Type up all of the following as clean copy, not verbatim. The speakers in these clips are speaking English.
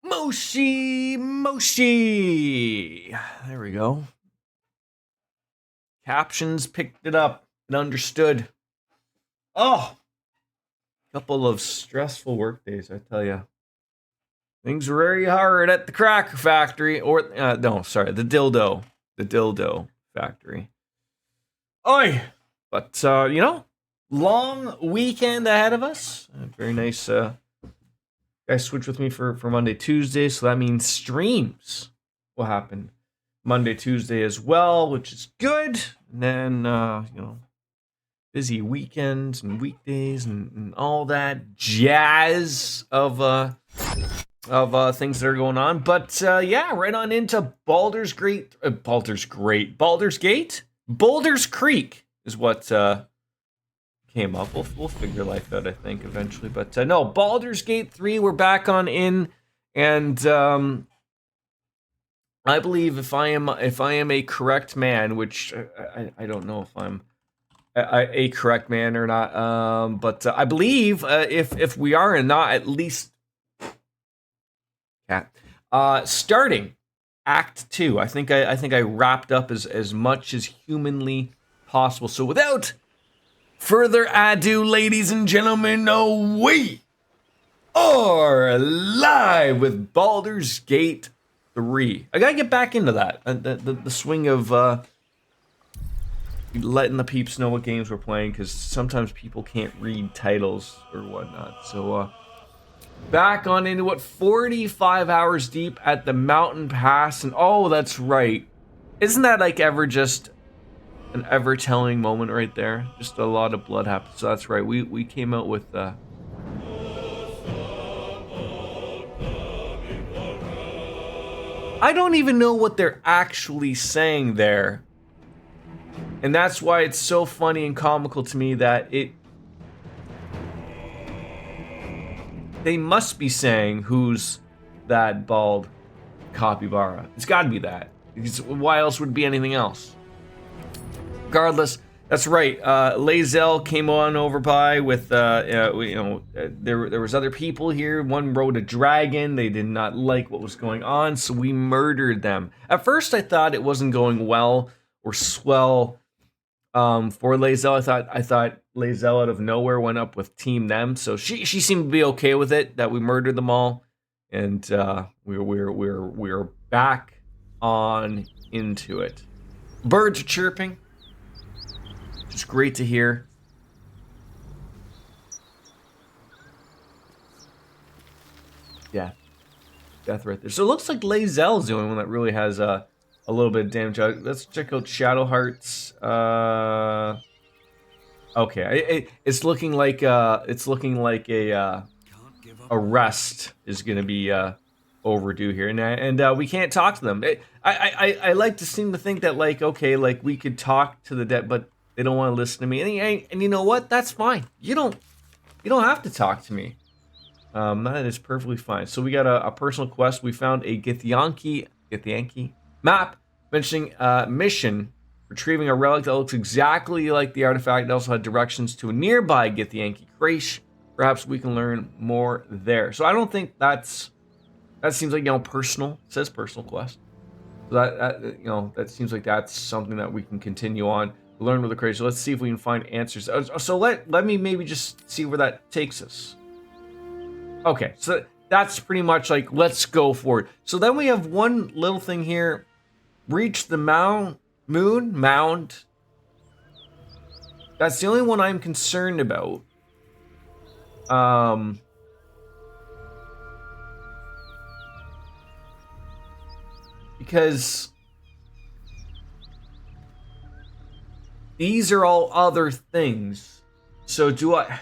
Moshi. There we go. Captions picked it up and understood. Oh, couple of stressful work days, I tell you. Things were very hard at the cracker factory, or no, sorry, the dildo factory. Oi! But long weekend ahead of us. Very nice. Guys, switch with me for Monday, Tuesday, so that means streams will happen Monday, Tuesday as well, which is good. And then busy weekends and weekdays and all that jazz of things that are going on. But right on into Baldur's Gate. Baldur's Creek is what came up. We'll figure life out, I think, eventually. But no, Baldur's Gate 3, we're back on in, and I believe if I am a correct man, which I don't know if I'm a correct man or not, but I believe if we are and not, at least starting Act 2. I think I wrapped up as much as humanly possible. So without further ado, ladies and gentlemen, we are live with Baldur's Gate 3. I gotta get back into that. The swing of letting the peeps know what games we're playing, because sometimes people can't read titles or whatnot. So back on into it, 45 hours deep at the Mountain Pass, and oh, that's right. Isn't that like just an ever-telling moment right there? Just a lot of blood happened. So that's right. We came out with I don't even know what they're actually saying there. And that's why it's so funny and comical to me that they must be saying, who's that bald capybara? It's got to be that. Because why else would it be anything else? Regardless, that's right. Lae'zel came on over by with, there was other people here. One rode a dragon. They did not like what was going on, so we murdered them. At first, I thought it wasn't going well or swell for Lae'zel. I thought Lae'zel out of nowhere went up with Team Them, so she seemed to be okay with it, that we murdered them all, and we're back on into it. Birds are chirping. It's great to hear. Yeah, death right there. So it looks like Lae'zel's the only one that really has a little bit of damage. Let's check out Shadowheart's. Okay, it's looking like a rest is gonna be overdue here, and we can't talk to them. I like to seem to think that we could talk to the dead, but they don't want to listen to me. And you know what? That's fine. You don't have to talk to me. That is perfectly fine. So we got a personal quest. We found a Githyanki map mentioning mission, retrieving a relic that looks exactly like the artifact. It also had directions to a nearby Githyanki creche. Perhaps we can learn more there. So I don't think that seems like personal. It says personal quest. So that seems like that's something that we can continue on. Learn with the creche. So let's see if we can find answers. So let me maybe just see where that takes us. Okay, so that's pretty much like, let's go for it. So then we have one little thing here. Reach the mound. That's the only one I'm concerned about. Because these are all other things. So do I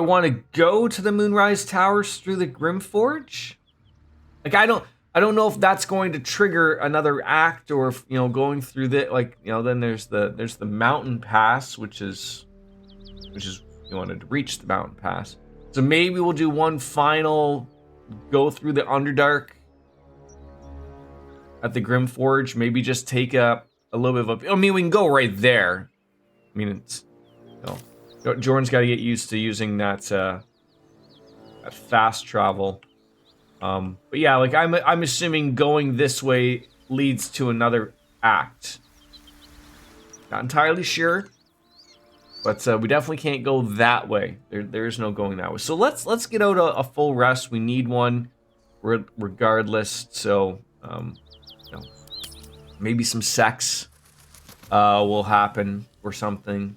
want to go to the Moonrise Towers through the Grimforge? Like, I don't know if that's going to trigger another act, or if, going through then there's the Mountain Pass, which is you wanted to reach the Mountain Pass. So maybe we'll do one final go through the Underdark at the Grimforge. Maybe just take a little bit of we can go right there. I mean, it's Jordan's got to get used to using that Got fast travel. But yeah, like I'm assuming going this way leads to another act. Not entirely sure, but we definitely can't go that way. There's no going that way. So let's get out a full rest. We need one, regardless. So you know, maybe some sex will happen or something.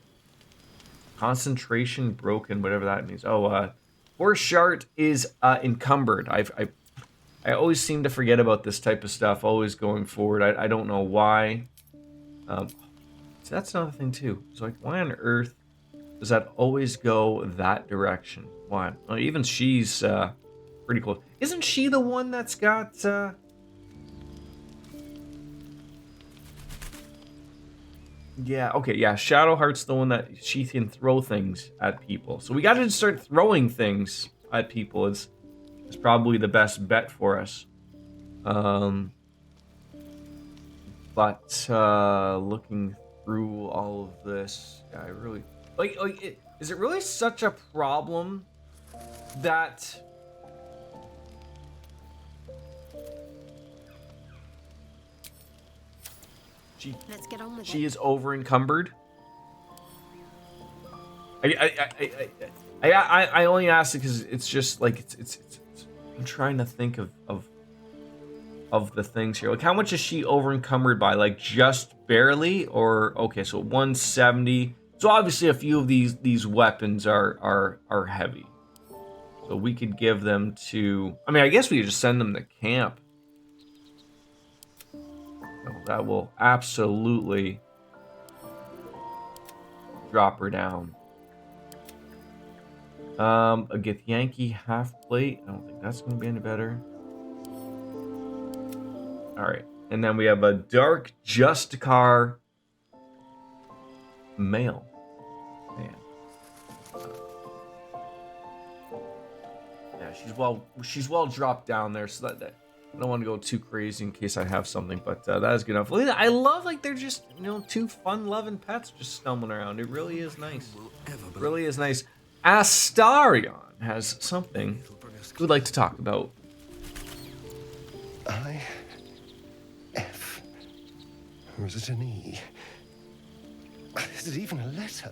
Concentration broken, whatever that means. Oh, horse shart is encumbered. I always seem to forget about this type of stuff. Always going forward. I don't know why. So that's another thing too. So like, why on earth does that always go that direction? Why? Well, even she's pretty close. Isn't she the one that's got? Yeah. Okay. Yeah. Shadowheart's the one that she can throw things at people. So we got to start throwing things at people. Is probably the best bet for us. But looking through all of this, I really is it really such a problem that Let's get on with she it. is over encumbered? I only asked it because it's just like it's I'm trying to think of the things here. Like, how much is she over encumbered by? Like, just barely? Or okay, so 170. So obviously a few of these weapons are heavy. So we could give them to, I mean, I guess we could just send them to camp. No, that will absolutely drop her down. A Githyanki half plate. I don't think that's gonna be any better. Alright. And then we have a dark Justicar male. Man. Yeah, she's well dropped down there, so that I don't want to go too crazy in case I have something, but that is good enough. I love, like, they're just, two fun-loving pets just stumbling around. It really is nice. It really is nice. Astarion has something we'd like to talk about. F. Or is it an E? Is it even a letter?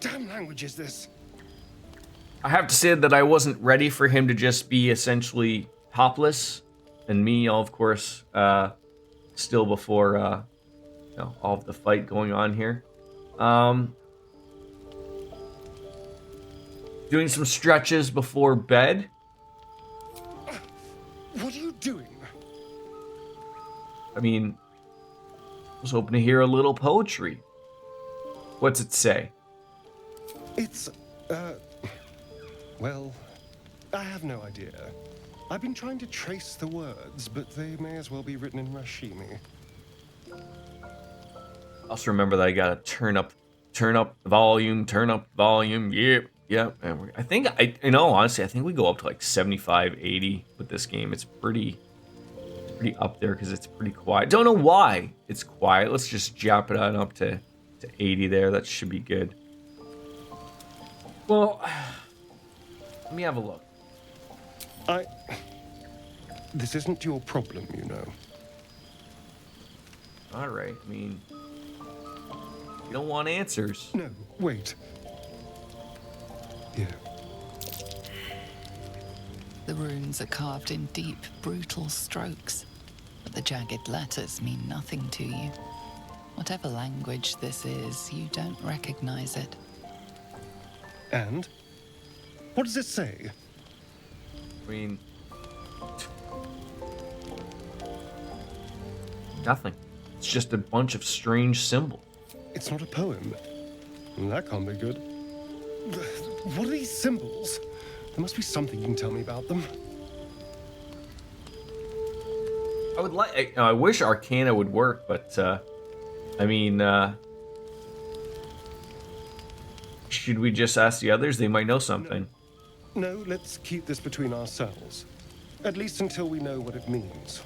Damn language is this? I have to say that I wasn't ready for him to just be essentially topless, and me, of course, still before all of the fight going on here. Doing some stretches before bed. What are you doing? I mean, I was hoping to hear a little poetry. What's it say? It's, well, I have no idea. I've been trying to trace the words, but they may as well be written in Rashimi. Also remember that I gotta turn up the volume, Yep. And I think, honestly, I think we go up to like 75, 80 with this game. It's pretty up there because it's pretty quiet. Don't know why it's quiet. Let's just jump it on up to 80 there. That should be good. Well, let me have a look. This isn't your problem, you know. All right. I mean, you don't want answers. No, wait. Here. The runes are carved in deep, brutal strokes, but the jagged letters mean nothing to you. Whatever language this is, you don't recognize it. And? What does it say? I mean, nothing. It's just a bunch of strange symbols. It's not a poem. That can't be good. What are these symbols? There must be something you can tell me about them. I wish Arcana would work, but I mean, should we just ask the others? They might know something. No, let's keep this between ourselves. At least until we know what it means.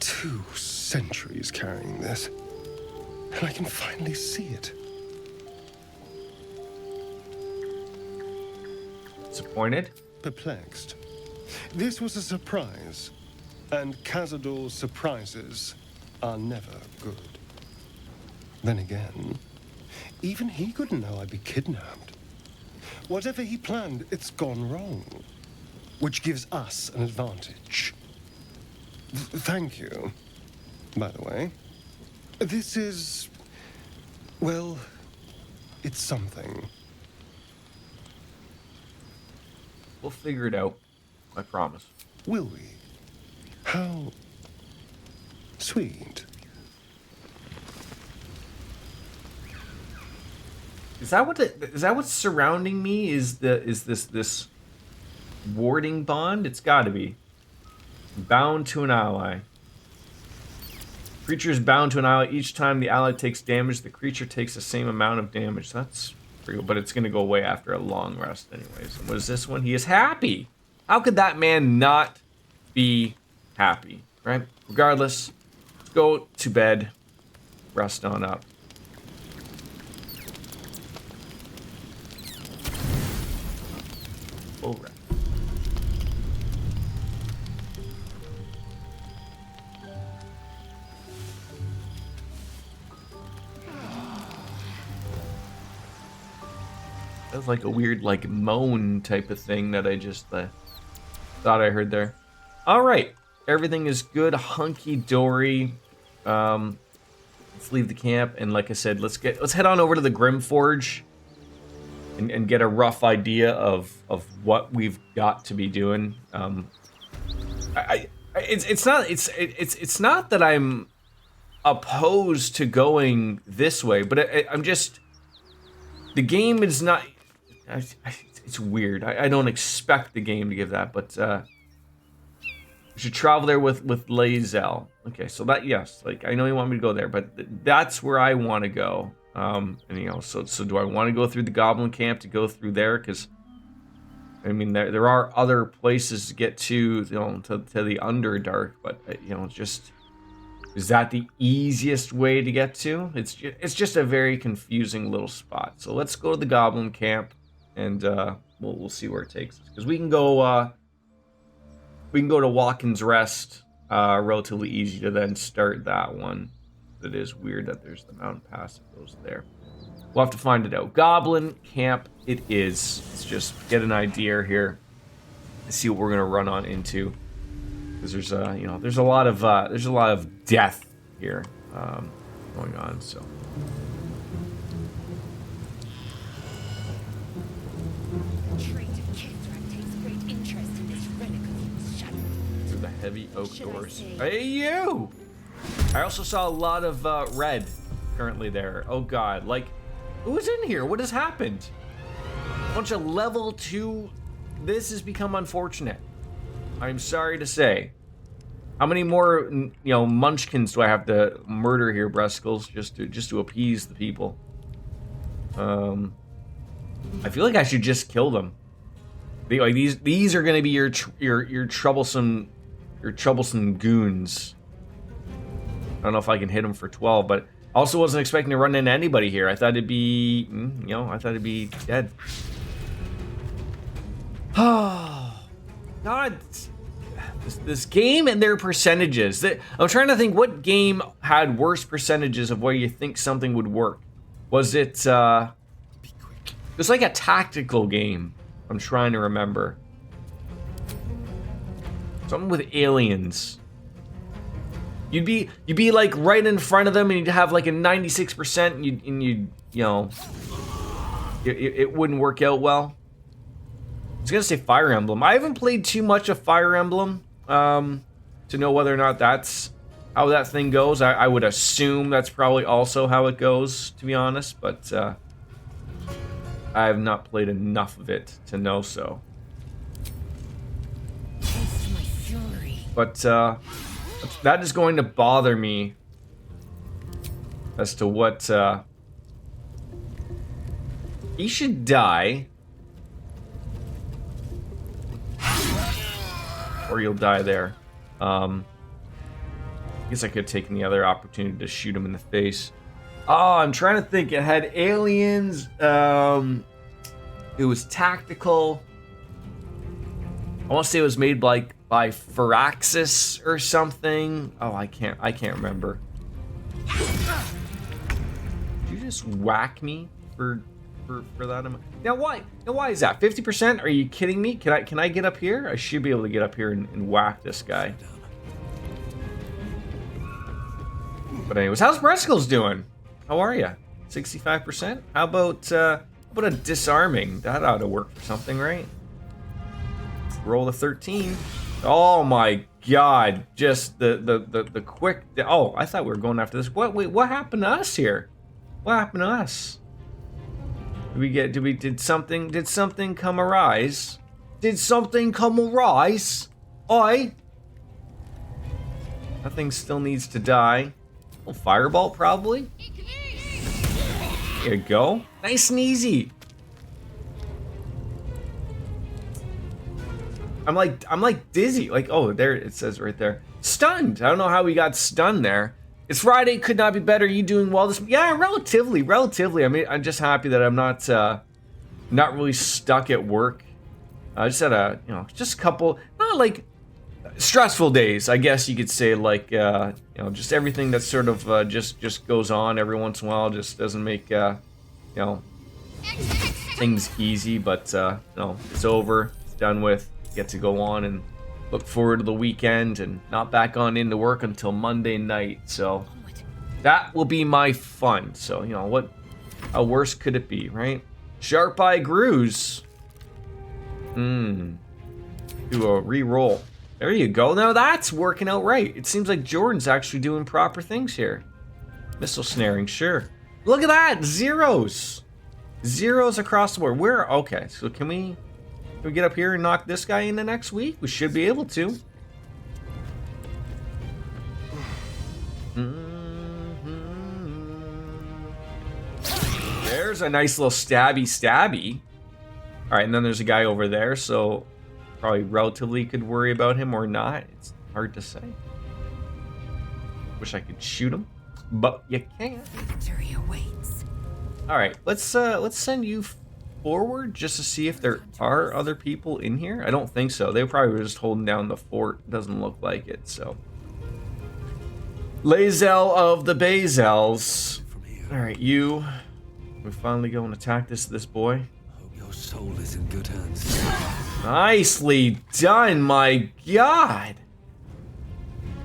2 centuries carrying this. And I can finally see it. Disappointed? perplexed. This was a surprise, and Cazador's surprises are never good. Then again, even he couldn't know I'd be kidnapped. Whatever he planned, it's gone wrong, which gives us an advantage. Thank you, by the way. This is, well, it's something. We'll figure it out. I promise. Will we? How sweet. Is that what's surrounding me? Is this warding bond? It's got to be. Bound to an ally. Creature is bound to an ally. Each time the ally takes damage, the creature takes the same amount of damage. That's pretty good, but it's going to go away after a long rest anyways. And what is this one? He is happy. How could that man not be happy, right? Regardless, let's go to bed. Rest on up. Full rest. That was like a weird, like, moan type of thing that I just thought I heard there. All right, everything is good, hunky-dory. Let's leave the camp, and like I said, let's head on over to the Grimforge and get a rough idea of what we've got to be doing. It's not that I'm opposed to going this way, but I'm just, the game is not. It's weird. I don't expect the game to give that, but we should travel there with Lae'zel. Okay, so that, yes, like, I know you want me to go there, but that's where I want to go. And you know, so do I want to go through the Goblin Camp to go through there? Because I mean, there are other places to get to, you know, to the Underdark, but you know, just, is that the easiest way to get to? It's just a very confusing little spot. So let's go to the Goblin Camp, and we'll see where it takes us. Because we can go to Walken's Rest, relatively easy to then start that one. It is weird that there's the mountain pass that goes there. We'll have to find it out. Goblin Camp it is. Let's just get an idea here. See what we're gonna run on into. Because there's you know, there's a lot of death here going on. So. Through the heavy oak doors. Hey, you! I also saw a lot of red currently there. Oh god, like, who's in here? What has happened? A bunch of level 2. This has become unfortunate. I'm sorry to say. How many more, you know, munchkins do I have to murder here, Breskles, just to appease the people? I feel like I should just kill them. Like, these are gonna be your troublesome goons. I don't know if I can hit him for 12, but also wasn't expecting to run into anybody here. I thought it'd be, you know, I thought it'd be dead. Oh, God. This game and their percentages. I'm trying to think what game had worse percentages of where you think something would work. Was it, it was like a tactical game. I'm trying to remember. Something with aliens. You'd be like right in front of them, and you'd have like a 96%, and you know, it wouldn't work out well. I was gonna say Fire Emblem. I haven't played too much of Fire Emblem to know whether or not that's how that thing goes. I would assume that's probably also how it goes, to be honest, but I have not played enough of it to know so. But that is going to bother me as to what he should die, or you'll die there. I guess I could have taken the other opportunity to shoot him in the face. Oh, I'm trying to think. It had aliens. It was tactical. I want to say it was made like by Firaxis or something. Oh, I can't remember. Did you just whack me for that amount? Now why is that? 50%? Are you kidding me? Can I get up here? I should be able to get up here and whack this guy. But anyways, how's Breskel's doing? How are you? 65%? How about a disarming? That ought to work for something, right? Roll a 13. Oh my god! Just the quick. Oh, I thought we were going after this. What? Wait, what happened to us here? What happened to us? Did something come arise? Did something come arise? Oi! Nothing still needs to die. Oh, fireball probably. There you go. Nice and easy. I'm like dizzy. Like, oh, there it says right there. Stunned. I don't know how we got stunned there. It's Friday, could not be better. You doing well this? Yeah, relatively. I mean, I'm just happy that I'm not really stuck at work. I just had just a couple, not like stressful days, I guess you could say, like just everything that sort of just goes on every once in a while just doesn't make things easy, but it's over, it's done with. Get to go on and look forward to the weekend and not back on into work until Monday night. So that will be my fun. So how worse could it be, right? Sharp Eye Grooves. Do a re-roll. There you go. Now that's working out right. It seems like Jordan's actually doing proper things here. Missile snaring, sure. Look at that, zeros across the board. Okay, so can we get up here and knock this guy into next week? We should be able to. There's a nice little stabby. All right, and then there's a guy over there, so probably relatively could worry about him or not. It's hard to say. Wish I could shoot him, but you can't. Victory awaits. All right, let's send you forward just to see if there are other people in here. I don't think so. They probably were just holding down the fort. Doesn't look like it. So, Lae'zel of the Bazels. All right, you. We finally go and attack this boy. Hope your soul is in good hands. Nicely done, my god.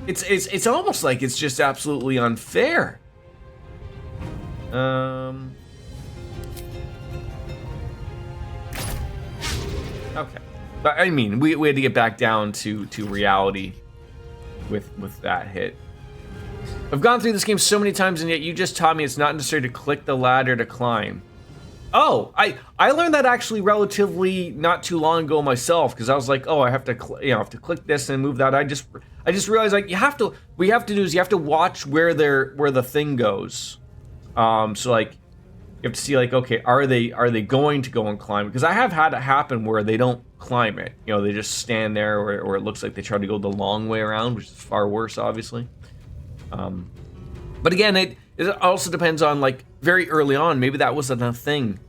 It's almost like it's just absolutely unfair. Okay, but I mean, we had to get back down to reality with that hit. I've gone through this game so many times, and yet you just taught me it's not necessary to click the ladder to climb. Oh, I learned that actually relatively not too long ago myself, because I was like, oh, I have to click this and move that. I just realized, like, what you have to watch where the thing goes. So like, you have to see, like, okay, are they going to go and climb it? Because I have had it happen where they don't climb it. They just stand there, or it looks like they try to go the long way around, which is far worse, obviously. But again, it also depends on, like, very early on, maybe that wasn't a thing.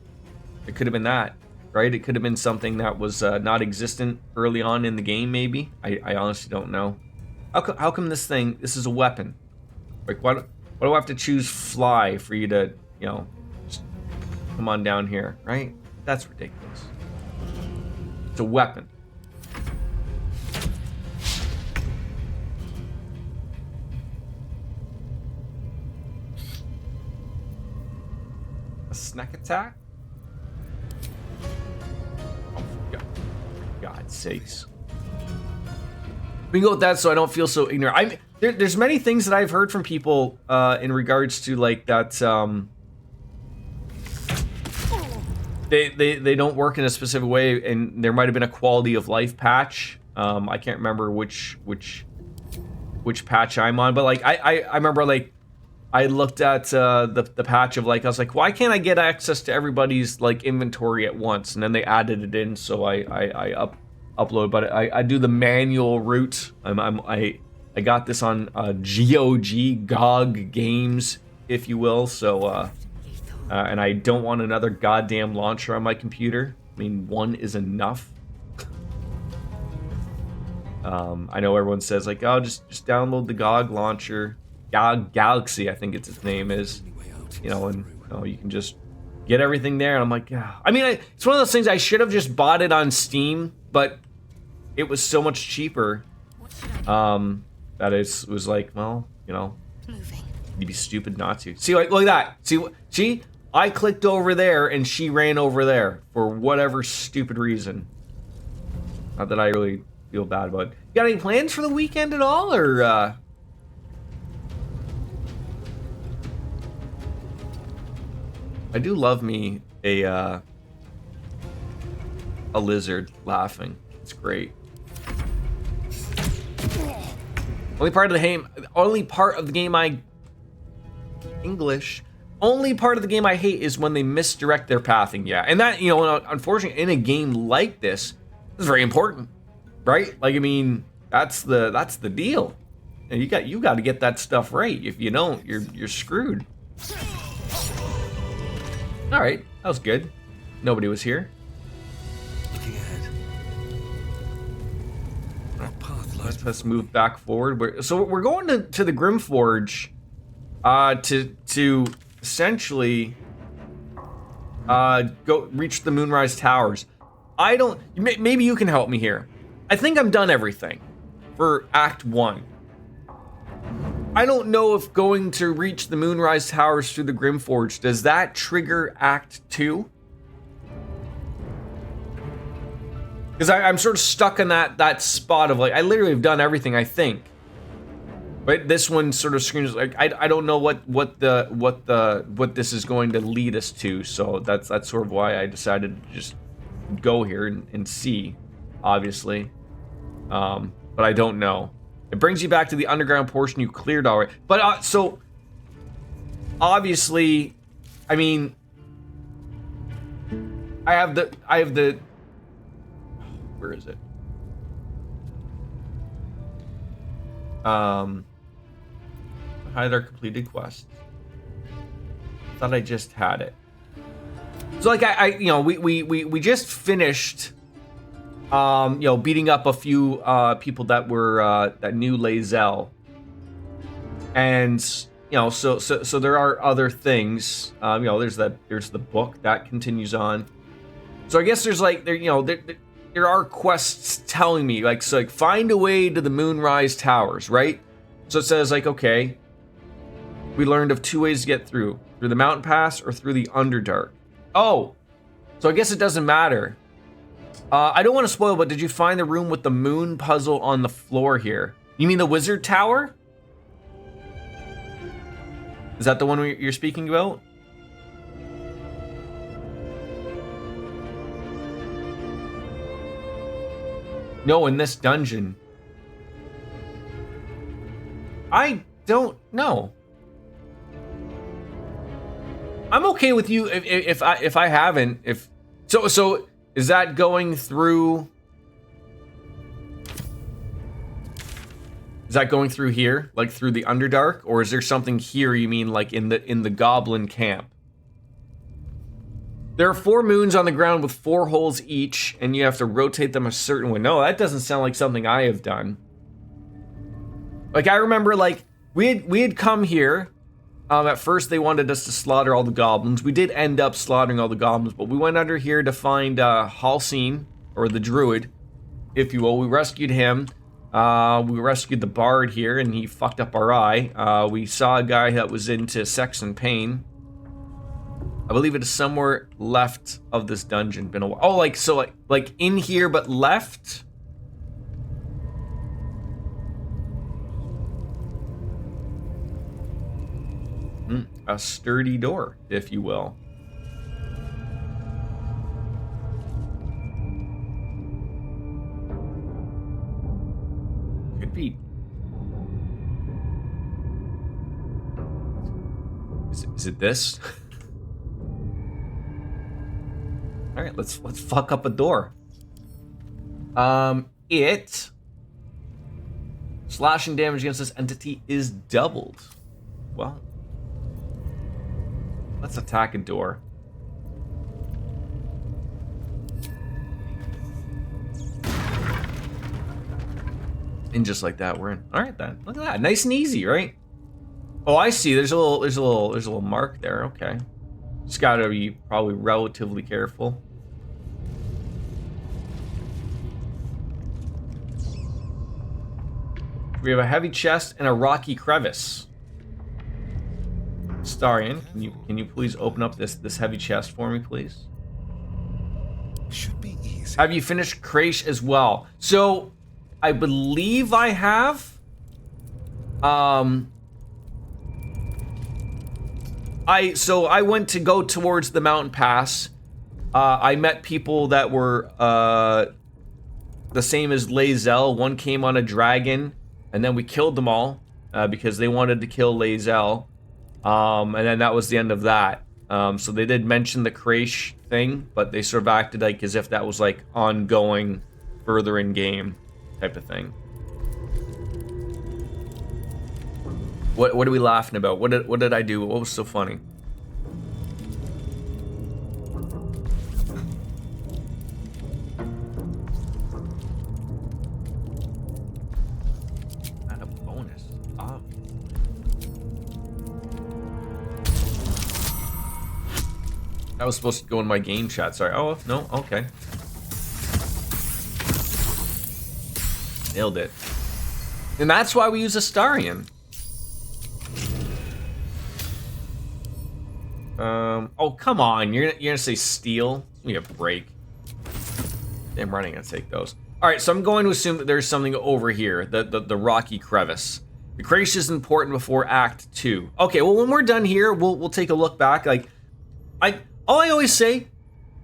It could have been that, right? It could have been something that was not existent early on in the game, maybe. I honestly don't know. How come this is a weapon? Like, why do I have to choose fly for you to, just come on down here, right? That's ridiculous. It's a weapon. A snack attack? Oh, for God's sakes. We can go with that so I don't feel so ignorant. There's many things that I've heard from people in regards to, like, that they don't work in a specific way, and there might have been a quality of life patch. I can't remember which patch I'm on, but like I remember, like, I looked at the patch of, like, I was like, why can't I get access to everybody's, like, inventory at once? And then they added it in, so I upload, but I do the manual route. I got this on GOG games, if you will. So and I don't want another goddamn launcher on my computer. I mean, one is enough. I know everyone says like, oh, just download the GOG launcher, GOG Galaxy, I think its name is, you know, and you can just get everything there. And I'm like, yeah. I mean, it's one of those things I should have just bought it on Steam, but it was so much cheaper. That it was like, well, you know, Moving. you'd be stupid not to. See, like, look at that. See, I clicked over there and she ran over there for whatever stupid reason. Not that I really feel bad about it. You got any plans for the weekend at all, or I do love me a lizard laughing. It's great. Only part of the game Only part of the game I hate is when they misdirect their pathing. Yeah, and that, you know, unfortunately, in a game like this, is very important, right? Like, I mean, that's the deal. And you got to get that stuff right. If you don't, you're screwed. All right, that was good. Nobody was here. Looking ahead. That path lies Let's move back forward. So we're going to the Grimforge, to essentially go reach the Moonrise Towers. I don't. Maybe you can help me here. I think I'm done everything for Act 1. I don't know if going to reach the Moonrise Towers through the Grimforge, does that trigger Act 2? Because I'm sort of stuck in that spot of like, I literally have done everything, I think. But this one sort of screams like, I don't know what this is going to lead us to, so that's sort of why I decided to just go here and see, obviously. But I don't know. It brings you back to the underground portion you cleared already. But so obviously, I mean, I have the where is it? Hide our completed quests. Thought I just had it. So like I you know, we just finished you know, beating up a few people that were that knew Lae'zel. And you know, so there are other things. You know, there's the book that continues on. So I guess there's like there are quests telling me like, so like, find a way to the Moonrise Towers, right? So it says like, okay, we learned of 2 ways to get through the mountain pass or through the Underdark. Oh, so I guess it doesn't matter. I don't want to spoil, but did you find the room with the moon puzzle on the floor here? You mean the wizard tower? Is that the one you're speaking about? No, in this dungeon. I don't know. I'm okay with you if I haven't. So is that going through? Is that going through here, like through the Underdark, or is there something here? You mean like in the Goblin camp? There are 4 moons on the ground with 4 holes each, and you have to rotate them a certain way. No, that doesn't sound like something I have done. Like I remember, like we had come here. At first, they wanted us to slaughter all the goblins. We did end up slaughtering all the goblins, but we went under here to find Halcyon, or the druid, if you will. We rescued him. We rescued the bard here, and he fucked up our eye. We saw a guy that was into sex and pain. I believe it is somewhere left of this dungeon. Been a while. Oh, like so, like in here, but left. A sturdy door, if you will. Could be. Is it this? All right, let's fuck up a door. It slashing damage against this entity is doubled. Well, let's attack a door. And just like that, we're in. All right then. Look at that. Nice and easy, right? Oh, I see. There's a little mark there. Okay. Just gotta be probably relatively careful. We have a heavy chest and a rocky crevice. Starian, can you please open up this heavy chest for me, please? Should be easy. Have you finished Crash as well? So, I believe I have. I went to go towards the mountain pass. I met people that were the same as Lae'zel. One came on a dragon, and then we killed them all because they wanted to kill Lae'zel. And then that was the end of that. So they did mention the Crash thing, but they sort of acted like as if that was like ongoing, further in game type of thing. What are we laughing about? What did I do? What was so funny? Not a bonus. Ah. That was supposed to go in my game chat. Sorry. Oh no. Okay. Nailed it. And that's why we use Astarion. Oh, come on. You're gonna say steel? Give me a break. Damn right I'm gonna take those. Alright, so I'm going to assume that there's something over here. The rocky crevice. The Crash is important before Act 2. Okay, well when we're done here, we'll take a look back. Like, all I always say,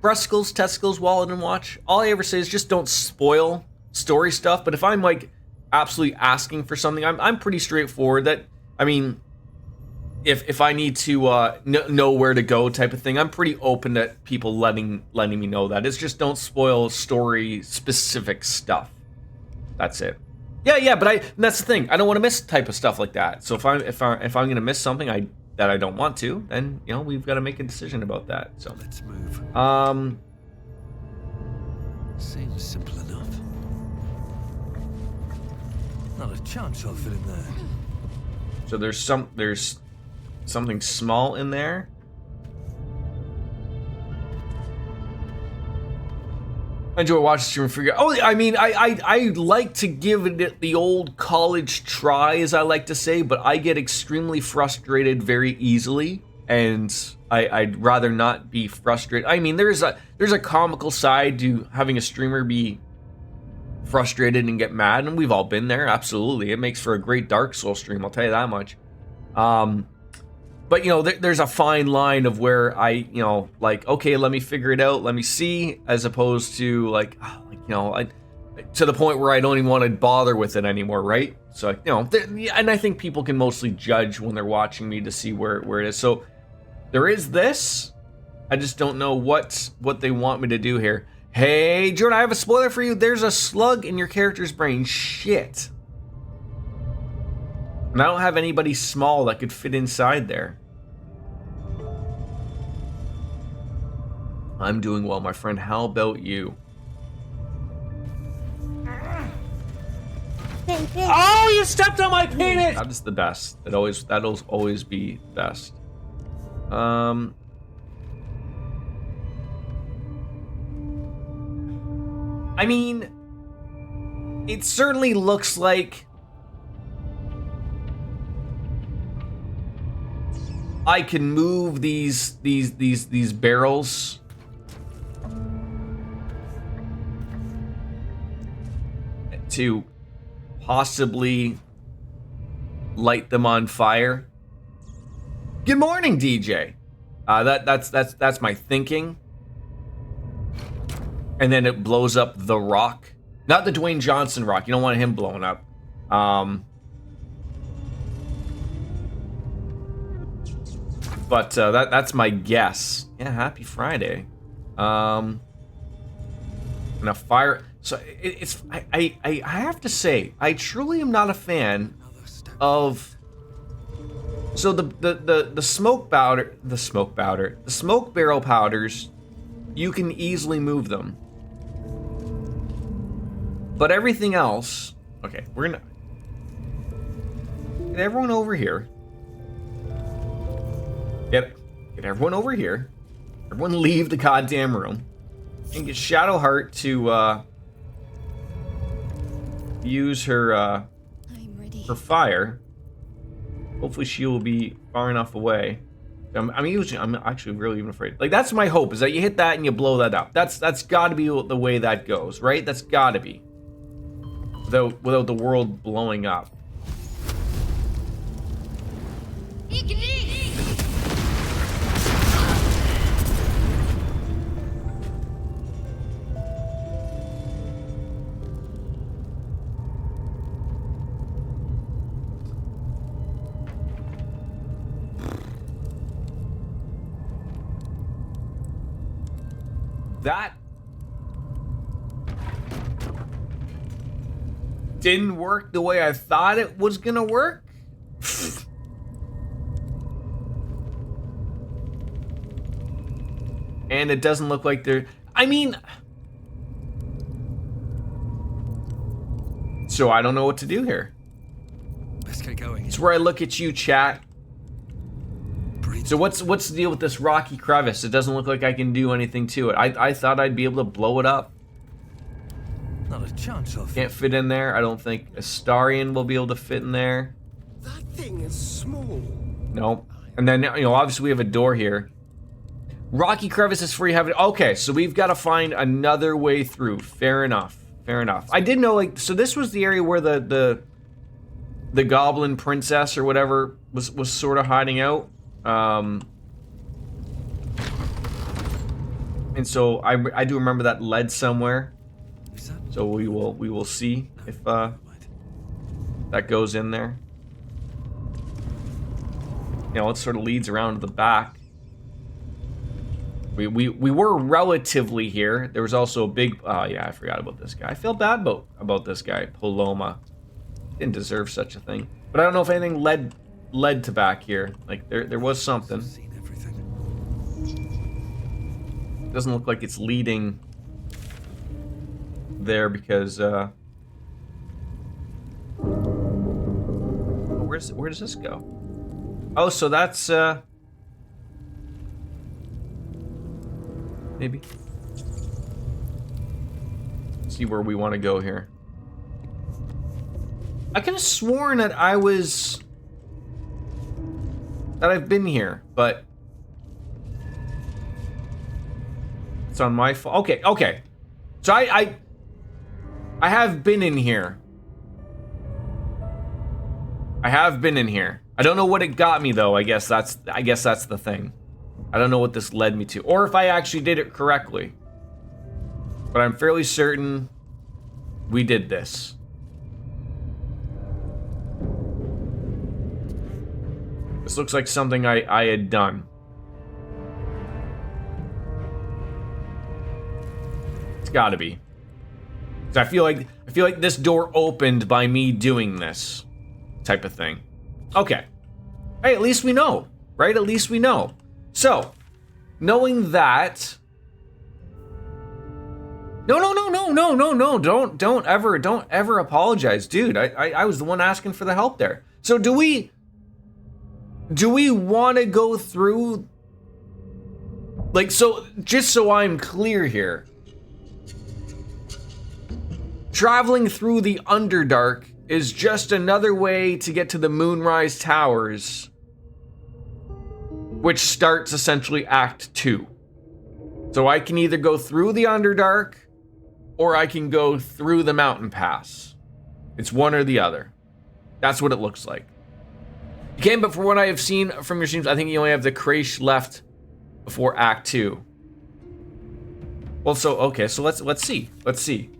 breasticles, testicles, wallet, and watch. All I ever say is just don't spoil story stuff. But if I'm like absolutely asking for something, I'm pretty straightforward. That, I mean, if I need to know where to go type of thing, I'm pretty open to people letting me know that. It's just don't spoil story specific stuff. That's it. Yeah, but that's the thing. I don't want to miss type of stuff like that. So if I'm gonna miss something that I don't want to, then you know we've got to make a decision about that. So Let's move. Seems simple enough. Not a chance I'll fit in there. So there's something small in there. I enjoy watching stream and figure. Oh, I mean, I like to give it the old college try, as I like to say, but I get extremely frustrated very easily, and I'd rather not be frustrated. I mean, there's a comical side to having a streamer be frustrated and get mad, and we've all been there. Absolutely, it makes for a great Dark Souls stream. I'll tell you that much. But you know, there's a fine line of where like, okay, let me figure it out, let me see, as opposed to like to the point where I don't even want to bother with it anymore, right? So and I think people can mostly judge when they're watching me to see where it is. So there is this. I just don't know what they want me to do here. Hey, Jordan, I have a spoiler for you. There's a slug in your character's brain. Shit. And I don't have anybody small that could fit inside there. I'm doing well, my friend. How about you? Oh, you stepped on my penis! That is the best. That'll always be best. I mean, it certainly looks like I can move these barrels. To possibly light them on fire. Good morning, DJ. That's my thinking. And then it blows up the rock. Not the Dwayne Johnson rock. You don't want him blowing up. But that's my guess. Yeah, happy Friday. And a fire. So I have to say, I truly am not a fan of. So the smoke barrel powders, you can easily move them. But everything else, Okay, we're gonna get everyone over here. Get everyone over here. Everyone leave the goddamn room. And get Shadowheart to use her I'm ready. her fire. Hopefully she will be far enough away. I'm actually really even afraid. Like, that's my hope, is that you hit that and you blow that up. That's got to be the way that goes, right? That's got to be. Without the world blowing up. That didn't work the way I thought it was gonna work. And it doesn't look like they're... I mean... So I don't know what to do here. Let's get going. It's where I look at you, chat. Breathe. So what's the deal with this rocky crevice? It doesn't look like I can do anything to it. I thought I'd be able to blow it up. Not a chance of Can't fit in there. I don't think Astarion will be able to fit in there. That thing is small. No. And then, you know, obviously we have a door here. Rocky crevice is free heaven. Okay, so we've got to find another way through. Fair enough. Fair enough. I did know, like, so this was the area where the goblin princess or whatever was sort of hiding out. And so I do remember that led somewhere. Is that? So we will see if that goes in there. You know, it sort of leads around to the back. We were relatively here. There was also a big... Oh, yeah, I forgot about this guy. I feel bad about this guy, Paloma. Didn't deserve such a thing. But I don't know if anything led to back here. Like, there was something. Seen everything. Doesn't look like it's leading there because... where does this go? Oh, so that's... Maybe. Let's see where we want to go here. I could have sworn that I've been here, but it's on my fault. Okay. So I have been in here. I have been in here. I don't know what it got me though. I guess that's the thing. I don't know what this led me to, or if I actually did it correctly. But I'm fairly certain we did this. This looks like something I had done. It's gotta be. 'Cause I feel like this door opened by me doing this type of thing. Okay. Hey, at least we know, right? At least we know. So, knowing that... No, don't ever apologize, dude. I was the one asking for the help there. So do we want to go through, like, so just so I'm clear here, traveling through the Underdark is just another way to get to the Moonrise Towers, which starts essentially Act 2. So I can either go through the Underdark, or I can go through the Mountain Pass. It's one or the other. That's what it looks like. You can, but from what I have seen from your streams, I think you only have the Kraish left before Act 2. Well, so, okay, so let's see. Let's see.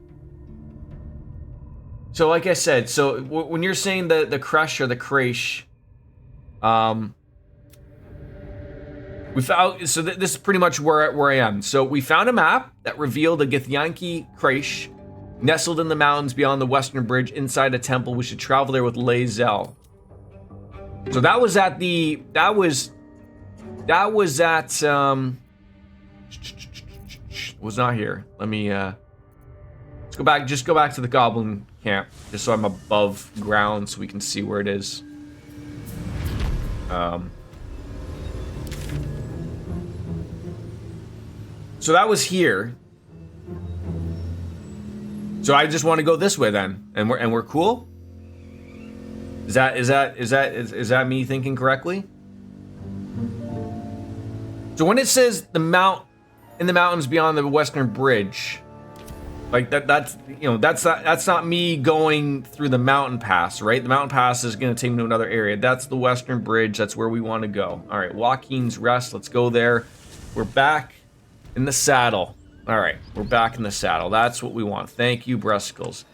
So like I said, so when you're saying the Crush or the Kraish, we found, so this is pretty much where I am. So we found a map that revealed a Githyanki Kraish nestled in the mountains beyond the Western Bridge inside a temple. We should travel there with Lae'zel. So that was at was not here. Let's Go back. Just go back to the goblin camp, just so I'm above ground, so we can see where it is. So that was here. So I just want to go this way then, and we're cool. Is that me thinking correctly? So when it says in the mountains beyond the western bridge, like that's not me going through the mountain pass, right? The mountain pass is going to take me to another area. That's the western bridge. That's where we want to go. All right, Joaquin's Rest. Let's go there. We're back in the saddle. All right, we're back in the saddle. That's what we want. Thank you, Bruscles.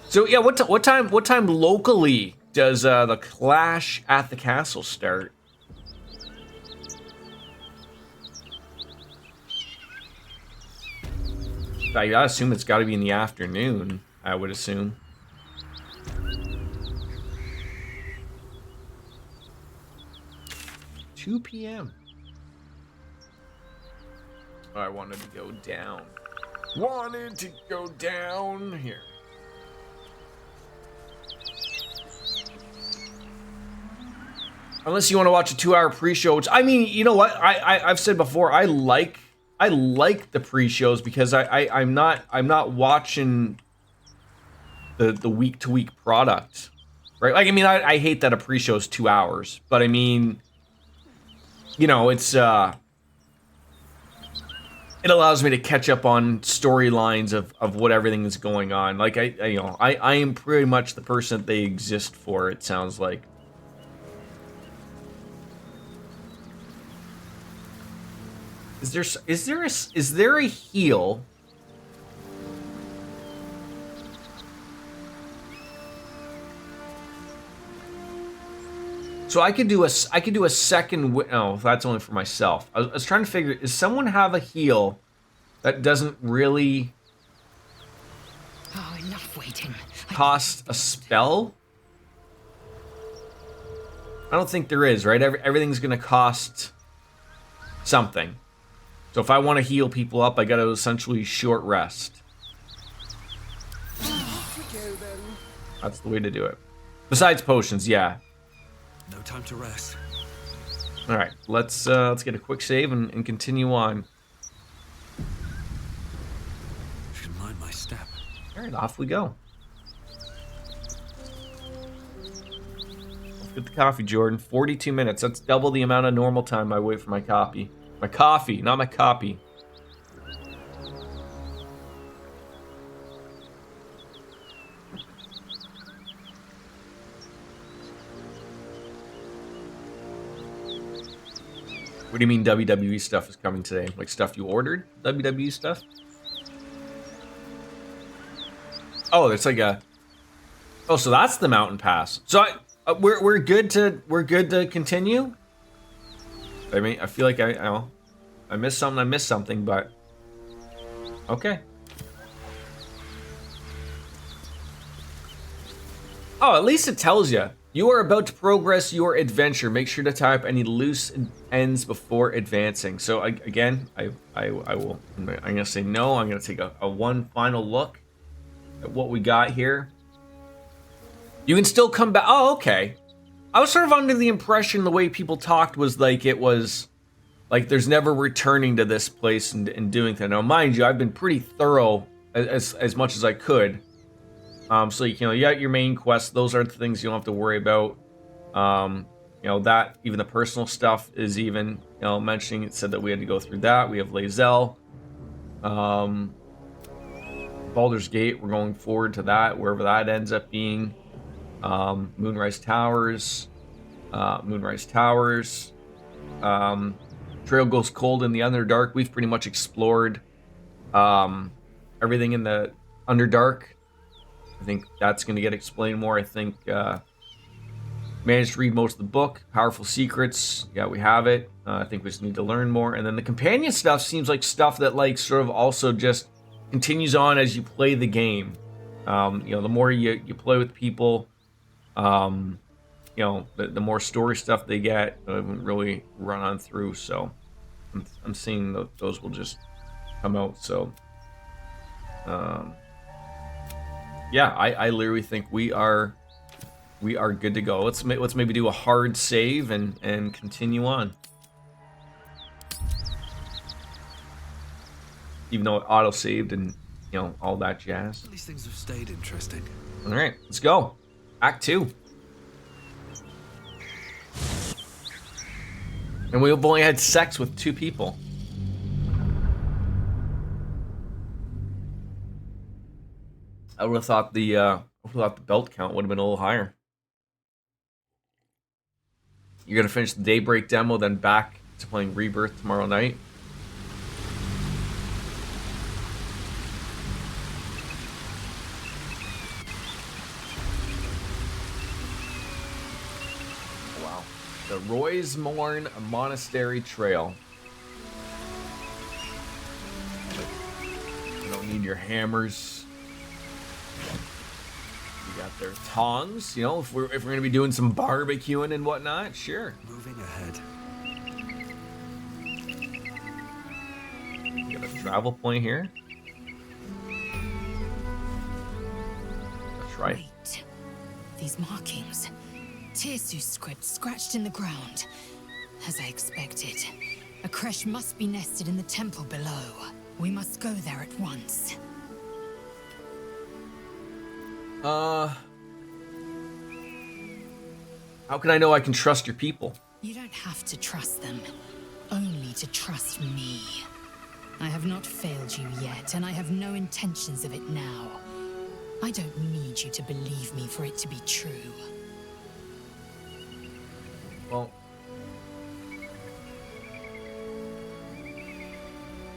So yeah, what time locally does the Clash at the Castle start? I gotta assume it's got to be in the afternoon. I would assume. $2 p.m. I wanted to go down. Wanted to go down here. Unless you want to watch a 2-hour pre-show, which I mean, you know what? I've said before, I like the pre-shows because I'm not watching the week-to-week product, right? Like, I mean, I hate that a pre-show is 2 hours, but I mean, you know, it's it allows me to catch up on storylines of what everything is going on. Like I am pretty much the person that they exist for. It sounds like. Is there a heal? So I could do a second. Oh, that's only for myself. I was trying to figure. Does someone have a heal that doesn't really enough waiting. cost a spell? I don't think there is, right? Everything's gonna cost something. So if I want to heal people up, I gotta essentially short rest. That's the way to do it. Besides potions, yeah. No time to rest. All right, let's get a quick save and continue on. Should mind my step. All right, off we go. Let's get the coffee, Jordan. 42 minutes. That's double the amount of normal time I wait for my copy. My coffee, not my copy. What do you mean WWE stuff is coming today? Like stuff you ordered? WWE stuff? Oh, it's like a... Oh, so that's the mountain pass. So we're good to continue? I mean, I feel like I missed something, but okay. Oh, at least it tells you. You are about to progress your adventure. Make sure to tie up any loose ends before advancing. So again, I will. I'm gonna say no. I'm gonna take a one final look at what we got here. You can still come back. Oh, okay. I was sort of under the impression the way people talked was like it was like there's never returning to this place and doing that. Now, mind you, I've been pretty thorough as much as I could. So you know, you got your main quest. Those are the things you don't have to worry about. You know, that even the personal stuff is even, you know, mentioning it said that we had to go through that. We have Lae'zel. Baldur's Gate, we're going forward to that, wherever that ends up being. Moonrise Towers. Trail goes cold in the Underdark. We've pretty much explored everything in the Underdark. I think that's going to get explained more. I think managed to read most of the book. Powerful Secrets. Yeah, we have it. I think we just need to learn more. And then the companion stuff seems like stuff that like sort of also just continues on as you play the game. You know, the more you play with people, you know, the more story stuff they get. I haven't really run on through, so I'm seeing those will just come out. So Yeah, I literally think we are good to go. Let's maybe do a hard save and continue on. Even though it auto saved and all that jazz. These things have stayed interesting. All right, let's go. Act 2. And we've only had sex with 2 people. I would have thought the belt count would have been a little higher. You're gonna finish the Daybreak demo, then back to playing Rebirth tomorrow night. Wow. The Roysmorn Monastery Trail. You don't need your hammers. You got their tongs, if we're gonna be doing some barbecuing and whatnot, sure. Moving ahead. You got a travel point here. That's right. Wait. These markings. Tirsu script scratched in the ground. As I expected. A creche must be nested in the temple below. We must go there at once. How can I know I can trust your people? You don't have to trust them. Only to trust me. I have not failed you yet, and I have no intentions of it now. I don't need you to believe me for it to be true. Well,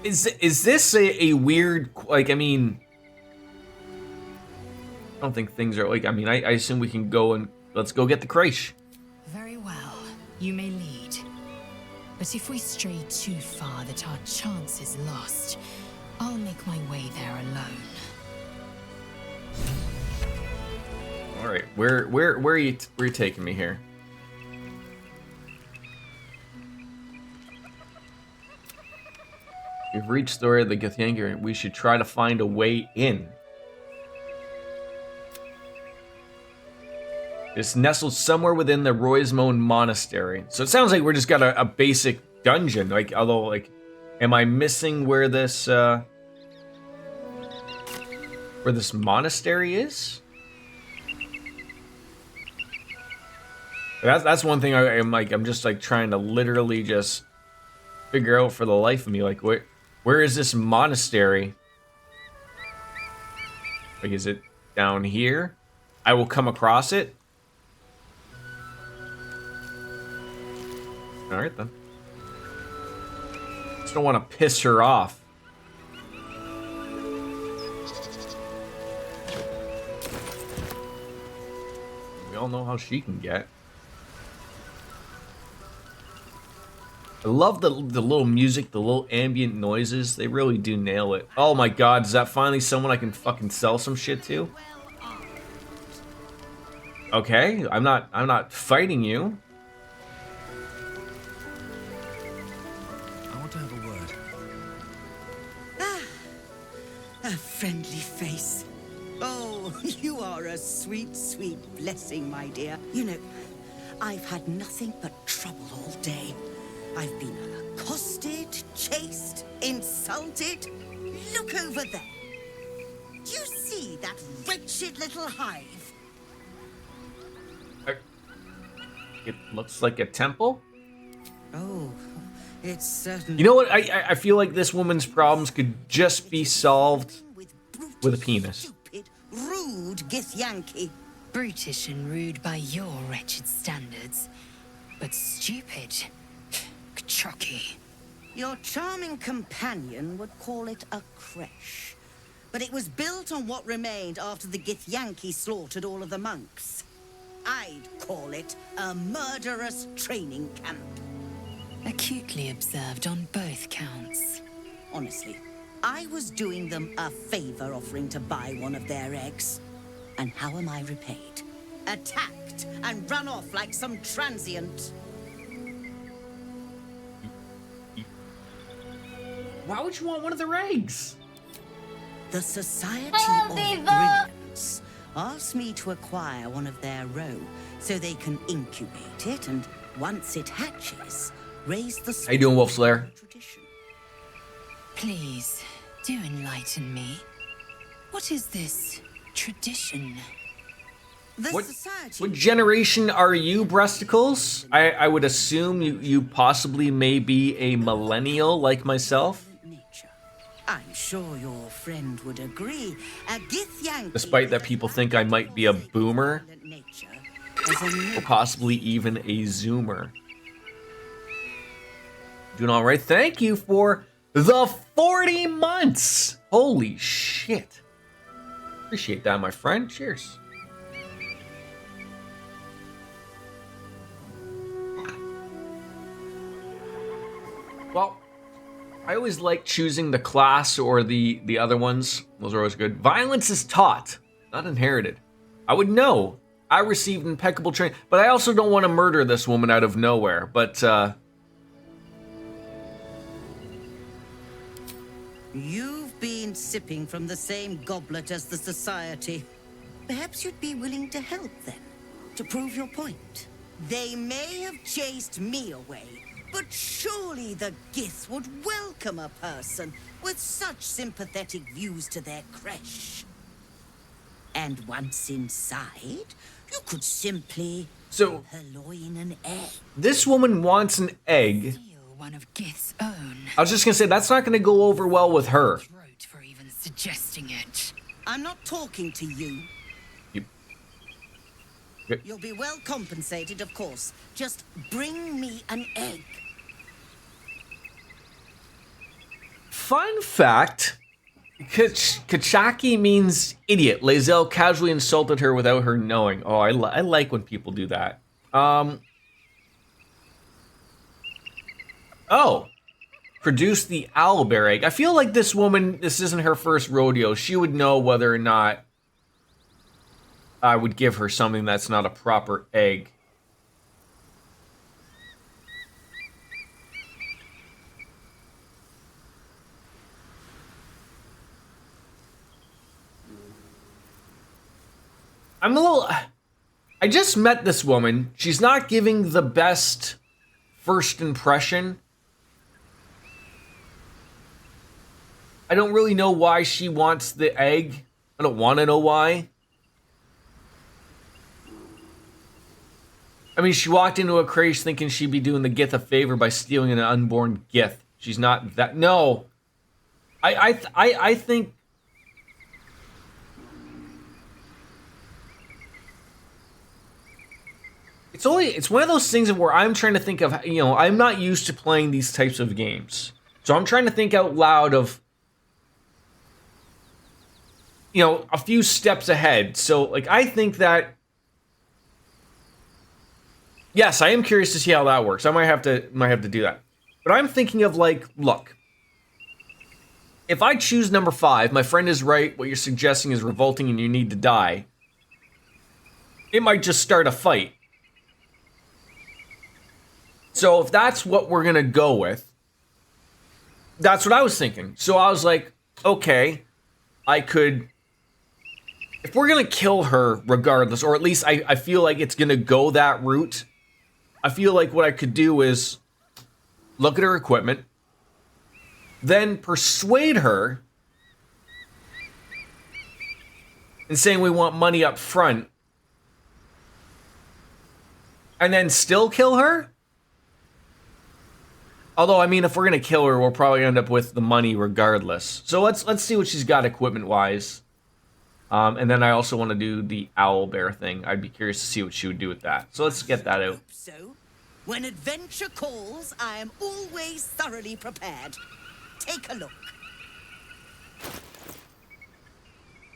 is this a weird, like, I mean, I don't think things are like, I mean, I assume we can go and let's go get the creche. Very well. You may lead. But if we stray too far that our chance is lost, I'll make my way there alone. All right, where are you taking me here? We've reached the area of the Githyanki. We should try to find a way in. It's nestled somewhere within the Roysmorn Monastery. So it sounds like we're just got a basic dungeon. Like, although, like, am I missing where this monastery is? That's one thing I'm just like trying to literally just figure out for the life of me. Like, where is this monastery? Like, is it down here? I will come across it. All right, then. Just don't want to piss her off. We all know how she can get. I love the little music, the little ambient noises. They really do nail it. Oh my god, is that finally someone I can fucking sell some shit to? Okay, I'm not fighting you. I want to have a word. A friendly face. Oh, you are a sweet, sweet blessing, my dear. You know, I've had nothing but trouble all day. I've been accosted, chased, insulted. Look over there. Do you see that wretched little hive? It looks like a temple. Oh, it's certainly... You know what? I feel like this woman's problems could just be solved with a penis. Stupid, rude Githyanki. Brutish and rude by your wretched standards. But stupid. Chucky. Your charming companion would call it a creche. But it was built on what remained after the Githyanki slaughtered all of the monks. I'd call it a murderous training camp. Acutely observed on both counts. Honestly, I was doing them a favor offering to buy one of their eggs. And how am I repaid? Attacked and run off like some transient. Why would you want one of their eggs? The Society of Brilliance asked me to acquire one of their roe so they can incubate it, and once it hatches, raise the How you doing, Wolf Slayer? tradition. Please, do enlighten me. What is this tradition? The What society. what generation are you, Breasticles? I would assume you possibly may be a millennial like myself. Nature. I'm sure your friend would agree. A Githyanki Despite that people think I might be a boomer. nature as a Or possibly even a Zoomer. Doing all right. Thank you for the 40 months. Holy shit. Appreciate that, my friend. Cheers. Well, I always like choosing the class or the other ones. Those are always good. Violence is taught, not inherited. I would know. I received impeccable training, but I also don't want to murder this woman out of nowhere. But You've been sipping from the same goblet as the society. Perhaps you'd be willing to help then, to prove your point. They may have chased me away, but surely the Gith would welcome a person with such sympathetic views to their creche. And once inside, you could simply so purloin an egg. this woman wants an egg. Steal one of Gith's own. I was just gonna say that's not gonna go over well with her. Throat for even suggesting it. I'm not talking to you. You- You'll be well compensated, of course. Just bring me an egg. Fun fact: Kachaki means idiot. Lae'zel casually insulted her without her knowing. Oh, I like when people do that. Oh, produce the owlbear egg. I feel like this woman, this isn't her first rodeo. She would know whether or not I would give her something that's not a proper egg. I'm a little... I just met this woman. She's not giving the best first impression. I don't really know why she wants the egg. I don't want to know why. I mean, she walked into a creche thinking she'd be doing the Gith a favor by stealing an unborn Gith. She's not that... No. I think... It's one of those things where I'm trying to think of, I'm not used to playing these types of games. So I'm trying to think out loud of, a few steps ahead. So, like, I think that, yes, I am curious to see how that works. I might have to do that. But I'm thinking of, like, look, if I choose number 5, my friend is right, what you're suggesting is revolting and you need to die, it might just start a fight. So if that's what we're going to go with, that's what I was thinking. So I was like, okay, I could, if we're going to kill her regardless, or at least I feel like it's going to go that route, I feel like what I could do is look at her equipment, then persuade her in saying we want money up front, and then still kill her? Although, I mean, if we're gonna kill her, we'll probably end up with the money regardless. So let's see what she's got equipment-wise. And then I also want to do the owlbear thing. I'd be curious to see what she would do with that. So let's get that out. So, when adventure calls, I am always thoroughly prepared. Take a look.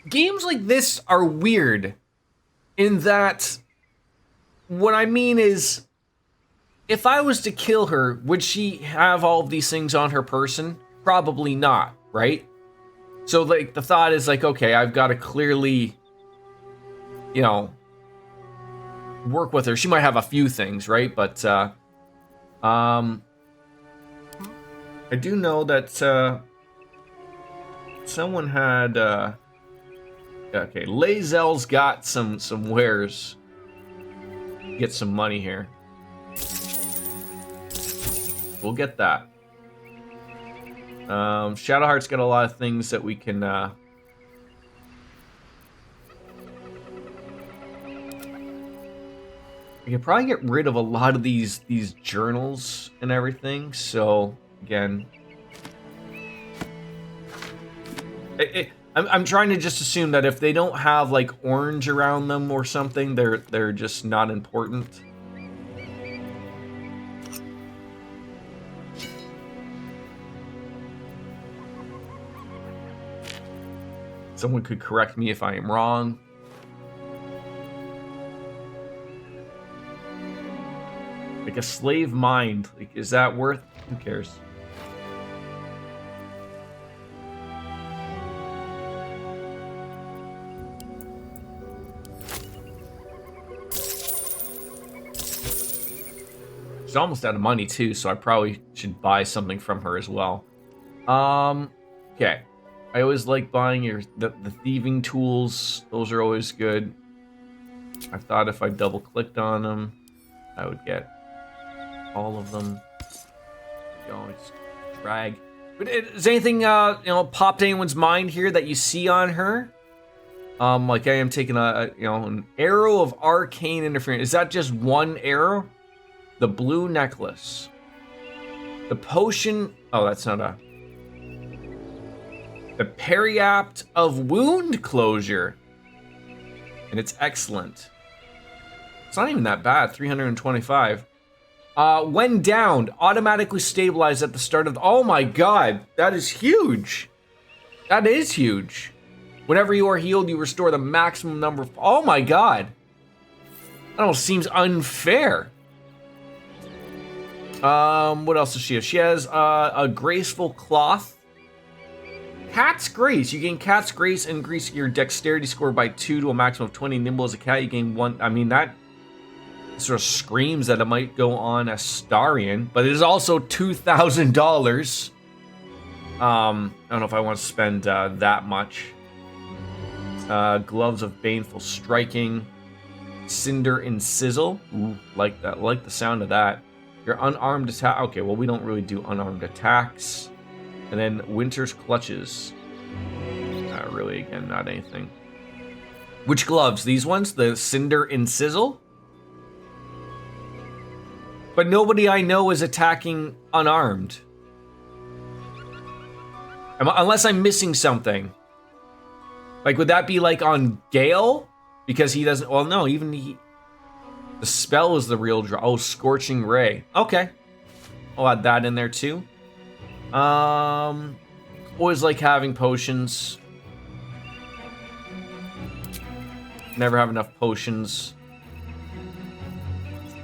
Games like this are weird in that what I mean is, if I was to kill her, would she have all of these things on her person? Probably not, right? So, like, the thought is like, okay, I've got to clearly, work with her. She might have a few things, right? But, I do know that, someone had, Okay, Lae'zel's got some wares. Get some money here. We'll get that. Shadowheart's got a lot of things that we can. We could probably get rid of a lot of these journals and everything. So again, I'm trying to just assume that if they don't have like orange around them or something, they're just not important. Someone could correct me if I am wrong. Like a slave mind, like is that worth? Who cares? She's almost out of money too, so I probably should buy something from her as well. Okay. I always like buying the thieving tools. Those are always good. I thought if I double clicked on them, I would get all of them. You always drag. But is anything popped anyone's mind here that you see on her? Like I am taking an arrow of arcane interference. Is that just one arrow? The blue necklace. The potion. Oh, that's not a. The periapt of wound closure. And it's excellent. It's not even that bad. 325. When downed, automatically stabilized at the start of. Oh my god, that is huge. That is huge. Whenever you are healed, you restore the maximum number of. Oh my god. That almost seems unfair. What else does she have? She has a graceful cloth. Cat's Grace. You gain Cat's Grace and increase your dexterity score by 2 to a maximum of 20. Nimble as a cat, you gain 1. I mean, that sort of screams that it might go on Astarion, but it is also $2,000. I don't know if I want to spend that much. Gloves of Baneful Striking. Cinder and Sizzle. Ooh, like that. Like the sound of that. Your unarmed attack. Okay, well, we don't really do unarmed attacks. And then Winter's Clutches. Not really, again, not anything. Which gloves? These ones? The Cinder and Sizzle? But nobody I know is attacking unarmed. Unless I'm missing something. Like, would that be like on Gale? Because he doesn't. Well, no, even he. The spell is the real draw. Oh, Scorching Ray. Okay. I'll add that in there too. Always like having potions. Never have enough potions.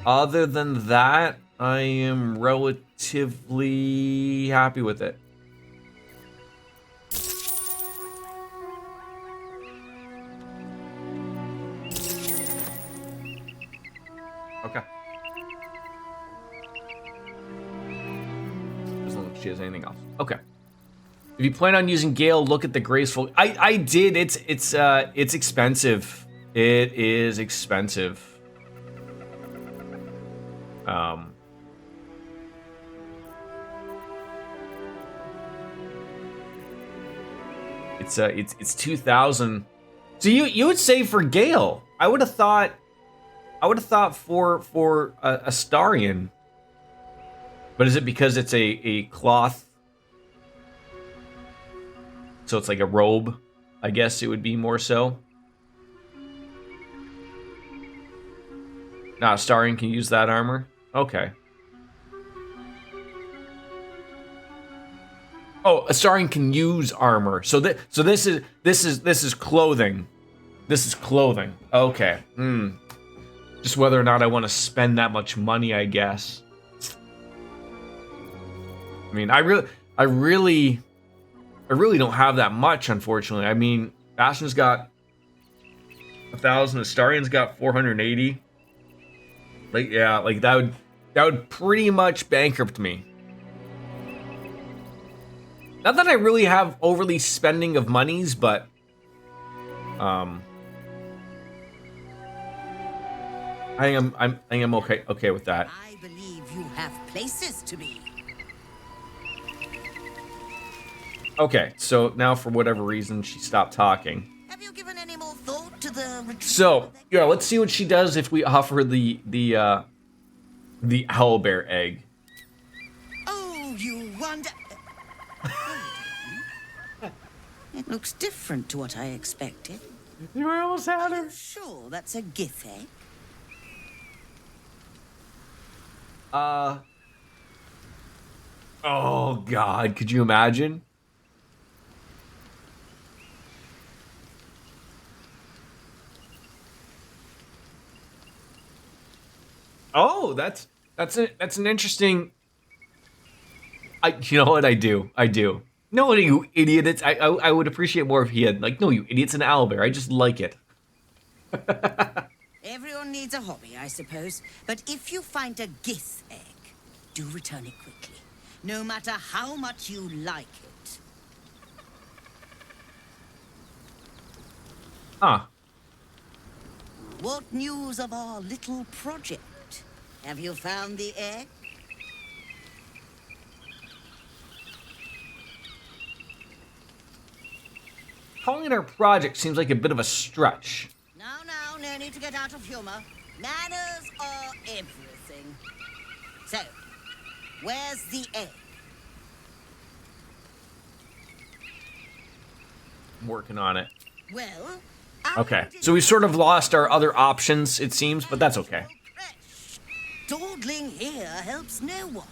Other than that, I am relatively happy with it. Okay. As long as she has anything else. Okay. If you plan on using Gale, look at the graceful. I did. It's expensive. It is expensive. It's 2,000. So you would say for Gale. I would have thought for Astarion. But is it because it's a cloth? So it's like a robe, I guess it would be more so. Nah, Astarion can use that armor. Okay. Oh, Astarion can use armor. So this is clothing. This is clothing. Okay. Just whether or not I want to spend that much money, I guess. I mean, I really don't have that much, unfortunately. I mean, Bastion's got 1,000. Astarion's got 480. Like, yeah, like that would pretty much bankrupt me. Not that I really have overly spending of monies, but Um, I think I'm okay with that. I believe you have places to be. Okay, so now for whatever reason she stopped talking. Have you given any more thought to the retreat? So yeah, let's see what she does if we offer the owlbear egg. Oh, you wonder. It looks different to what I expected. You almost had Are you sure that's a gith egg? Oh God, could you imagine? Oh, that's an interesting. You know what I do? No, you idiot! I would appreciate more if he had like, no, you idiot's an owlbear. I just like it. Everyone needs a hobby, I suppose. But if you find a gith egg, do return it quickly, no matter how much you like it. Huh? What news of our little project? Have you found the egg? Calling it our project seems like a bit of a stretch. Now, no need to get out of humor. Manners are everything. So, where's the egg? I'm working on it. Well, Okay, so we sort of lost our other options, it seems, but that's okay. Dawdling here helps no one.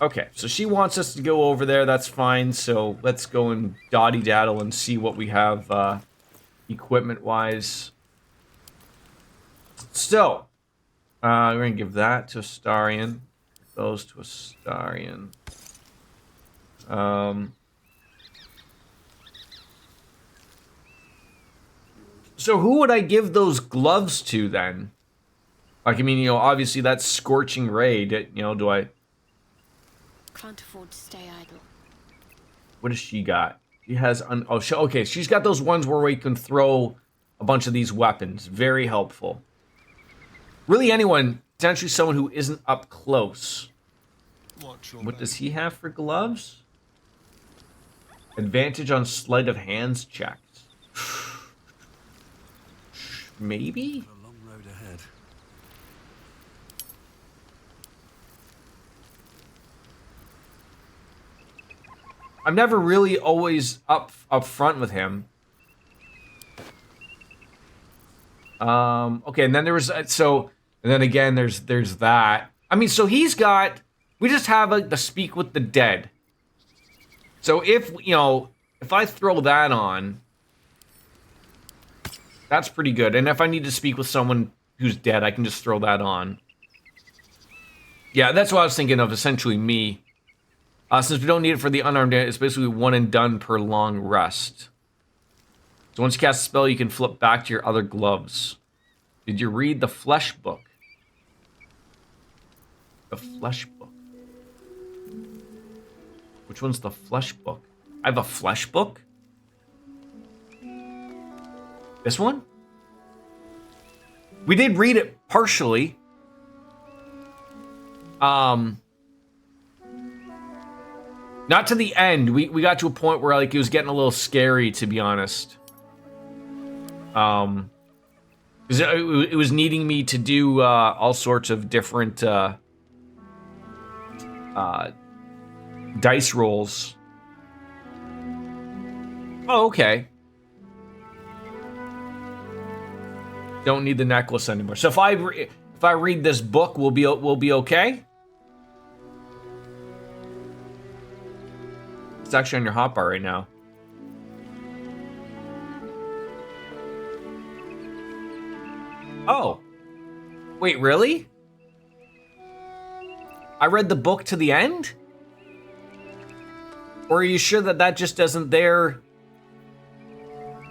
Okay, so she wants us to go over there, that's fine, so let's go and dotty-daddle and see what we have, equipment-wise. So, we're gonna give that to Astarion, those to Astarion. So who would I give those gloves to, then? Like, I mean, you know, obviously that's Scorching Ray, you know, do I... Can't afford to stay idle. What does she got? She has okay, she's got those ones where we can throw a bunch of these weapons. Very helpful. Really anyone, potentially someone who isn't up close. What does he have for gloves? Advantage on sleight of hands checks. Maybe? A long road ahead. I'm never really always up front with him. Okay, and then there was and then again there's that. I mean, so he's got, we just have like the speak with the dead. So if, you know, if I throw that on, that's pretty good. And if I need to speak with someone who's dead, I can just throw that on. Yeah, that's what I was thinking of, essentially me. Since we don't need it for the unarmed, it's basically one and done per long rest. So once you cast a spell, you can flip back to your other gloves. Did you read the flesh book? The flesh book. Which one's the flesh book? I have a flesh book? This one? We did read it partially. Not to the end. We got to a point where like it was getting a little scary, to be honest. Because it was needing me to do all sorts of different dice rolls. Oh, okay. Don't need the necklace anymore. So if I read this book, we'll be okay. It's actually on your hotbar right now. Oh. Wait, really? I read the book to the end? Or are you sure that that just isn't there?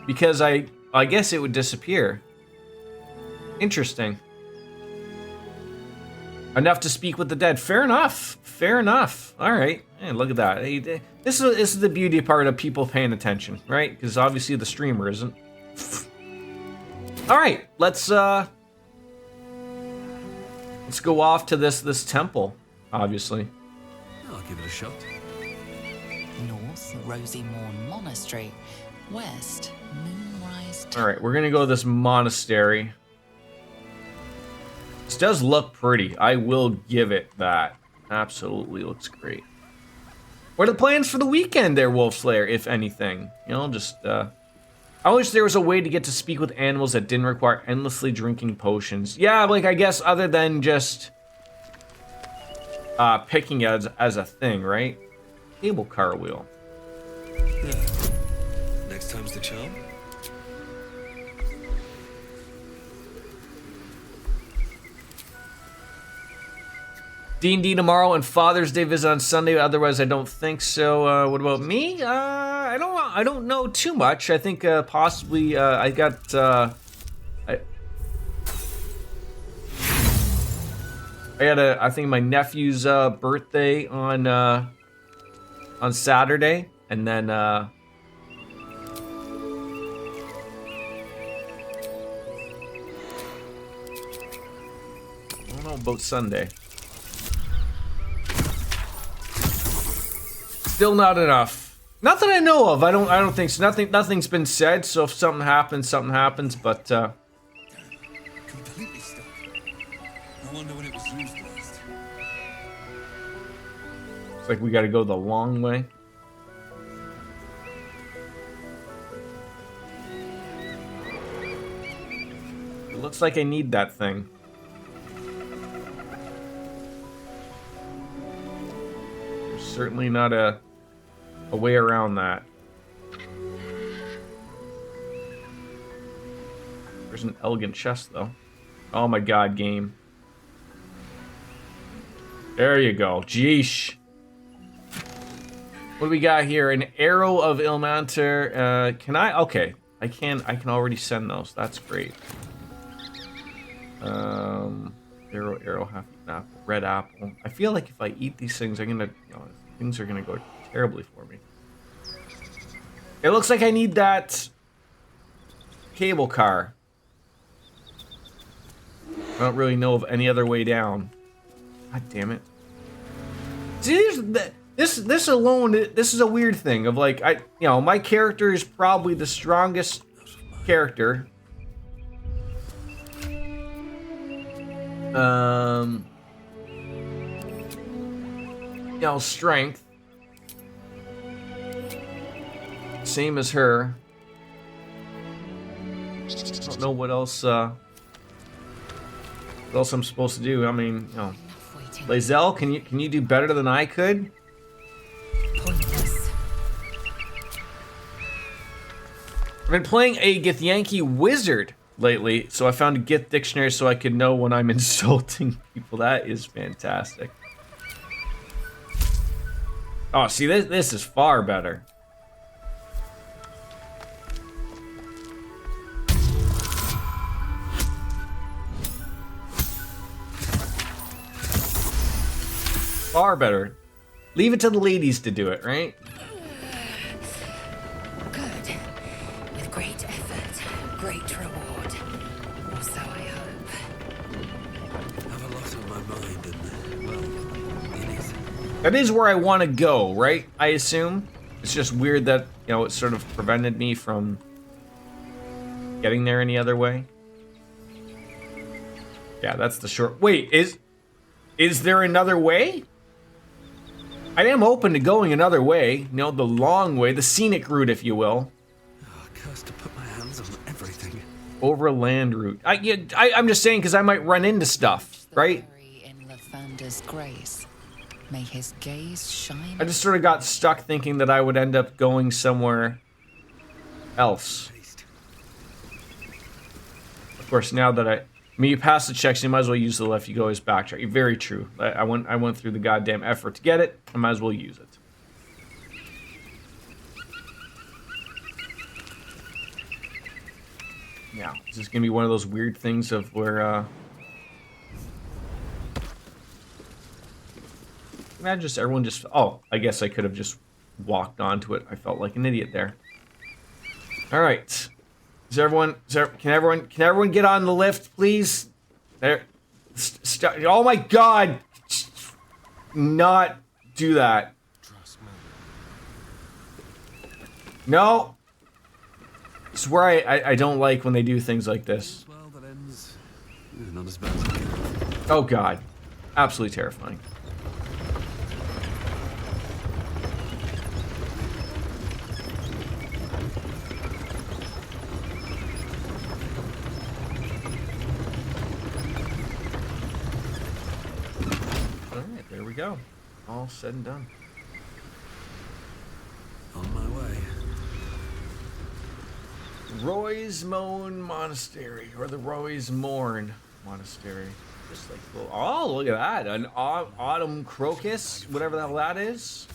Because I guess it would disappear. Interesting. Enough to speak with the dead. Fair enough. Fair enough. All right. Hey, look at that. Hey, This is the beauty part of people paying attention, right? Because obviously the streamer isn't. All right, let's go off to this temple. Obviously. I'll give it a shot. North, Rosy Morn Monastery. West, Moonrise. All right, we're gonna go to this monastery. This does look pretty. I will give it that. Absolutely looks great. What are the plans for the weekend there, Wolfslayer, if anything? You know, just, I wish there was a way to get to speak with animals that didn't require endlessly drinking potions. Yeah, like, I guess other than just, picking as a thing, right? Cable car wheel. Next time's the charm. D&D tomorrow and Father's Day visit on Sunday. Otherwise, I don't think so. What about me? I don't know too much. I think possibly I got I think my nephew's birthday on Saturday, and then I don't know about Sunday. Still not enough. Not that I know of. I don't think so. Nothing's been said. So if something happens, something happens. But Completely stuck. I wonder when it was used last. it's like we got to go the long way. It looks like I need that thing. There's certainly not a way around that. There's an elegant chest, though. Oh my god, game. There you go. Jeesh. What do we got here? An arrow of Ilmanter. Can I? Okay. I can already send those. That's great. Arrow, half eaten apple, red apple. I feel like if I eat these things, things are gonna go terribly for me. It looks like I need that cable car. I don't really know of any other way down. God damn it. See, this alone, this is a weird thing of like, my character is probably the strongest character. Strength. Same as her. I don't know what else I'm supposed to do. I mean, Lae'zel, can you do better than I could? Pointless. I've been playing a Githyanki wizard lately, so I found a Gith dictionary so I could know when I'm insulting people. That is fantastic. Oh, see, this is far better. Far better. Leave it to the ladies to do it, right? Good. With great effort, great reward. Or so I hope. I have a lot on my mind, and well, it is. That is where I want to go, right? I assume. It's just weird that, it sort of prevented me from getting there any other way. Yeah, that's the short... Wait, is there another way? I am open to going another way. The long way, the scenic route, if you will. Oh, cursed to put my hands on everything. Overland route. I'm just saying because I might run into stuff, right? In Lathander's grace. May his gaze shine. I just sort of got stuck thinking that I would end up going somewhere else. Of course, now that you pass the checks, you might as well use the left. You can always backtrack. Very true. I went through the goddamn effort to get it. I might as well use it. Now, is this gonna be one of those weird things of where imagine just everyone just... Oh, I guess I could have just walked onto it. I felt like an idiot there. All right. Can everyone get on the lift, please? There. Oh my God! Not do that. Trust me. No. It's where I don't like when they do things like this. Well, that ends not as bad as it could. Oh God. Absolutely terrifying. Alright, there we go. All said and done. On my way. Roysmone Monastery, or the Roysmorn Monastery. Just like, oh, look at that. An autumn crocus, whatever the hell that is.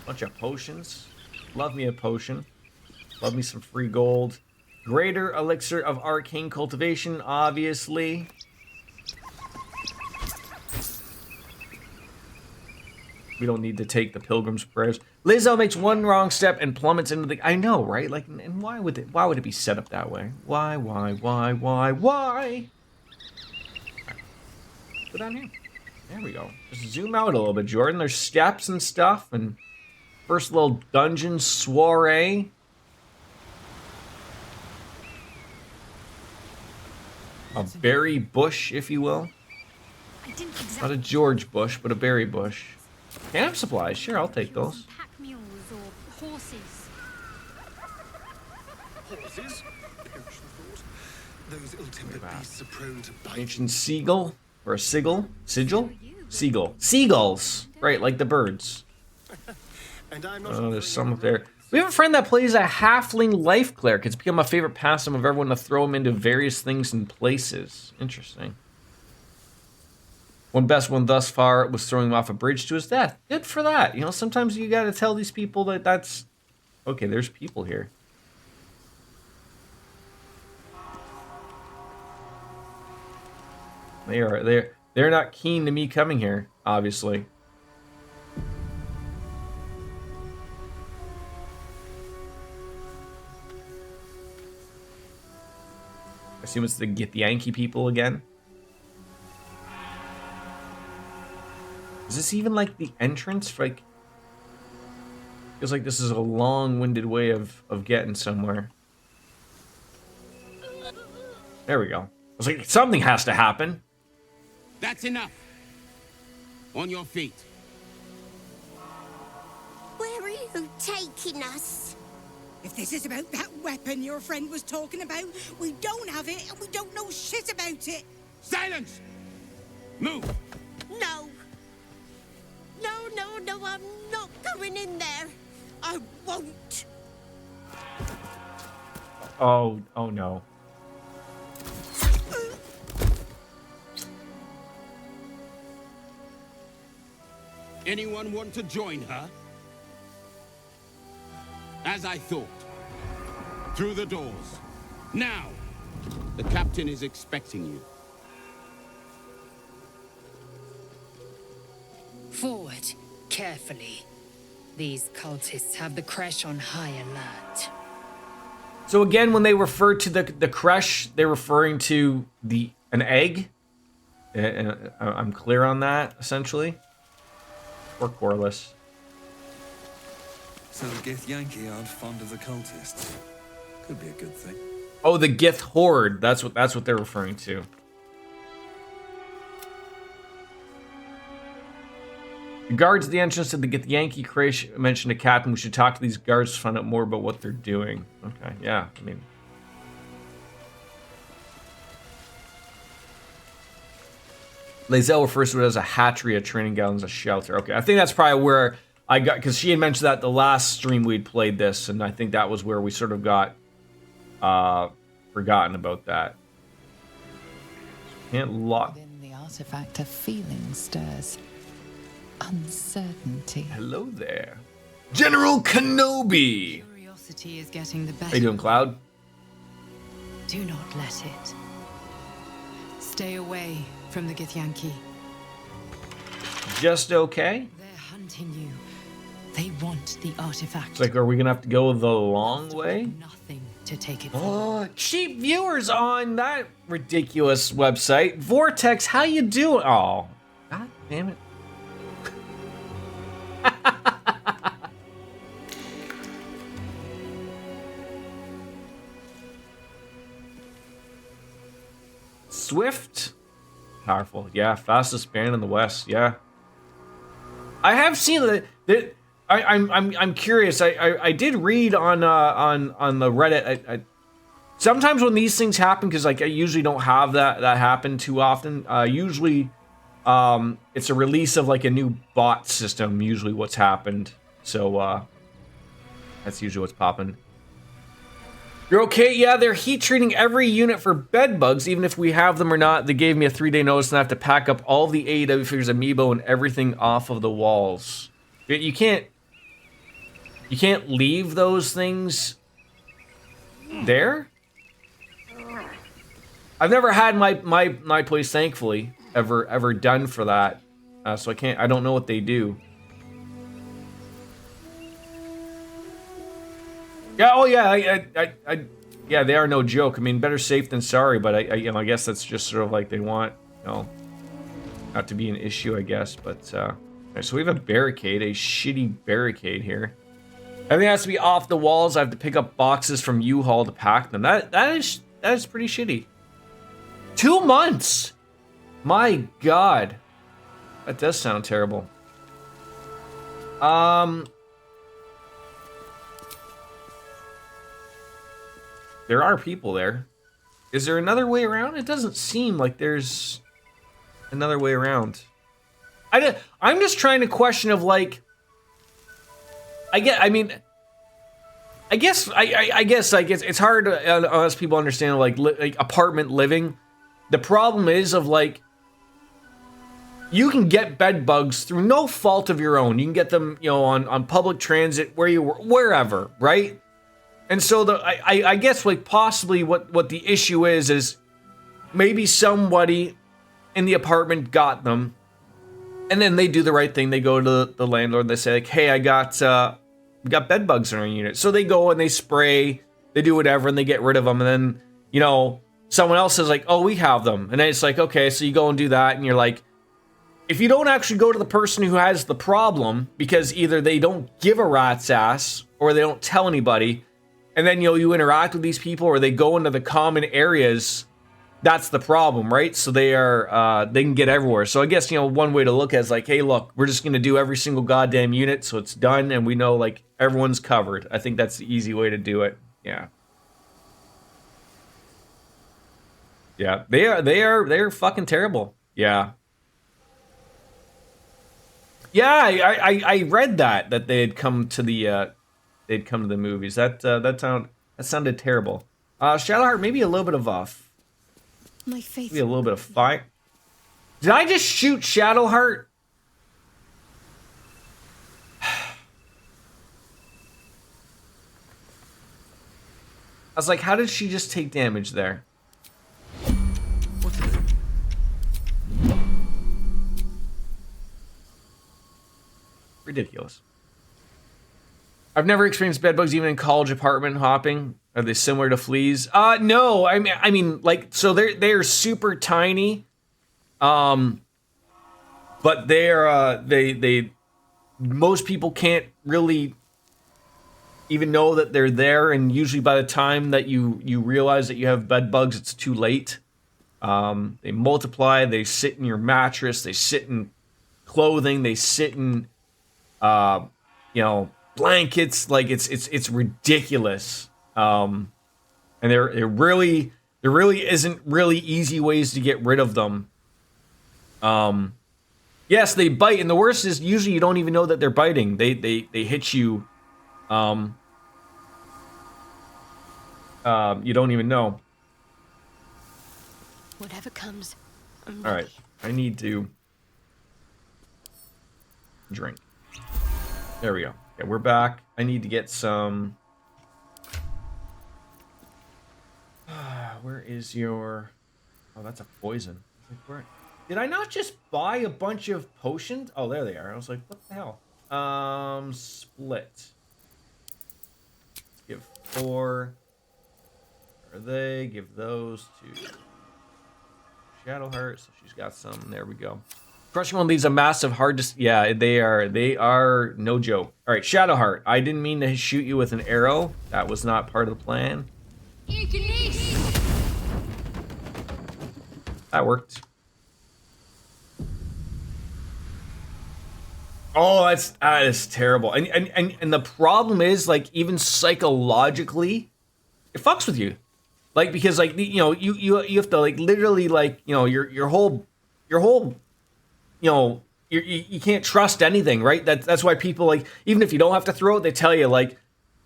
Bunch of potions. Love me a potion. Love me some free gold. Greater elixir of arcane cultivation, obviously. We don't need to take the pilgrim's prayers. Lizzo makes one wrong step and plummets into the... I know, right? Like, and why would it be set up that way? Why? Go down here. There we go. Just zoom out a little bit, Jordan. There's steps and stuff, and first little dungeon soiree. A berry bush, if you will. Not a George Bush, but a berry bush. Camp supplies, sure, I'll take those. Pack mules or horses. Horses? Perish the thought. Those ill-tempered beasts are prone to bite. Ancient seagull, or a sigil? Sigil? Seagull. Seagulls! Right, like the birds. And I'm not Oh, there's some up there. We have a friend that plays a halfling life cleric. It's become a favorite pastime of everyone to throw him into various things and places. Interesting. One best one thus far was throwing him off a bridge to his death. Good for that. You know, sometimes you gotta tell these people that that's... Okay, there's people here. They're not keen to me coming here, obviously. I assume it's to get the Yankee people again. Is this even like the entrance for like... Feels like this is a long-winded way of getting somewhere. There we go. I was like, something has to happen. That's enough. On your feet. Where are you taking us? If this is about that weapon your friend was talking about, we don't have it and we don't know shit about it. Silence! Move! No. No, I'm not going in there. I won't. Oh no. Anyone want to join her? As I thought. Through the doors. Now! The captain is expecting you. Forward, carefully. These cultists have the creche on high alert. So again, when they refer to the creche, they're referring to an egg. I'm clear on that, essentially. Or Corliss. So the Gith Yankee aren't fond of the cultists. Could be a good thing. Oh, the Gith Horde. That's what they're referring to. The guards at the entrance to the Gith Yankee creche mentioned a captain. We should talk to these guards to find out more about what they're doing. Okay, yeah, I mean... Lae'zel refers to it as a hatchery, a training grounds, a shelter. Okay, I think that's probably where I got... Because she had mentioned that the last stream we'd played this, and I think that was where we sort of got forgotten about that. Can't lock... Within the artifact, a feeling stirs. Uncertainty. Hello there. General Kenobi! Curiosity is getting the better. How you doing, Cloud? Do not let it. Stay away from the Githyanki. Just okay? They're hunting you. They want the artifact. It's like, are we gonna have to go the long way? Nothing to take it Oh, cheap viewers on that ridiculous website. Vortex, how you doing? Oh, god damn it. Swift, powerful, yeah, fastest band in the West, yeah. I have seen that. I'm curious. I did read on the Reddit. Sometimes when these things happen, because like I usually don't have that happen too often. Usually, it's a release of like a new bot system. Usually, what's happened. So that's usually what's popping. You're okay? Yeah, they're heat treating every unit for bed bugs, even if we have them or not. They gave me a 3-day notice and I have to pack up all the AEW figures, amiibo, and everything off of the walls. You can't leave those things there. I've never had my place, thankfully, ever done for that, so I don't know what they do. Yeah, oh yeah, yeah, they are no joke. I mean, better safe than sorry, but I guess that's just sort of like they want, not to be an issue, I guess. But right, so we have a barricade, a shitty barricade here. Everything has to be off the walls. I have to pick up boxes from U-Haul to pack them. That is pretty shitty. 2 months. My God, that does sound terrible. There are people there. Is there another way around? It doesn't seem like there's another way around. I'm just trying to question of like, I guess it's hard to us people understand like apartment living. The problem is of like, you can get bed bugs through no fault of your own. You can get them, on public transit, wherever, right? And so I guess like possibly what the issue is maybe somebody in the apartment got them, and then they do the right thing. They go to the landlord and they say like, hey, we got bed bugs in our unit. So they go and they spray, they do whatever, and they get rid of them. And then someone else is like, oh, we have them, and then it's like, okay, so you go and do that, and you're like, if you don't actually go to the person who has the problem, because either they don't give a rat's ass or they don't tell anybody, and then you interact with these people or they go into the common areas, that's the problem, right? So they can get everywhere. So I guess one way to look at it is like, hey, look, we're just gonna do every single goddamn unit so it's done and we know like everyone's covered. I think that's the easy way to do it. Yeah. Yeah, they're fucking terrible. Yeah. Yeah, I read that they had come to the movies. That sounded terrible. Shadowheart, maybe a little bit of My faith. maybe a little bit of fire. Did I just shoot Shadowheart? I was like, how did she just take damage there? What's it? Ridiculous. I've never experienced bedbugs even in college apartment hopping. Are they similar to fleas? No. I mean, like, so they're super tiny. But they most people can't really even know that they're there, and usually by the time that you realize that you have bed bugs, it's too late. They multiply. They sit in your mattress. They sit in clothing. They sit in blankets. Like it's ridiculous. And there really isn't really easy ways to get rid of them. Yes, they bite, and the worst is usually you don't even know that they're biting. They hit you. You don't even know. Whatever comes, I'm All ready. right, I need to drink. There we go. Yeah, we're back. I need to get some. Where is your? Oh, that's a poison. Where? Did I not just buy a bunch of potions? Oh, there they are. I was like, what the hell? Split. Let's give 4. Where are they? Give those to Shadowheart. So she's got some. There we go. Crushing one of these a massive hard to... Yeah, they are no joke. All right, Shadowheart. I didn't mean to shoot you with an arrow. That was not part of the plan. That worked. Oh, that is terrible. And the problem is, like, even psychologically, it fucks with you. Like, because, like, you know, you have to, like, literally, like, you know, your whole you know, you can't trust anything, right? That's why people, like, even if you don't have to throw it, they tell you, like,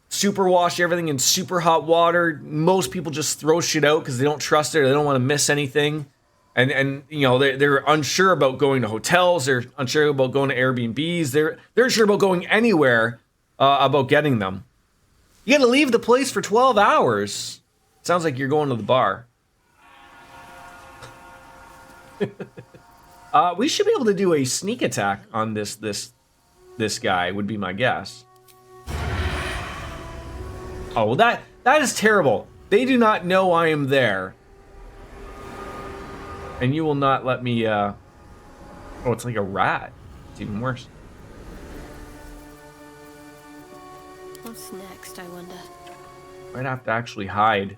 super wash everything in super hot water. Most people just throw shit out because they don't trust it or they don't want to miss anything. And you know, they're unsure about going to hotels. They're unsure about going to Airbnbs. They're unsure about going anywhere about getting them. You got to leave the place for 12 hours. Sounds like you're going to the bar. We should be able to do a sneak attack on this guy, would be my guess. Oh, well, that is terrible. They do not know I am there. And you will not let me, Oh, it's like a rat. It's even worse. What's next, I wonder? Might have to actually hide.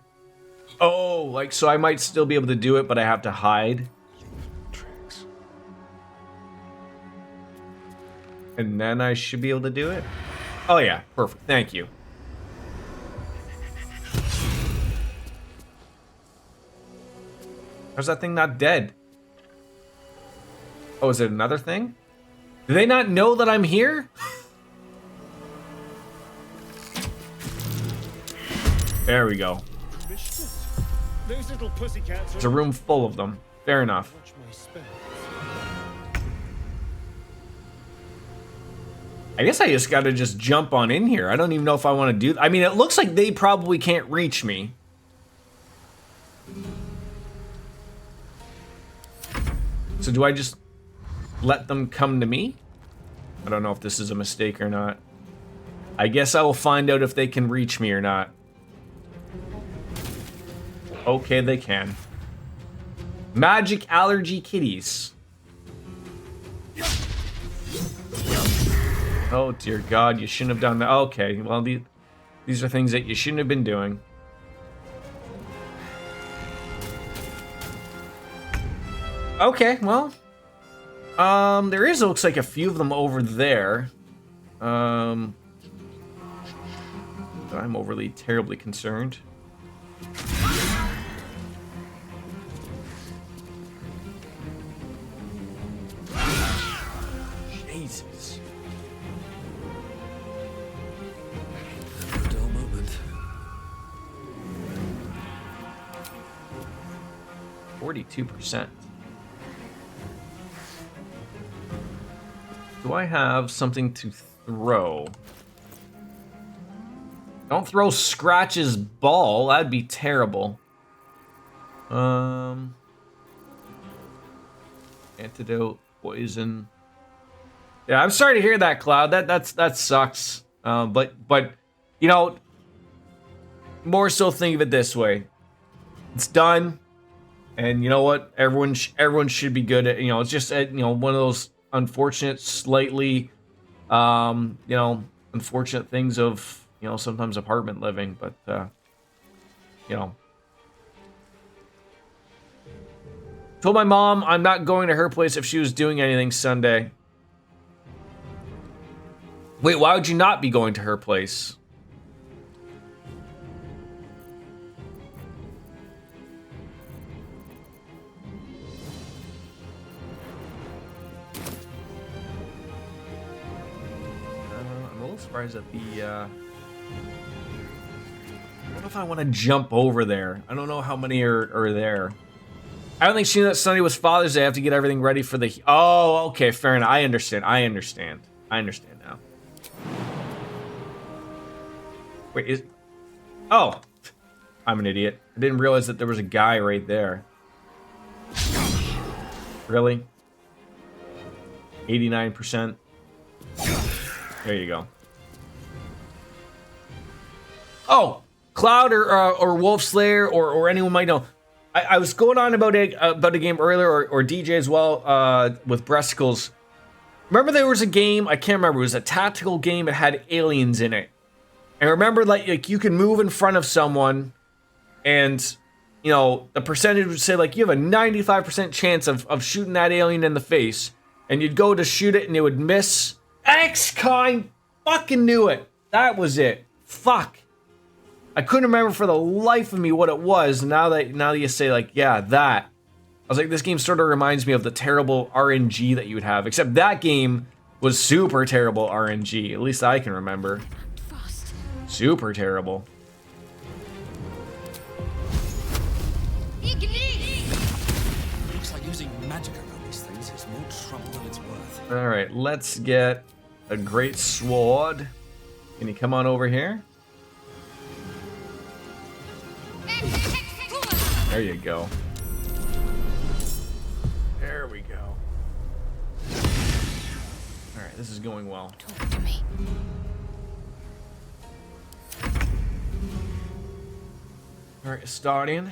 Oh, like, so I might still be able to do it, but I have to hide. And then I should be able to do it? Oh, yeah. Perfect. Thank you. How's that thing not dead? Oh, is it another thing? Do they not know that I'm here? There we go. Those little pussycats. There's a room full of them. Fair enough. I guess I just gotta just jump on in here. I don't even know if I want to do... I mean, it looks like they probably can't reach me. So do I just let them come to me? I don't know if this is a mistake or not. I guess I will find out if they can reach me or not. Okay, they can. Magic allergy kitties. Oh dear God, you shouldn't have done that. Okay, well, these are things that you shouldn't have been doing. Okay, well, there is, looks like, a few of them over there. I'm overly, terribly concerned. Jesus. A dull moment. 42%. Do I have something to throw? Don't throw Scratch's ball. That'd be terrible. Antidote, poison. Yeah, I'm sorry to hear that, Cloud. That sucks. But you know, more so think of it this way: it's done, and you know what? Everyone should be good at. You know, it's just you know, one of those unfortunate, slightly, you know, unfortunate things of, you know, sometimes apartment living, but you know. Told my mom I'm not going to her place if she was doing anything Sunday. Wait, why would you not be going to her place? I'm a little surprised at the... I don't know if I want to jump over there. I don't know how many are there. I don't think she knew that Sunday was Father's Day. I have to get everything ready for the... Oh, okay, fair enough. I understand now. Wait, is... Oh! I'm an idiot. I didn't realize that there was a guy right there. Really? 89%. There you go. Oh, Cloud or Wolf Slayer or anyone might know. I was going on about a game earlier, or DJ as well, with Breasticles. Remember there was a game, I can't remember, it was a tactical game that had aliens in it. And remember, like you can move in front of someone, and you know, the percentage would say like you have a 95% chance of shooting that alien in the face. And you'd go to shoot it and it would miss. X-Kind fucking knew it. That was it. Fuck. I couldn't remember for the life of me what it was. Now that you say like, yeah, that. I was like, this game sort of reminds me of the terrible RNG that you would have. Except that game was super terrible RNG. At least I can remember. Super terrible. Looks like using magic around these things is more trouble than it's worth. Alright, let's get a great sword. Can you come on over here? There you go. There we go. Alright, this is going well. Talk to me. Alright, starting.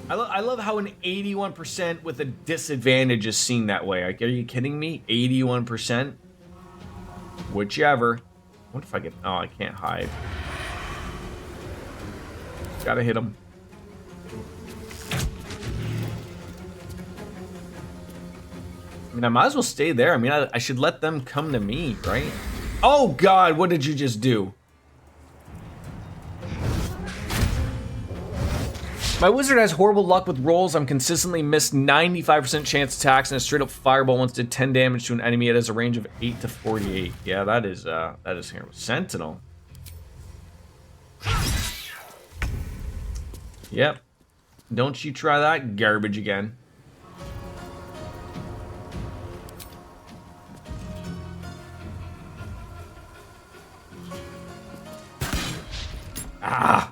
I love how an 81% with a disadvantage is seen that way. Like, are you kidding me? 81%? Whichever. What if I get... Oh, I can't hide. Gotta hit him. I mean, I might as well stay there. I mean, I should let them come to me, right? Oh, God, what did you just do? My wizard has horrible luck with rolls. I'm consistently missed 95% chance attacks, and a straight up fireball once did 10 damage to an enemy. It has a range of 8 to 48. Yeah, that is here. Sentinel. Yep. Don't you try that garbage again. Ah!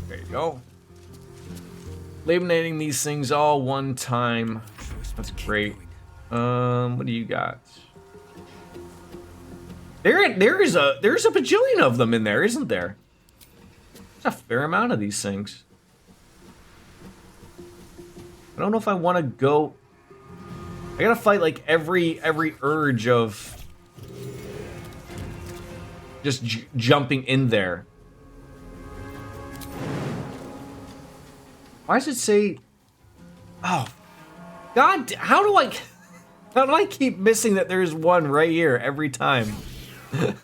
There you go. Eliminating these things all one time. That's great. What do you got? There's a bajillion of them in there, isn't there? There's a fair amount of these things. I don't know if I want to go. I gotta fight like every urge of just jumping in there. Why does it say? Oh, God! How do I keep missing that there's one right here every time? I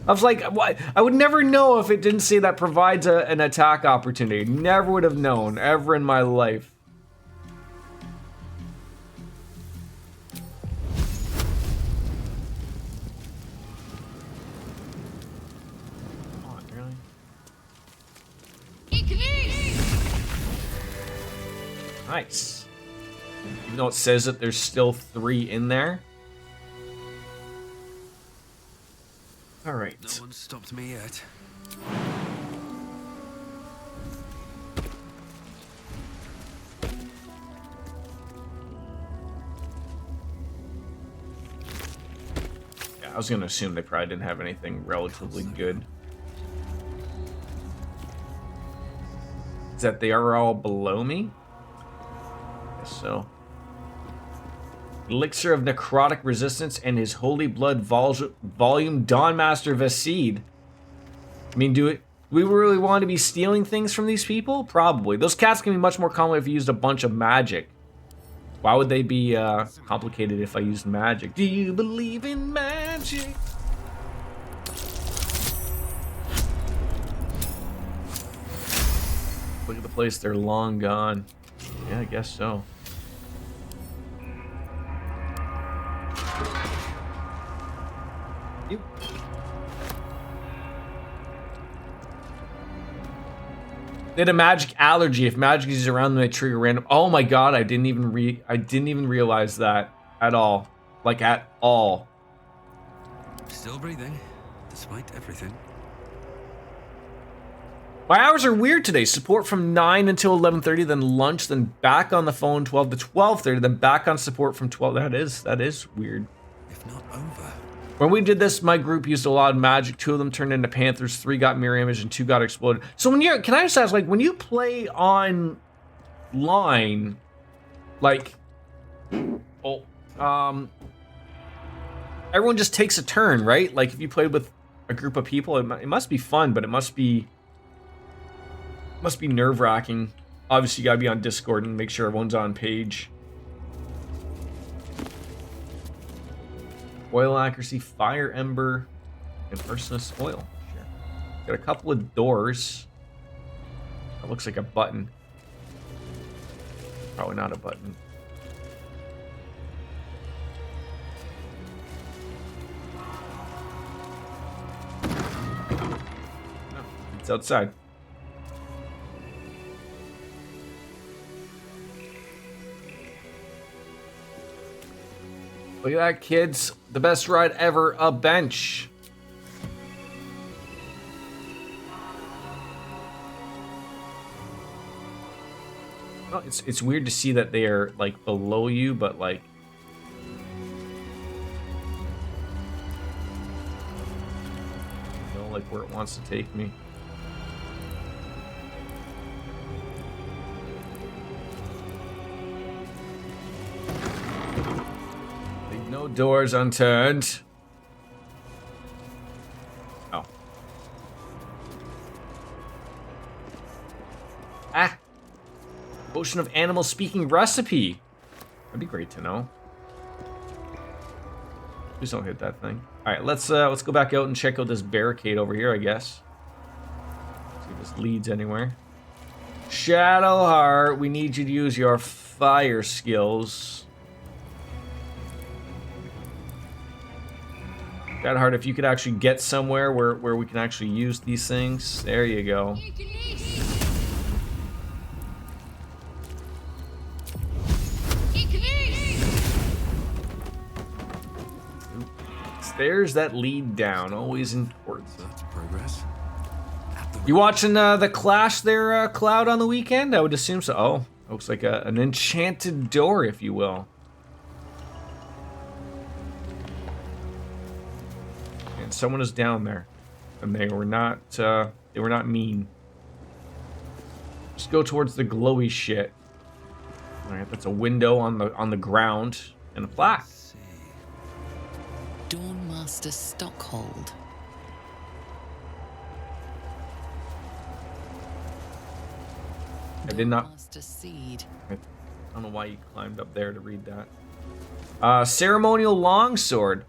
was like, what? I would never know if it didn't say that provides an attack opportunity. Never would have known ever in my life. Oh, really? Nice. Even though it says that there's still 3 in there. All right. No one stopped me yet. Yeah, I was gonna assume they probably didn't have anything relatively good. Is that they are all below me? Guess so. Elixir of Necrotic Resistance and his Holy Blood Volume Dawnmaster Vaseed. I mean, do we really want to be stealing things from these people? Probably. Those cats can be much more common if you used a bunch of magic. Why would they be complicated if I used magic? Do you believe in magic? Look at the place, they're long gone. Yeah, I guess so. You. They had a magic allergy. If magic is around them, they trigger random. Oh my God! I didn't even realize that at all. Like at all. Still breathing, despite everything. My hours are weird today. Support from 9 until 11:30, then lunch, then back on the phone 12 to 12:30, then back on support from 12. That is weird. If not over. When we did this, my group used a lot of magic. 2 of them turned into Panthers, 3 got mirror image, and 2 got exploded. So can I just ask, like, when you play online, like, everyone just takes a turn, right? Like, if you played with a group of people, it must be fun, but it must be nerve-wracking. Obviously, you gotta be on Discord and make sure everyone's on page. Oil accuracy, fire ember, and arsonist oil. Sure. Got a couple of doors. That looks like a button. Probably not a button. No, it's outside. Look at that, kids. The best ride ever, a bench. Well, it's weird to see that they are, like, below you, but, like... you know, like, where it wants to take me. No doors unturned. Oh. Ah. Potion of animal speaking recipe. That'd be great to know. Please don't hit that thing. All right, let's go back out and check out this barricade over here, I guess. See if this leads anywhere. Shadowheart, we need you to use your fire skills. Shadowheart, if you could actually get somewhere where we can actually use these things. There you go. Stairs that lead down, always important. That's progress. You watching the Clash there, Cloud, on the weekend? I would assume so. Oh, looks like an enchanted door, if you will. And someone is down there, and they were not mean. Just go towards the glowy shit. All right, that's a window on the ground and a plaque. Dawnmaster Stockhold. I did not. Dawnmaster Seed. I don't know why you climbed up there to read that. Ceremonial longsword.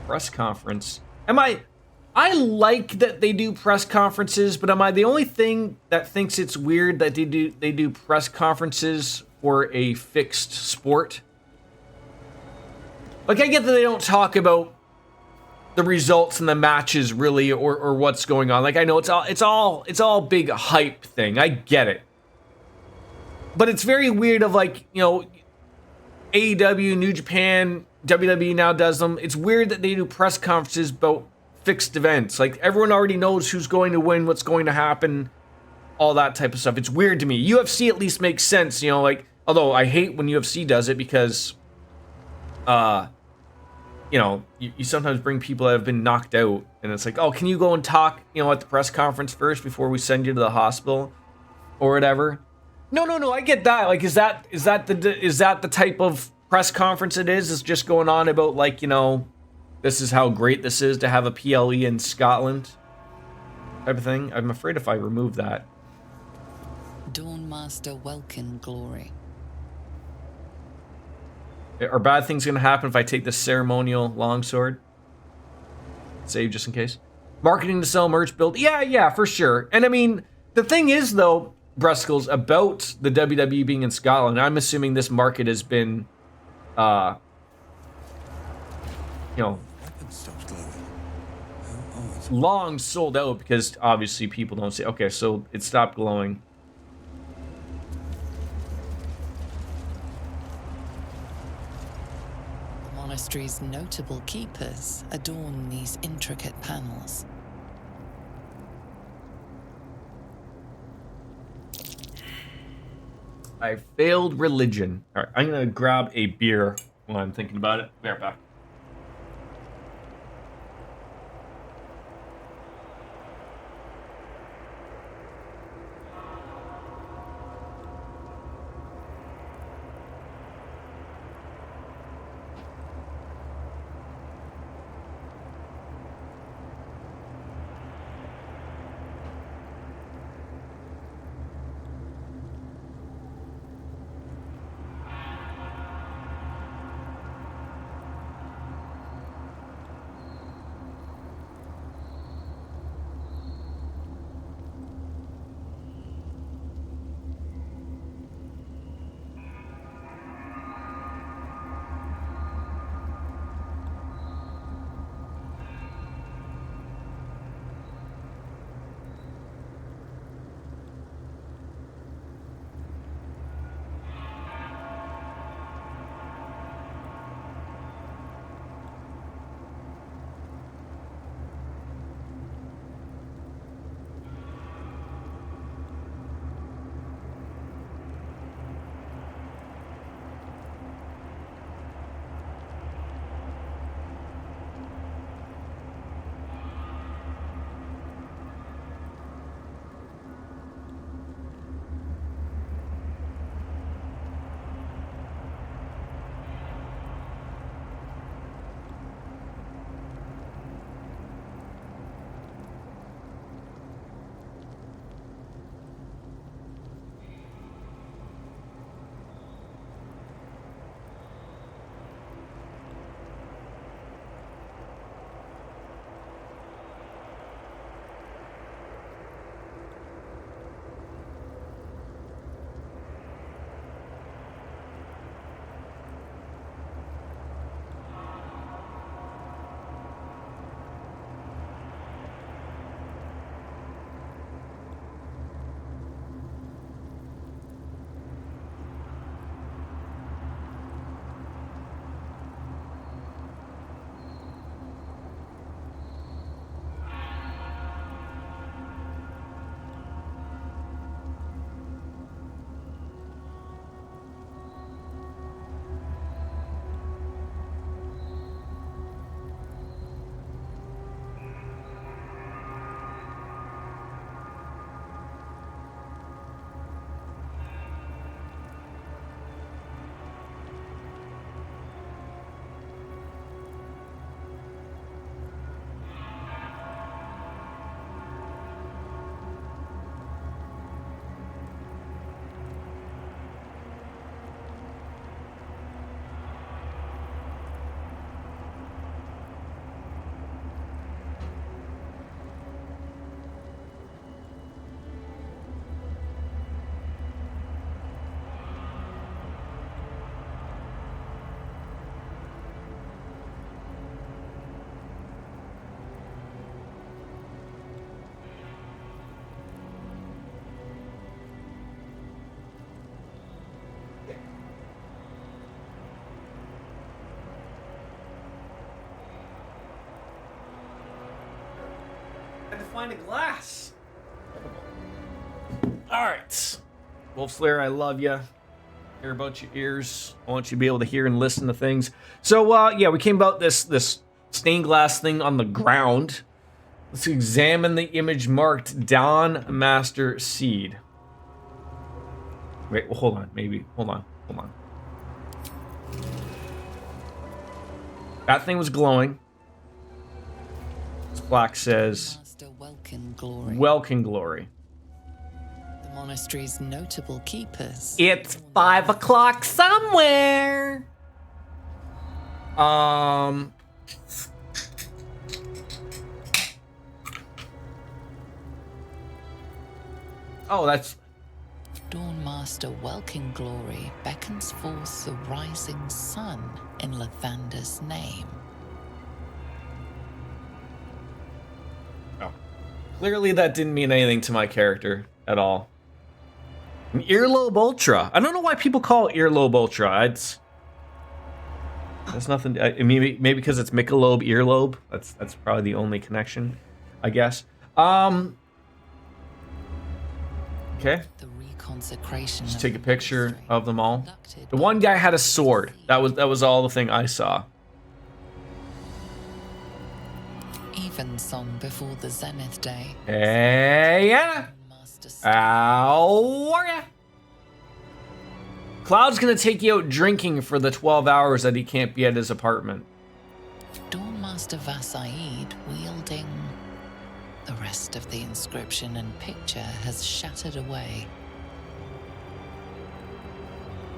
Press conference. I like that they do press conferences, but am I the only thing that thinks it's weird that they do press conferences for a fixed sport? Like, I get that they don't talk about the results in the matches really, or what's going on. Like, I know it's all big hype thing. I get it. But it's very weird of, like, you know, AEW, New Japan, WWE now does them. It's weird that they do press conferences about fixed events. Like, everyone already knows who's going to win, what's going to happen, all that type of stuff. It's weird to me. UFC at least makes sense, you know, like, although I hate when UFC does it because, you know, you sometimes bring people that have been knocked out, and it's like, oh, can you go and talk, you know, at the press conference first before we send you to the hospital or whatever? No, I get that. Like, is that the type of press conference it is? It's just going on about, like, you know, this is how great this is to have a PLE in Scotland type of thing. I'm afraid if I remove that. Dawnmaster Welkin Glory. Are bad things going to happen if I take the ceremonial longsword? Save just in case. Marketing to sell merch build. Yeah, for sure. And I mean, the thing is, though, Breskles, about the WWE being in Scotland, I'm assuming this market has been, you know, long sold out because obviously people don't say, okay, so it stopped glowing. The monastery's notable keepers adorn these intricate panels. I failed religion. All right, I'm gonna grab a beer while I'm thinking about it. Be right back. Had to find a glass. All right, Wolf Slayer, I love you. Care about your ears. I want you to be able to hear and listen to things. So, yeah, we came about this stained glass thing on the ground. Let's examine the image marked Dawn Master Seed. Wait, well, hold on. Maybe. Hold on. That thing was glowing. This plaque says, Master Welkin Glory. Welkin Glory. The monastery's notable keepers. It's 5 o'clock somewhere. Oh, that's... Dawn Master Welkin Glory beckons forth the rising sun in Lathander's name. Oh. Clearly that didn't mean anything to my character at all. An earlobe ultra. I don't know why people call it earlobe ultra. That's nothing. Maybe because it's Michelob earlobe. That's probably the only connection, I guess. Okay. The consecration. Just of take a the picture monastery, of them all. conducted The by one guy had a sword. Senpai. That was all the thing I saw. Evensong before the Zenith Day. Hey, Anna. Master How are ya? Cloud's gonna take you out drinking for the 12 hours that he can't be at his apartment. Dawnmaster Vasaid wielding. The rest of the inscription and picture has shattered away.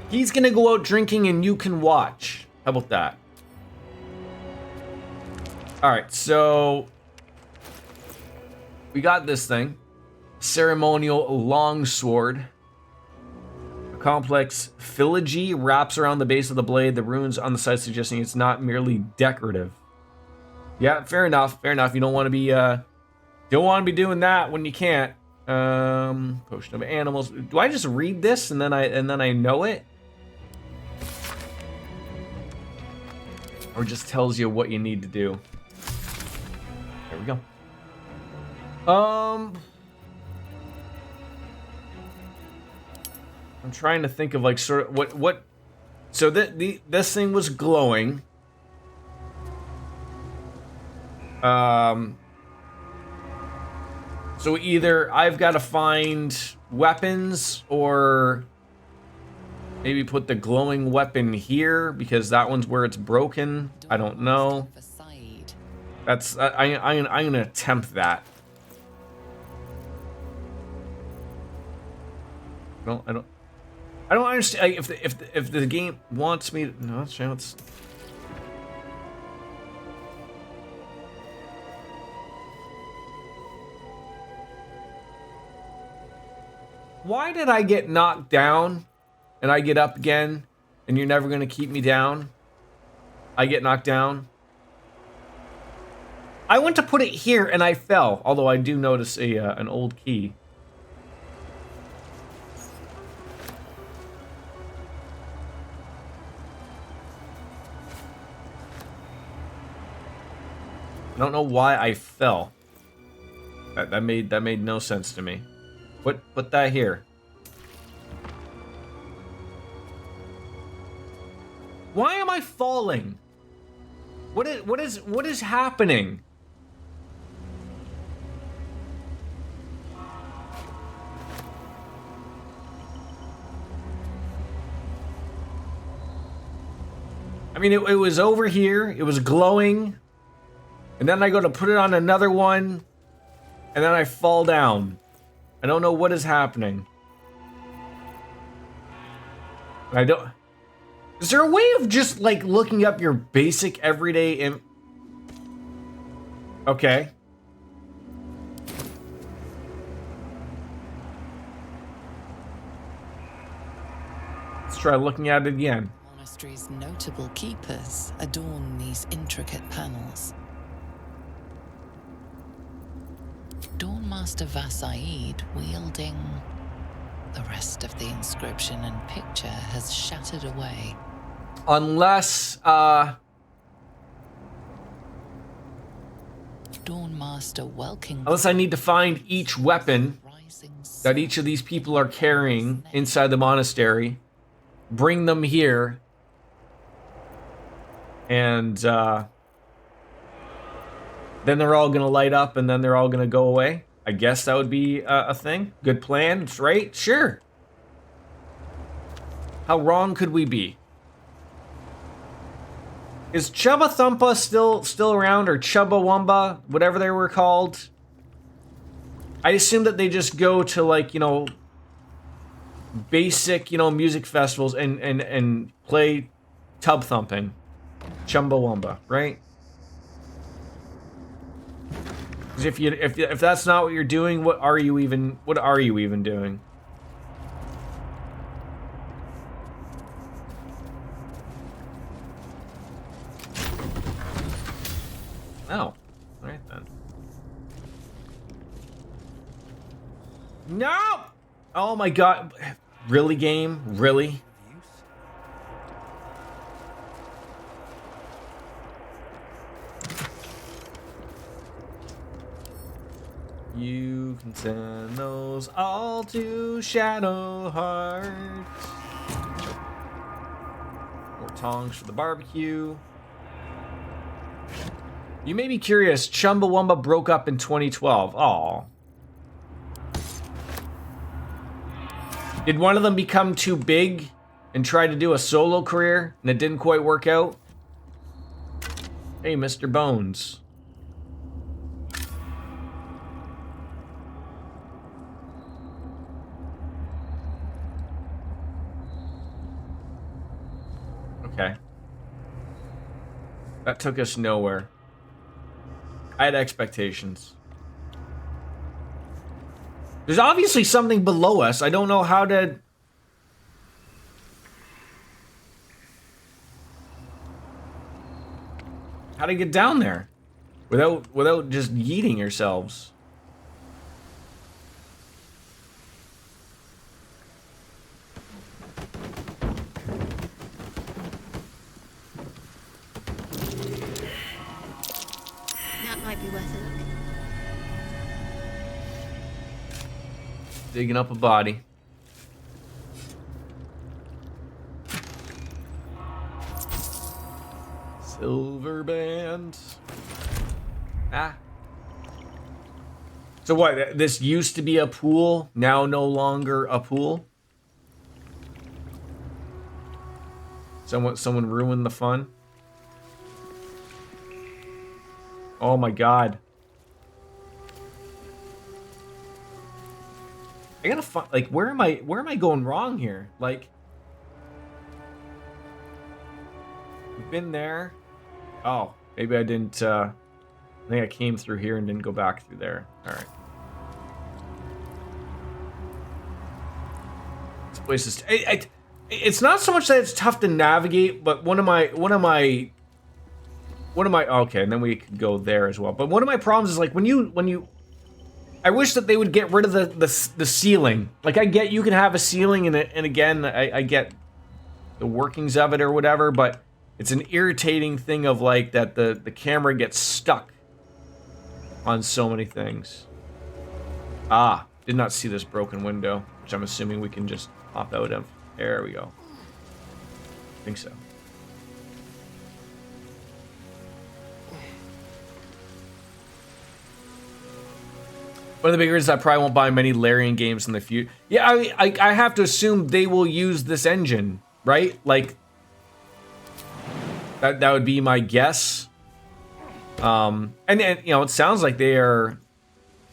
He's gonna go out drinking and you can watch. How about that? Alright, so we got this thing. Ceremonial longsword. A complex filigree wraps around the base of the blade, the runes on the side suggesting it's not merely decorative. Yeah, fair enough. Fair enough. You don't want to be doing that when you can't. Potion of animals. Do I just read this and then I know it? Or just tells you what you need to do. There we go. I'm trying to think of like sort of what. So this thing was glowing. So either I've got to find weapons or maybe put the glowing weapon here because that one's where it's broken. I don't know. Vasaid. That's I'm gonna attempt that. I don't understand if the game wants me to, no, it's why did I get knocked down and I get up again and you're never gonna keep me down? I get knocked down. I went to put it here and I fell, although I do notice an old key. I don't know why I fell. That made no sense to me. Put that here. Why am I falling? What is happening? I mean, it was over here. It was glowing. And then I go to put it on another one. And then I fall down. I don't know what is happening. I don't... Is there a way of just, like, looking up your basic everyday Okay. Let's try looking at it again. Monastery's notable keepers adorn these intricate panels. Dawnmaster Vasaid wielding. The rest of the inscription and picture has shattered away. Unless, Dawnmaster Welking. unless I need to find each weapon that each of these people are carrying inside the monastery, bring them here, and then they're all gonna light up and then they're all gonna go away. I guess that would be a thing. Good plan, right? Sure. How wrong could we be? Is Chubba Thumpa still around, or Chubba Wumba, whatever they were called? I assume that they just go to, like, you know, basic, you know, music festivals and play tub thumping. Chumbawamba, right? Because if that's not what you're doing, what are you even doing? Oh, all right then. No! Oh my god. Really, game? Really? You can send those all to Shadowheart. More tongs for the barbecue. You may be curious, Chumbawamba broke up in 2012. Aw. Did one of them become too big and try to do a solo career and it didn't quite work out? Hey, Mr. Bones. Okay. That took us nowhere. I had expectations. There's obviously something below us. I don't know how to... How to get down there without just yeeting yourselves. That might be worth a look. Digging up a body. Silver band. Ah. So what? This used to be a pool, now no longer a pool? Someone ruined the fun? Oh my god. I gotta find, like, where am I going wrong here? Like, we've been there. Oh, maybe I didn't, I think I came through here and didn't go back through there. Alright. This place is, it's not so much that it's tough to navigate, but one of my, okay, and then we could go there as well. But one of my problems is, like, when you, I wish that they would get rid of the ceiling. Like, I get you can have a ceiling, and again, I get the workings of it or whatever, but it's an irritating thing of, like, that the camera gets stuck on so many things. Ah, did not see this broken window, which I'm assuming we can just hop out of. There we go. I think so. One of the big reasons I probably won't buy many Larian games in the future. Yeah, I have to assume they will use this engine, right? Like, that would be my guess. And you know, it sounds like they are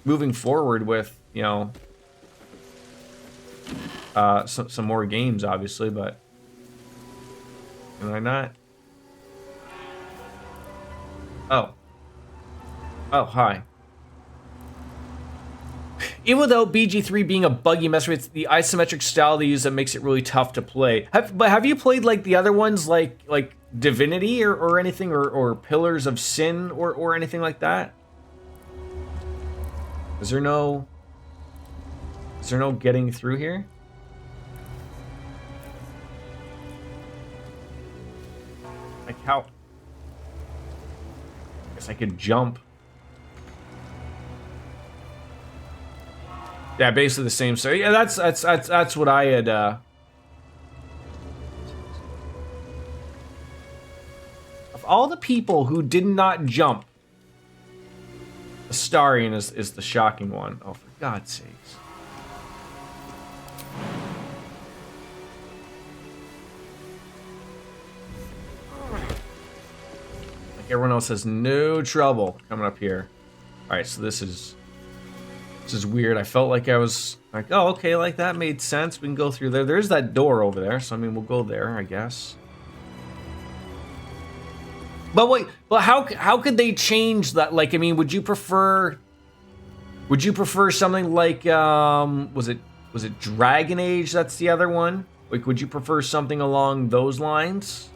moving forward with, you know, some more games, obviously, but am I not? Oh, hi. Even without BG3 being a buggy mess, it's the isometric style they use that makes it really tough to play. But have you played, like, the other ones, like Divinity or anything, or Pillars of Sin or anything like that? Is there no getting through here? Like, how? I guess I could jump. Yeah, basically the same. So yeah, that's what I had. Of all the people who did not jump, Astarion is the shocking one. Oh, for God's sakes! Like, everyone else has no trouble coming up here. All right, so this is weird. I felt like I was like, oh, okay, like that made sense. We can go through there. There's that door over there, so I mean, we'll go there, I guess. But wait, but how could they change that? Like, I mean, would you prefer something like was it Dragon Age? That's the other one. Like, would you prefer something along those lines?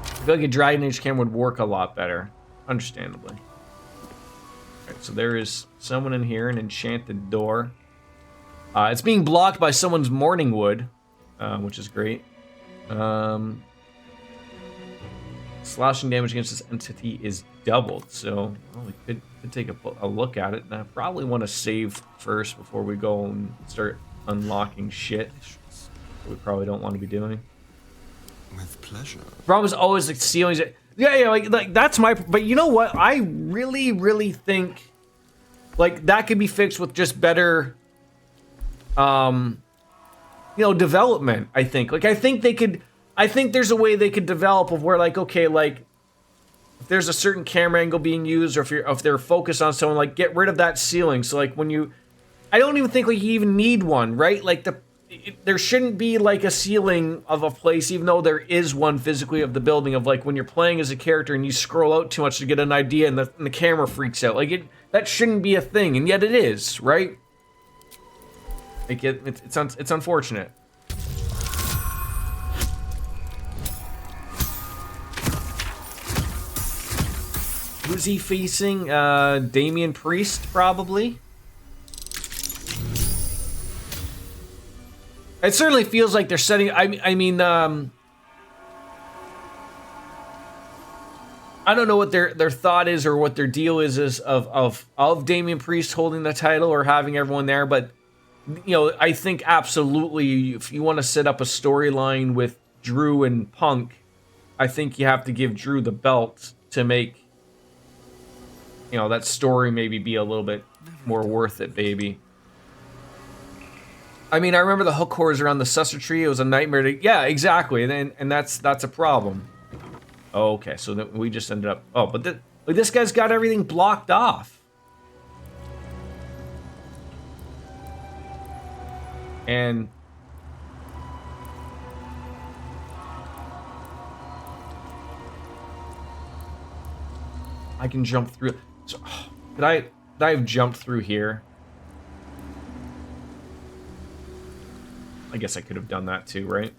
I feel like a Dragon Age camera would work a lot better, understandably. Right, So there is someone in here, an enchanted door. It's being blocked by someone's morning wood, which is great. Slashing damage against this entity is doubled, so we could take a look at it. And I probably want to save first before we go and start unlocking shit. We probably don't want to be doing. With pleasure. Problem is always the ceilings. Yeah, like that's my. But you know what? I really think like that could be fixed with just better, development. I think. Like I think they could. I think there's a way they could develop of where like okay, like if there's a certain camera angle being used, or if they're focused on someone, like get rid of that ceiling. So like when you, I don't even think like you even need one, right? Like there shouldn't be like a ceiling of a place, even though there is one physically of the building. Of like when you're playing as a character and you scroll out too much to get an idea, and the camera freaks out. Like that shouldn't be a thing, and yet it is, right? Like it's unfortunate. Who's he facing? Damien Priest, probably. It certainly feels like they're setting. I mean, I don't know what their thought is or what their deal is of Damien Priest holding the title or having everyone there, but I think absolutely if you want to set up a storyline with Drew and Punk, I think you have to give Drew the belt to make that story maybe be a little bit more worth it, baby. I mean, I remember the hook horrors around the Susser tree. It was a nightmare yeah, exactly. And that's a problem. Oh, okay, so then we just ended up... Oh, but this guy's got everything blocked off. And... I can jump through... So, could I have jumped through here? I guess I could have done that too, right?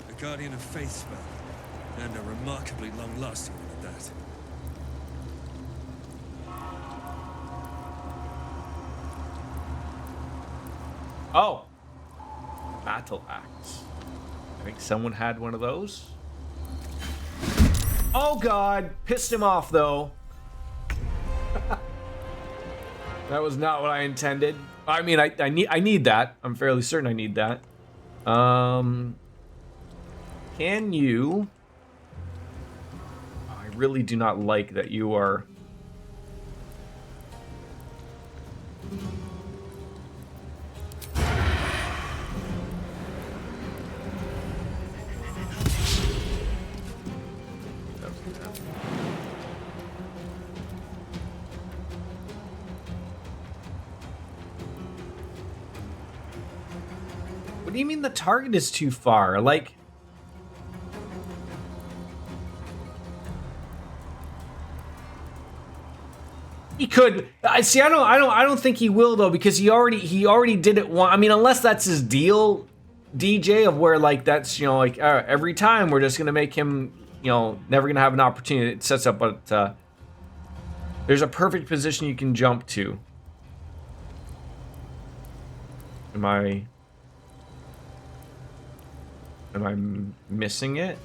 A Guardian of Faith spell, and a remarkably long-lasting one at that. Oh! Battle Axe. I think someone had one of those. Oh god! Pissed him off though. That was not what I intended. I mean, I need that. I'm fairly certain I need that. Can you... I really do not like that you are... What do you mean the target is too far? Like... He could. I see. I don't think he will though, because he already did it once. I mean, unless that's his deal, DJ, of where like that's like every time we're just gonna make him never gonna have an opportunity. It sets up, but there's a perfect position you can jump to. Am I missing it?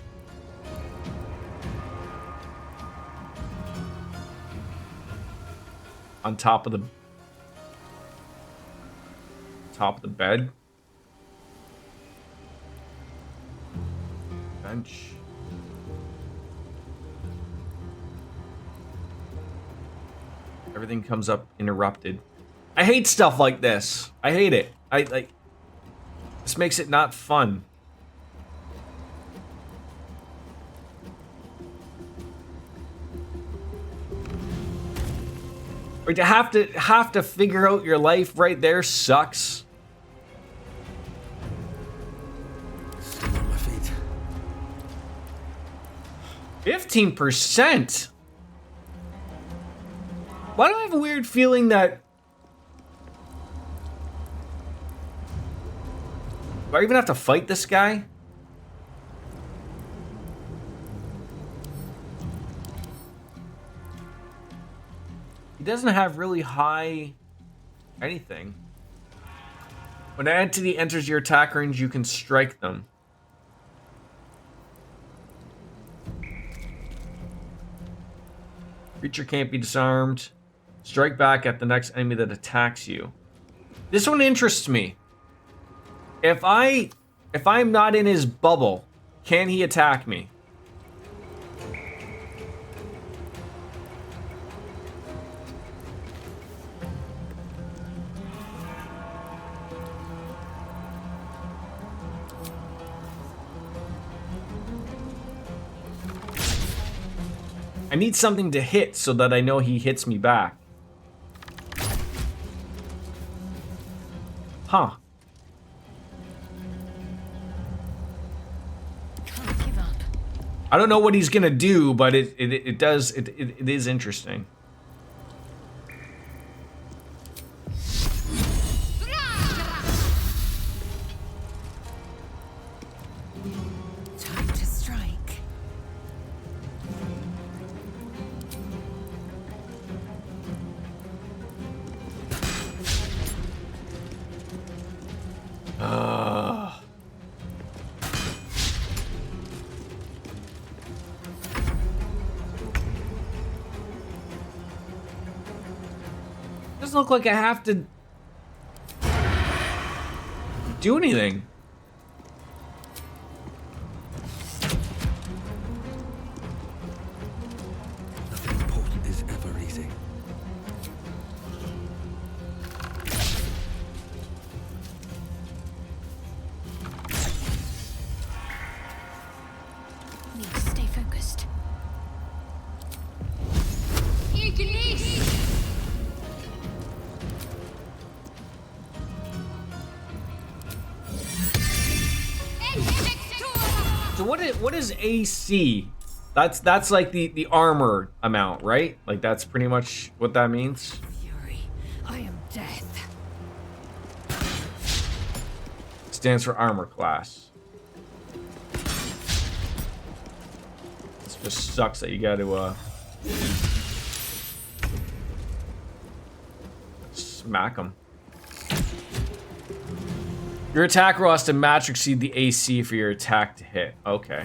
On top of the bed. Bench. Everything comes up interrupted. I hate stuff like this. I hate it. This makes it not fun. Or to have to figure out your life right there sucks. Still on my feet. 15%. Why do I have a weird feeling that... Do I even have to fight this guy? He doesn't have really high anything. When an entity enters your attack range, you can strike them. Creature can't be disarmed. Strike back at the next enemy that attacks you. This one interests me. If I'm not in his bubble, can he attack me? I need something to hit so that I know he hits me back. Huh. Can't give up. I don't know what he's gonna do, but it is interesting. Time to strike. Doesn't look like I have to do anything. Nothing important is ever easy. Need to stay focused. So what is AC? That's like the armor amount, right? Like that's pretty much what that means. Fury, I am death. Stands for armor class. This just sucks that you got to smack them. Your attack roll has to match or exceed the AC for your attack to hit. Okay.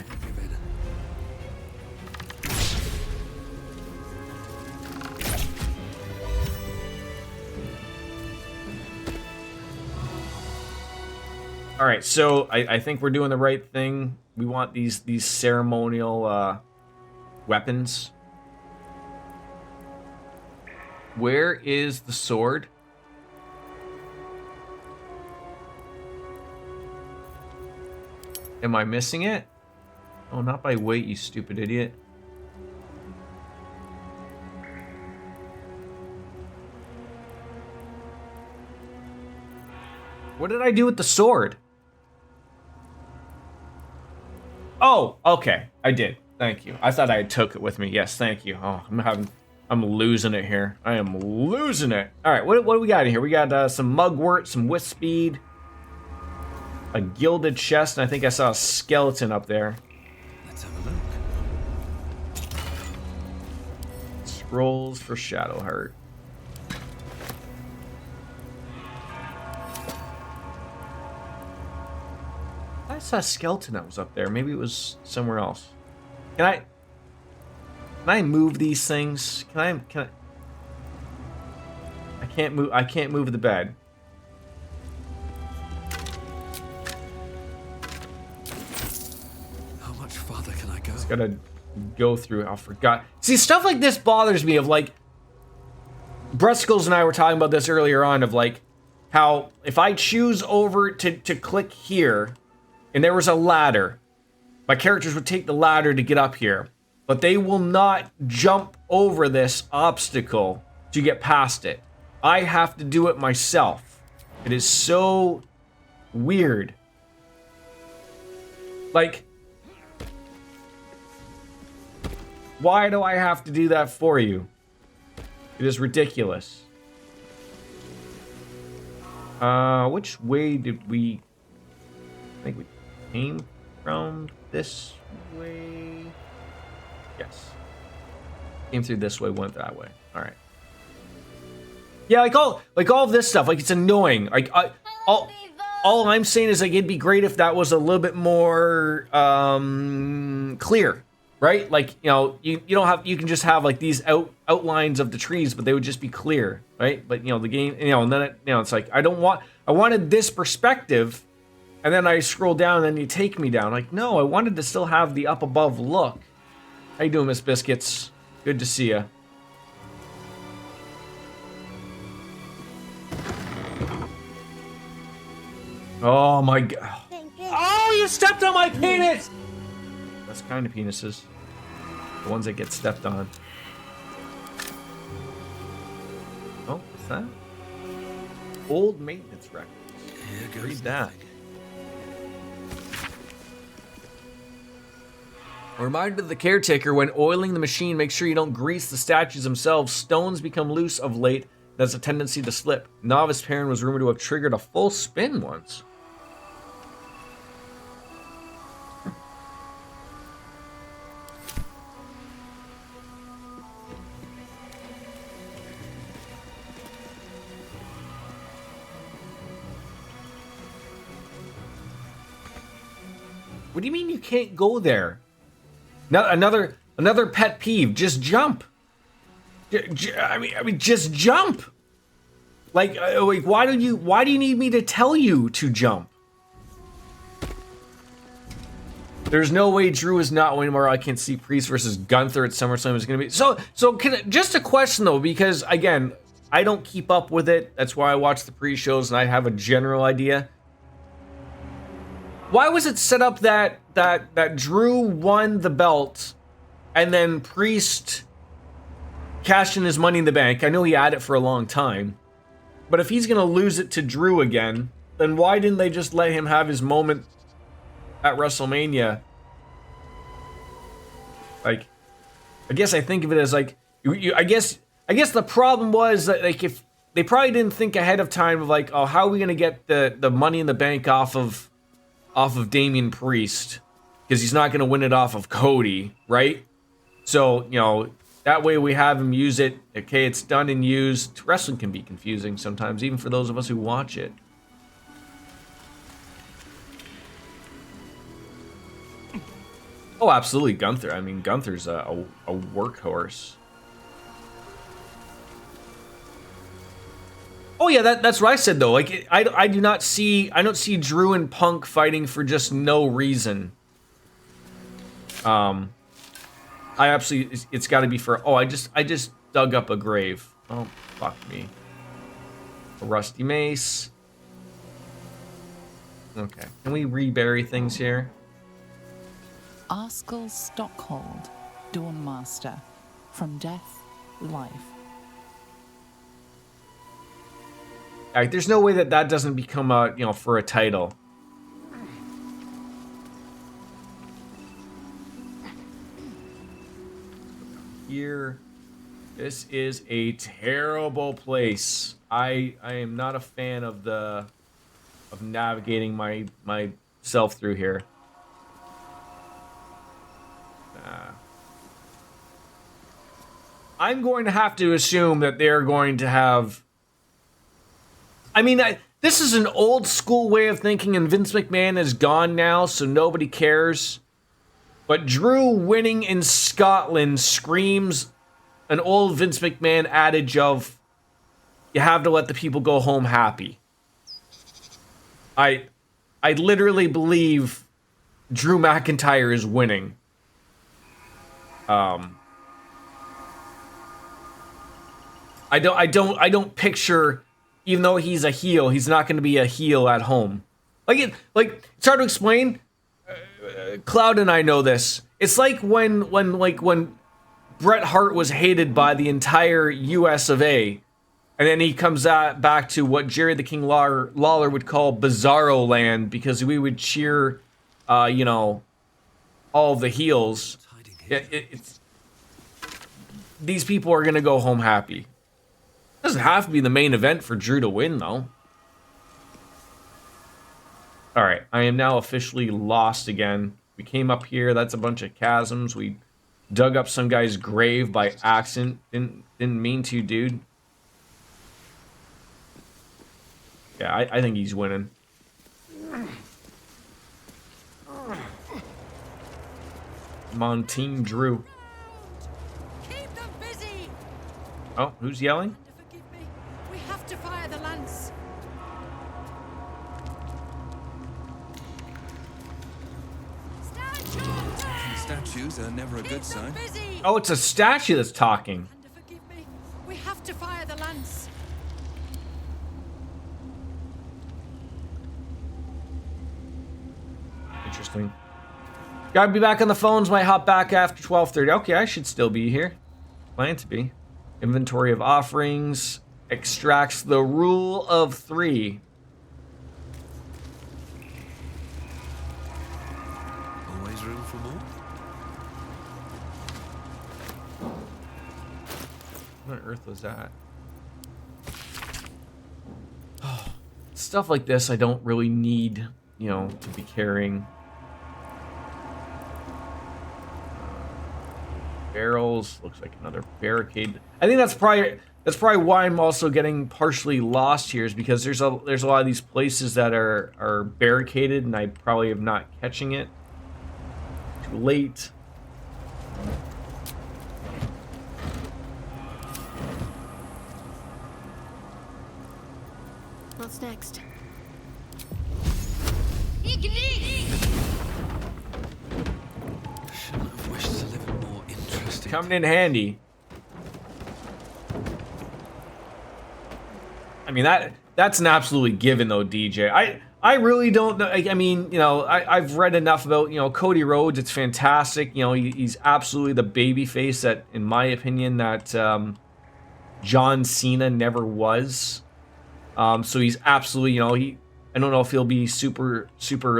All right, so I think we're doing the right thing. We want these ceremonial weapons. Where is the sword? Am I missing it? Oh, not by weight, you stupid idiot. What did I do with the sword? Oh, okay. I did. Thank you. I thought I took it with me. Yes, thank you. Oh, I'm losing it here. I am losing it. All right, what do we got in here? We got some mugwort, some wisp speed, a gilded chest, and I think I saw a skeleton up there. Let's have a look. Scrolls for Shadowheart. I saw a skeleton that was up there. Maybe it was somewhere else. Can I move these things? Can I? I can't move the bed. How much farther can I go? Just gotta go through. I forgot. See, stuff like this bothers me. Of like, Bruscles and I were talking about this earlier on. Of like, how if I choose over to click here, and there was a ladder, my characters would take the ladder to get up here, but they will not jump over this obstacle to get past it. I have to do it myself. It is so weird. Like, why do I have to do that for you? It is ridiculous. Which way did we... I think we came from this way. Yes. Came through this way, went that way. All right. Yeah, like all of this stuff, like it's annoying. Like all I'm saying is like it'd be great if that was a little bit more clear, right? Like, you know, you don't have, you can just have like these outlines of the trees, but they would just be clear, right? But you know, the game, you know, and then it's like I wanted this perspective, and then I scroll down and then you take me down. Like, no, I wanted to still have the up above look. How you doing, Miss Biscuits? Good to see you. Oh my god. Oh, you stepped on my penis! That's kind of penises. The ones that get stepped on. Oh, what's that? Old maintenance records. Read that. A reminder to the caretaker, when oiling the machine, make sure you don't grease the statues themselves. Stones become loose of late. That's a tendency to slip. Novice Perrin was rumored to have triggered a full spin once. What do you mean you can't go there? Now another pet peeve. Just jump. I mean, just jump. Like, why do you need me to tell you to jump? There's no way Drew is not winning more. I can see Priest versus Gunther at SummerSlam is going to be so. Just a question though, because again, I don't keep up with it. That's why I watch the pre-shows and I have a general idea. Why was it set up that Drew won the belt and then Priest cashed in his Money in the Bank? I know he had it for a long time, but if he's gonna lose it to Drew again, then why didn't they just let him have his moment at WrestleMania? Like, I guess I think of it as like, I guess the problem was that like if they probably didn't think ahead of time of like, oh, how are we gonna get the Money in the Bank off of Damian Priest, because he's not going to win it off of Cody, right? So, you know, that way we have him use it. Okay, it's done and used. Wrestling can be confusing sometimes, even for those of us who watch it. Oh, absolutely, Gunther. I mean, Gunther's a workhorse. Oh yeah, that's what I said though. Like I don't see Drew and Punk fighting for just no reason. I absolutely, it's got to be for. Oh, I just dug up a grave. Oh fuck me. A rusty mace. Okay, can we rebury things here? Arskel Stockhold, Dawnmaster, from death, life. Like, there's no way that doesn't become a, you know, for a title. Here, this is a terrible place. I am not a fan of navigating myself through here. I'm going to have to assume that they're going to have. I mean, this is an old school way of thinking, and Vince McMahon is gone now, so nobody cares. But Drew winning in Scotland screams an old Vince McMahon adage of, you have to let the people go home happy. I literally believe Drew McIntyre is winning. I don't picture. Even though he's a heel, he's not going to be a heel at home. Like it's hard to explain. Cloud and I know this. It's like when Bret Hart was hated by the entire U.S. of A., and then he comes back to what Jerry the King Lawler would call Bizarro Land, because we would cheer, you know, all the heels. These people are going to go home happy. Doesn't have to be the main event for Drew to win, though. All right, I am now officially lost again. We came up here. That's a bunch of chasms. We dug up some guy's grave by accident. Didn't mean to, dude. Yeah, I think he's winning. Come on, Team Drew. Keep them busy. Oh, who's yelling? Forgive me. We have to fire the lance. Statues are never a good sign. Busy. Oh, it's a statue that's talking. Forgive me. We have to fire the lance. Interesting. Gotta be back on the phones. Might hop back after 12:30. Okay, I should still be here. Plan to be. Inventory of offerings. Extracts the rule of 3. Always room for more. What on earth was that? Stuff like this I don't really need, you know, to be carrying. Barrels, looks like another barricade. I think that's probably why I'm also getting partially lost here, is because there's a lot of these places that are barricaded and I probably am not catching it. Too late. What's next? Shouldn't have wished to live in more interesting. Coming in handy. I mean, that's an absolutely given though, DJ. I really don't know. I mean, you know, I've read enough about, you know, Cody Rhodes. It's fantastic. You know, he's absolutely the baby face that, in my opinion, that John Cena never was. So he's absolutely, you know, I don't know if he'll be super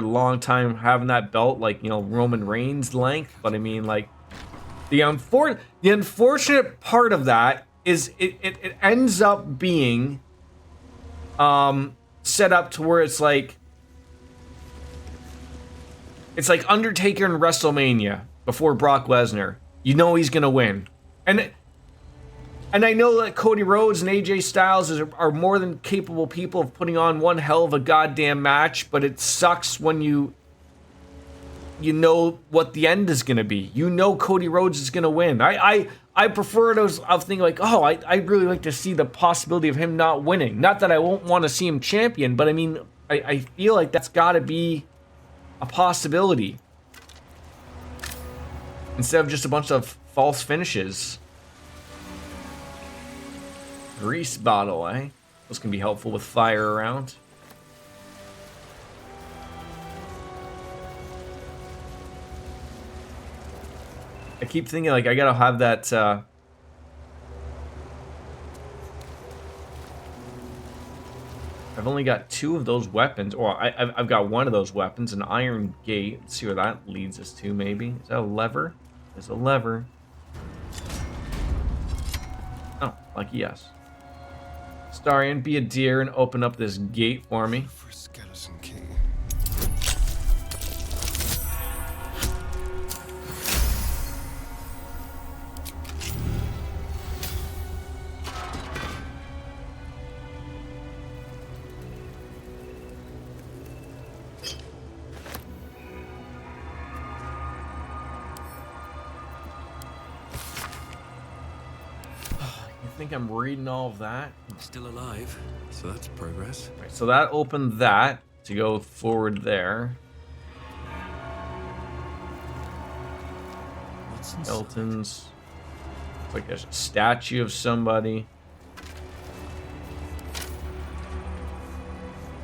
long time having that belt like, you know, Roman Reigns length, but I mean, like, the unfortunate part of that is it ends up being set up to where it's like Undertaker in WrestleMania before Brock Lesnar. You know he's gonna win, and I know that Cody Rhodes and AJ Styles are more than capable people of putting on one hell of a goddamn match, but it sucks when you know what the end is gonna be. You know Cody Rhodes is gonna win. I prefer those of thinking like, oh, I really like to see the possibility of him not winning. Not that I won't want to see him champion, but I mean, I feel like that's got to be a possibility instead of just a bunch of false finishes. Grease bottle, eh? Those can be helpful with fire around. I keep thinking like I gotta have that I've only got 2 of those weapons, or I've got 1 of those weapons, an iron gate. Let's see where that leads us to, maybe. Is that a lever? There's a lever. Oh, lucky yes. Starion, be a deer and open up this gate for me. For a skeleton key. I think I'm reading all of that. Still alive, so that's progress. Right, so that opened that to go forward there. What's inside? Skeletons. Looks like there's a statue of somebody.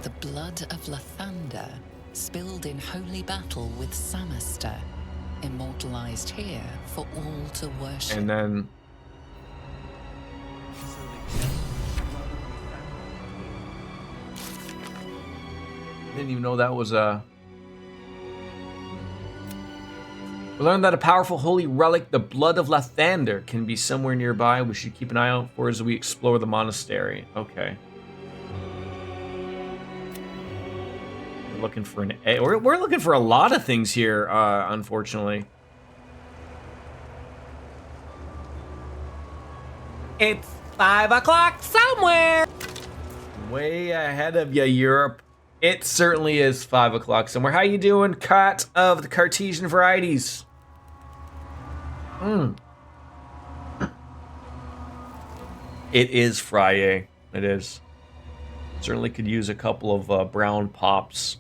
The blood of Lathander, spilled in holy battle with Samaster, immortalized here for all to worship. And then didn't even know that was a. We learned that a powerful holy relic, the blood of Lathander, can be somewhere nearby. We should keep an eye out for as we explore the monastery. Okay. We're looking for an. We're looking for a lot of things here, unfortunately. It's 5 o'clock somewhere. Way ahead of ya, Europe. It certainly is 5 o'clock somewhere. How you doing, cat of the Cartesian varieties? It is Friday. It is. Certainly could use a couple of brown pops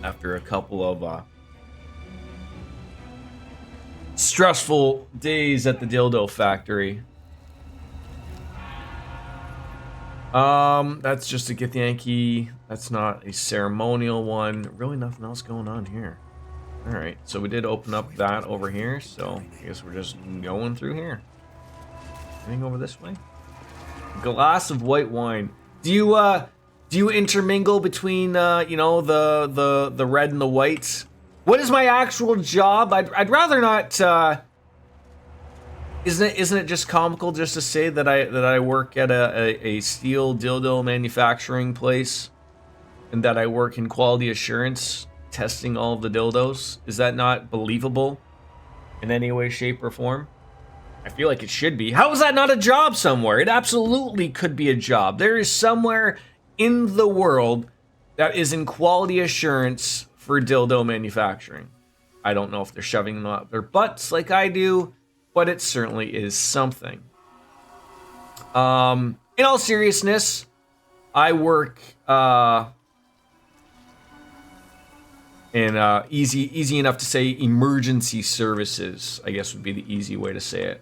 after a couple of stressful days at the dildo factory. That's just a Get the Yankee. That's not a ceremonial one. Really nothing else going on here. Alright, so we did open up that over here, so I guess we're just going through here. Anything over this way? Glass of white wine. Do you intermingle between you know, the red and the white? What is my actual job? I'd rather not isn't it just comical just to say that I work at a steel dildo manufacturing place and that I work in quality assurance testing all of the dildos? Is that not believable in any way, shape, or form? I feel like it should be. How is that not a job somewhere? It absolutely could be a job. There is somewhere in the world that is in quality assurance for dildo manufacturing. I don't know if they're shoving them up their butts like I do, but it certainly is something. In all seriousness, I work in easy enough to say emergency services, I guess would be the easy way to say it.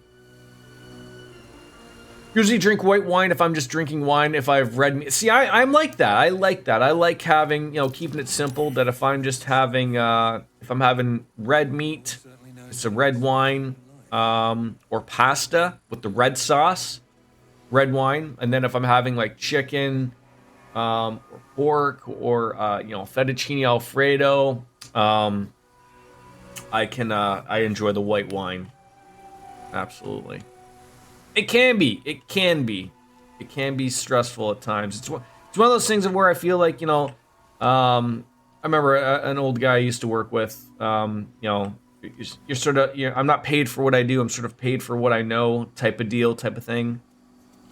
Usually drink white wine if I'm just drinking wine. If I have red meat, see, I'm like that. I like that. I like having, you know, keeping it simple. That if I'm just having, if I'm having red meat, it's a red wine, or pasta with the red sauce, red wine. And then if I'm having like chicken, or pork, or you know, fettuccine alfredo, I enjoy the white wine. Absolutely. It can be stressful at times. It's one of those things of where I feel like, you know, I remember an old guy I used to work with, you know, you're sort of, I'm not paid for what I do, I'm sort of paid for what I know type of deal, type of thing.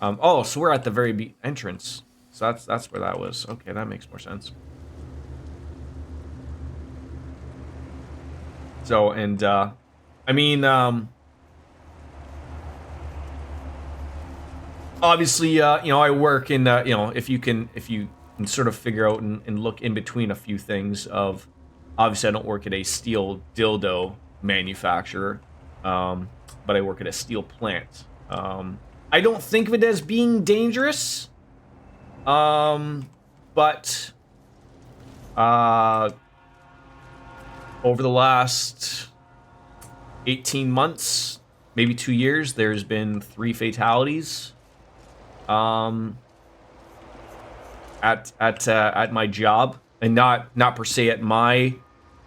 Oh, so we're at the very entrance. So that's where that was. Okay, that makes more sense. So, and, I mean, obviously, you know, I work in, you know, if you can sort of figure out and look in between a few things of, obviously I don't work at a steel dildo manufacturer, but I work at a steel plant. I don't think of it as being dangerous, but, over the last 18 months, maybe 2 years, there's been 3 fatalities. At my job, and not per se at my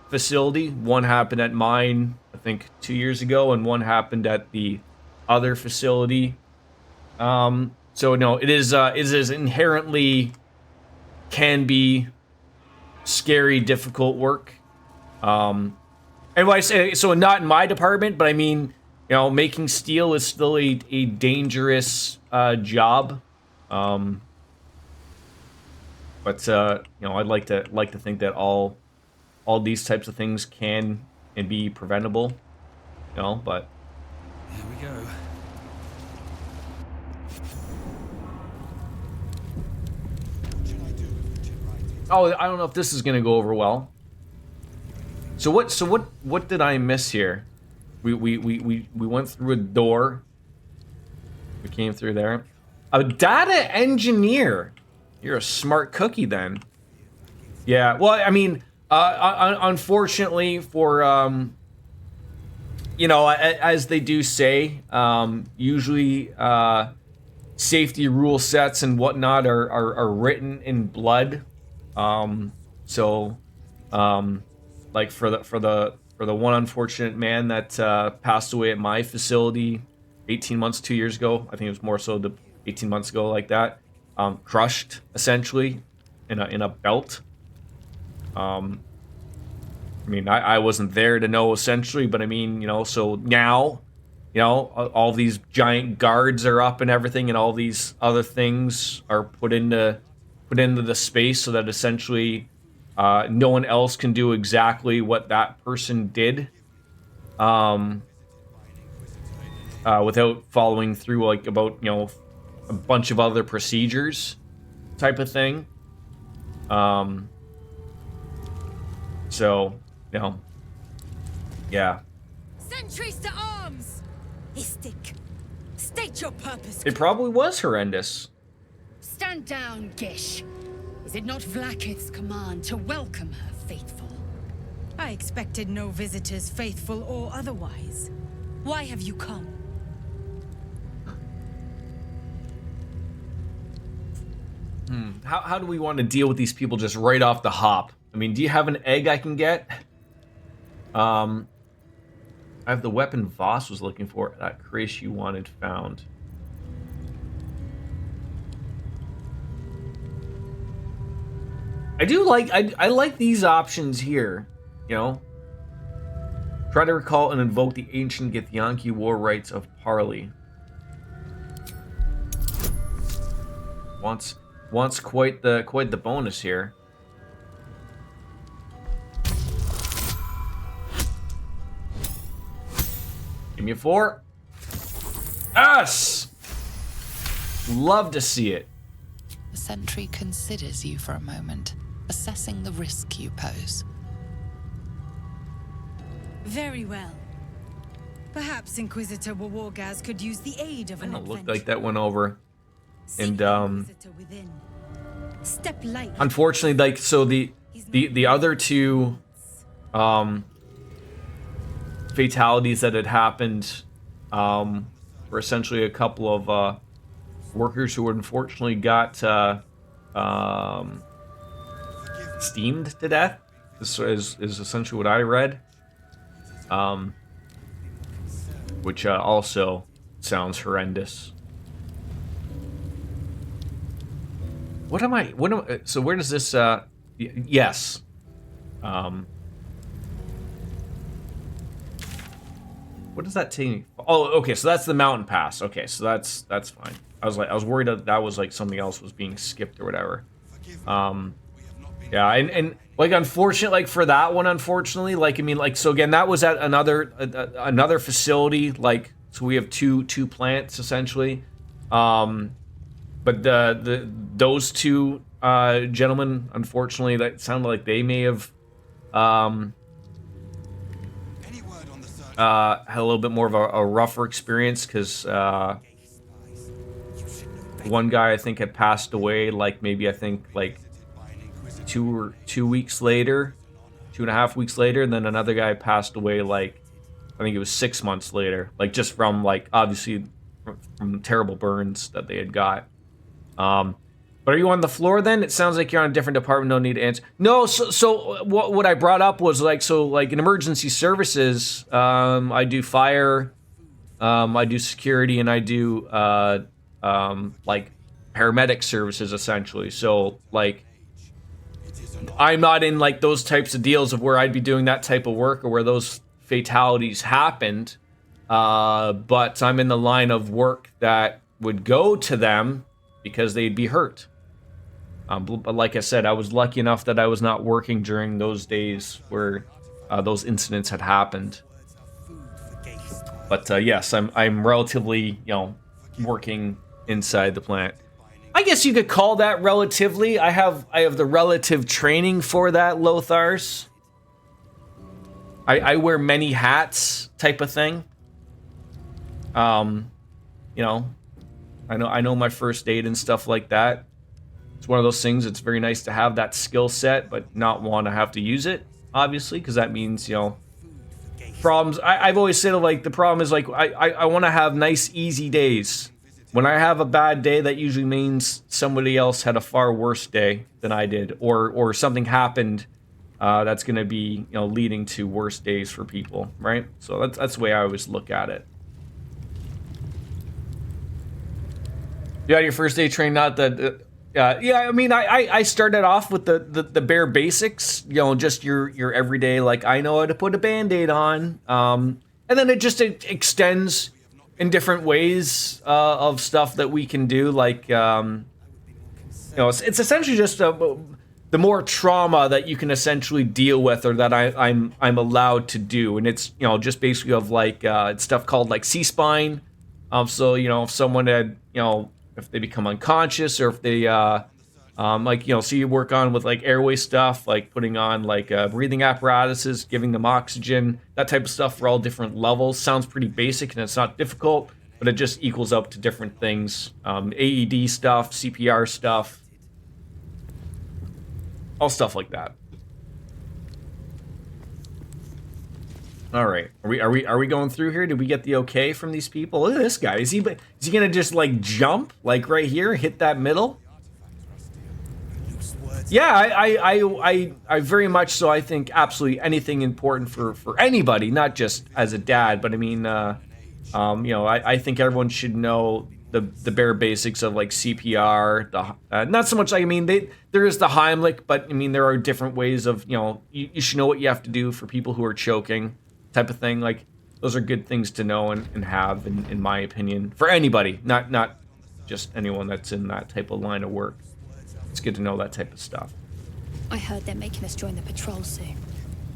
facility. One happened at mine, I think 2 years ago, and one happened at the other facility. So no, it is inherently can be scary, difficult work. And when I say, so not in my department, but I mean, you know, making steel is still a dangerous job. But you know, I'd like to think that all these types of things can and be preventable. You know, but here we go. Oh, I don't know if this is gonna go over well. So what did I miss here? We went through a door. We came through there. A data engineer. You're a smart cookie then. Yeah. Well, I mean, unfortunately for you know, as they do say, usually safety rule sets and whatnot are written in blood. So, like for the one unfortunate man that passed away at my facility 18 months, 2 years ago. I think it was more so the 18 months ago, like that. Crushed essentially in a belt. I mean, I wasn't there to know essentially, but I mean, you know, so now, you know, all these giant guards are up and everything, and all these other things are put into put into the space so that essentially no one else can do exactly what that person did, without following through like about a bunch of other procedures, type of thing. So yeah. Sentries to arms! Istik, state your purpose. It probably was horrendous. Stand down, Gish. Is it not Vlaakith's command to welcome her faithful? I expected no visitors, faithful or otherwise. Why have you come? How do we want to deal with these people just right off the hop? I mean, do you have an egg I can get? I have the weapon Voss was looking for. That Krace you wanted found. I do like I like these options here. Try to recall and invoke the ancient Githyanki war rites of Parley. Wants quite the bonus here. Give me a 4. Yes! Love to see it. The sentry considers you for a moment, assessing the risk you pose. Very well. Perhaps Inquisitor Wargaz could use the aid of an Looked adventurer. like that went over. And Inquisitor within. Step lightly. unfortunately, like, so the other two fatalities that had happened were essentially a couple of workers who unfortunately got steamed to death. This is essentially what I read, which also sounds horrendous. What am I? So where does this? Yes. What does that take me? Oh, okay. So that's the mountain pass. Okay, so that's fine. I was worried that was like something else was being skipped or whatever. Yeah, and like unfortunately, like for that one, unfortunately, like I mean, like so again, that was at another facility. Like so, we have two plants essentially. But those two gentlemen, unfortunately, that sounded like they may have had a little bit more of a rougher experience because one guy I think had passed away like maybe I think like 2 weeks later, 2.5 weeks later, and then another guy passed away like I think it was 6 months later, like just from like obviously from terrible burns that they had got. But are you on the floor then? It sounds like you're on a different department. No need to answer. No, so what I brought up was like, so like in emergency services, I do fire, I do security, and I do like paramedic services essentially. So like, I'm not in like those types of deals of where I'd be doing that type of work or where those fatalities happened. But I'm in the line of work that would go to them because they'd be hurt. But like I said, I was lucky enough that I was not working during those days where those incidents had happened. But yes, I'm relatively, working inside the plant. I guess you could call that relatively. I have the relative training for that, Lothars. I wear many hats type of thing. I know my first aid and stuff like that. It's one of those things. It's very nice to have that skill set, but not want to have to use it, obviously, because that means problems. I've always said like the problem is like I want to have nice easy days. When I have a bad day, that usually means somebody else had a far worse day than I did, or something happened that's going to be leading to worse days for people, right? So that's the way I always look at it. Yeah, your first day training, not that. Yeah, I mean, I started off with the bare basics, just your everyday, like I know how to put a Band-Aid on, and then it just extends in different ways of stuff that we can do, like it's essentially just the more trauma that you can essentially deal with, or that I'm allowed to do, and it's just basically of like it's stuff called like C-spine. So if someone had if they become unconscious, or if they so you work on with like airway stuff, like putting on like breathing apparatuses, giving them oxygen, that type of stuff for all different levels. Sounds pretty basic and it's not difficult, but it just equals up to different things. AED stuff, CPR stuff, all stuff like that. All right, are we going through here? Did we get the okay from these people? Look at this guy. Is he gonna just like jump like right here, hit that middle? Yeah, I very much so. I think absolutely anything important for anybody, not just as a dad, but I mean, I think everyone should know the bare basics of like CPR. Not so much like, I mean, there is the Heimlich, but I mean there are different ways of you should know what you have to do for people who are choking, type of thing. Like those are good things to know and have, in my opinion, for anybody, not just anyone that's in that type of line of work. It's good to know that type of stuff. I heard they're making us join the patrol soon.